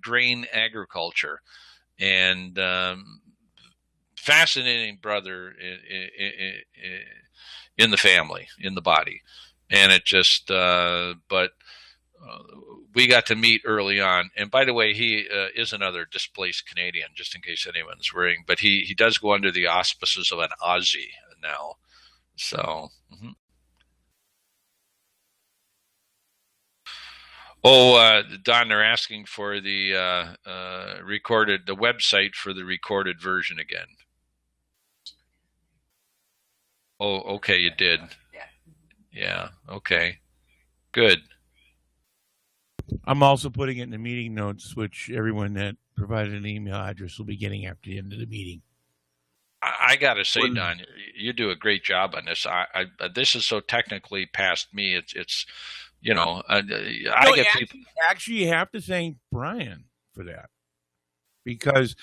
grain agriculture, and fascinating brother in the family, in the body. And it just, but we got to meet early on. And by the way, he is another displaced Canadian, just in case anyone's worrying. But he does go under the auspices of an Aussie now. So, Don, they're asking for the the website for the recorded version again. Oh, okay, you did. Yeah, okay, good. I'm also putting it in the meeting notes, which everyone that provided an email address will be getting after the end of the meeting. I got to say, Don, you do a great job on this. This is so technically past me. It's you know, get people. Actually, you have to thank Brian for that, because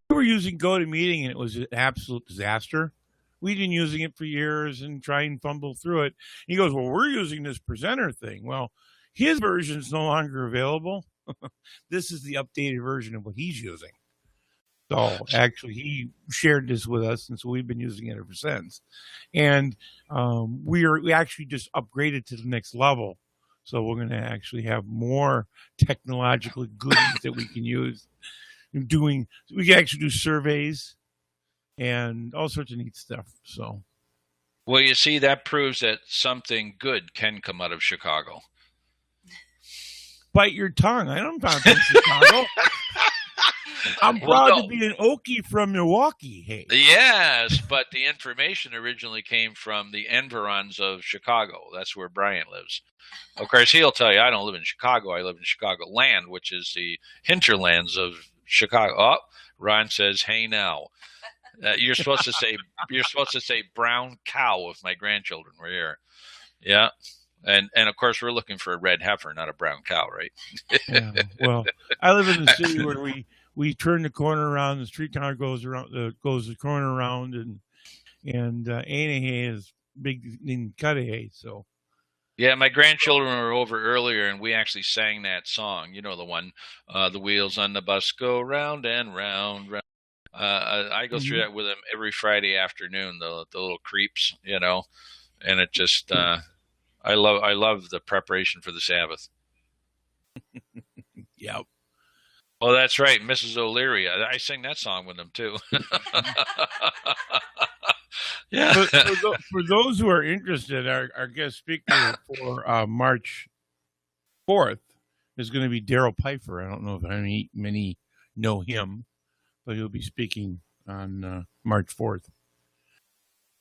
we were using GoToMeeting and it was an absolute disaster. We've been using it for years and try and fumble through it. He goes, well, we're using this presenter thing. Well, his version is no longer available. This is the updated version of what he's using. So actually, he shared this with us, and so we've been using it ever since. And we actually just upgraded to the next level. So we're going to actually have more technological goodies that we can use. We can actually do surveys and all sorts of neat stuff. So, well, you see, that proves that something good can come out of Chicago. Bite your tongue. I don't come from Chicago. I'm proud to be an Okie from Milwaukee. Hey. Yes, but the information originally came from the environs of Chicago. That's where Brian lives. Of course, he'll tell you, I don't live in Chicago. I live in Chicago land, which is the hinterlands of Chicago. Oh, Ron says, "Hey now." You're supposed to say brown cow if my grandchildren were here. Yeah. And of course we're looking for a red heifer, not a brown cow, right? Yeah, well, I live in the city where we turn the corner around, the street car goes the corner around, and Anahay is big in Cudahy, so. Yeah, my grandchildren were over earlier, and we actually sang that song. You know the one, the wheels on the bus go round and round, round. I go through that with them every Friday afternoon. The little creeps, you know, and it just I love the preparation for the Sabbath. Yep. Oh, that's right, Mrs. O'Leary. I sing that song with them too. Yeah. For those who are interested, our guest speaker for March 4th is going to be Daryl Pfeiffer. I don't know if many know him, but he'll be speaking on March 4th.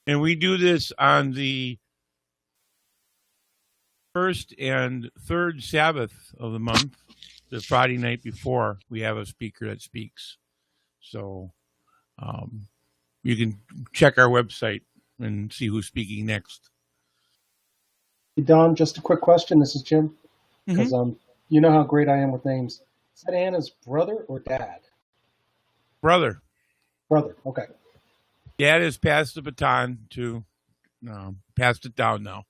And we do this on the first and third Sabbath of the month. The Friday night before, we have a speaker that speaks. So you can check our website and see who's speaking next. Hey, Don, just a quick question. This is Jim. Because Mm-hmm. you know how great I am with names. Is that Anna's brother or dad? Brother. Brother, okay. Dad has passed the baton to, passed it down now.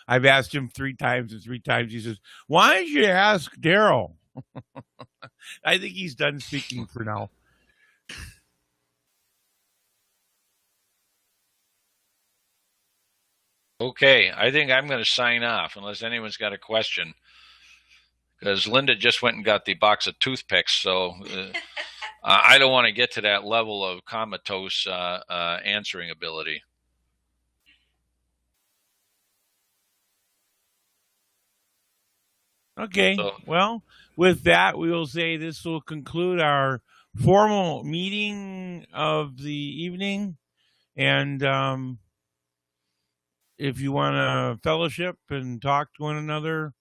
I've asked him 3 times, and 3 times he says, "Why did you ask Daryl?" I think he's done speaking for now. Okay, I think I'm going to sign off unless anyone's got a question. Because Linda just went and got the box of toothpicks, so I don't want to get to that level of comatose answering ability. Okay. So, well, with that, we will say this will conclude our formal meeting of the evening. And if you want to fellowship and talk to one another,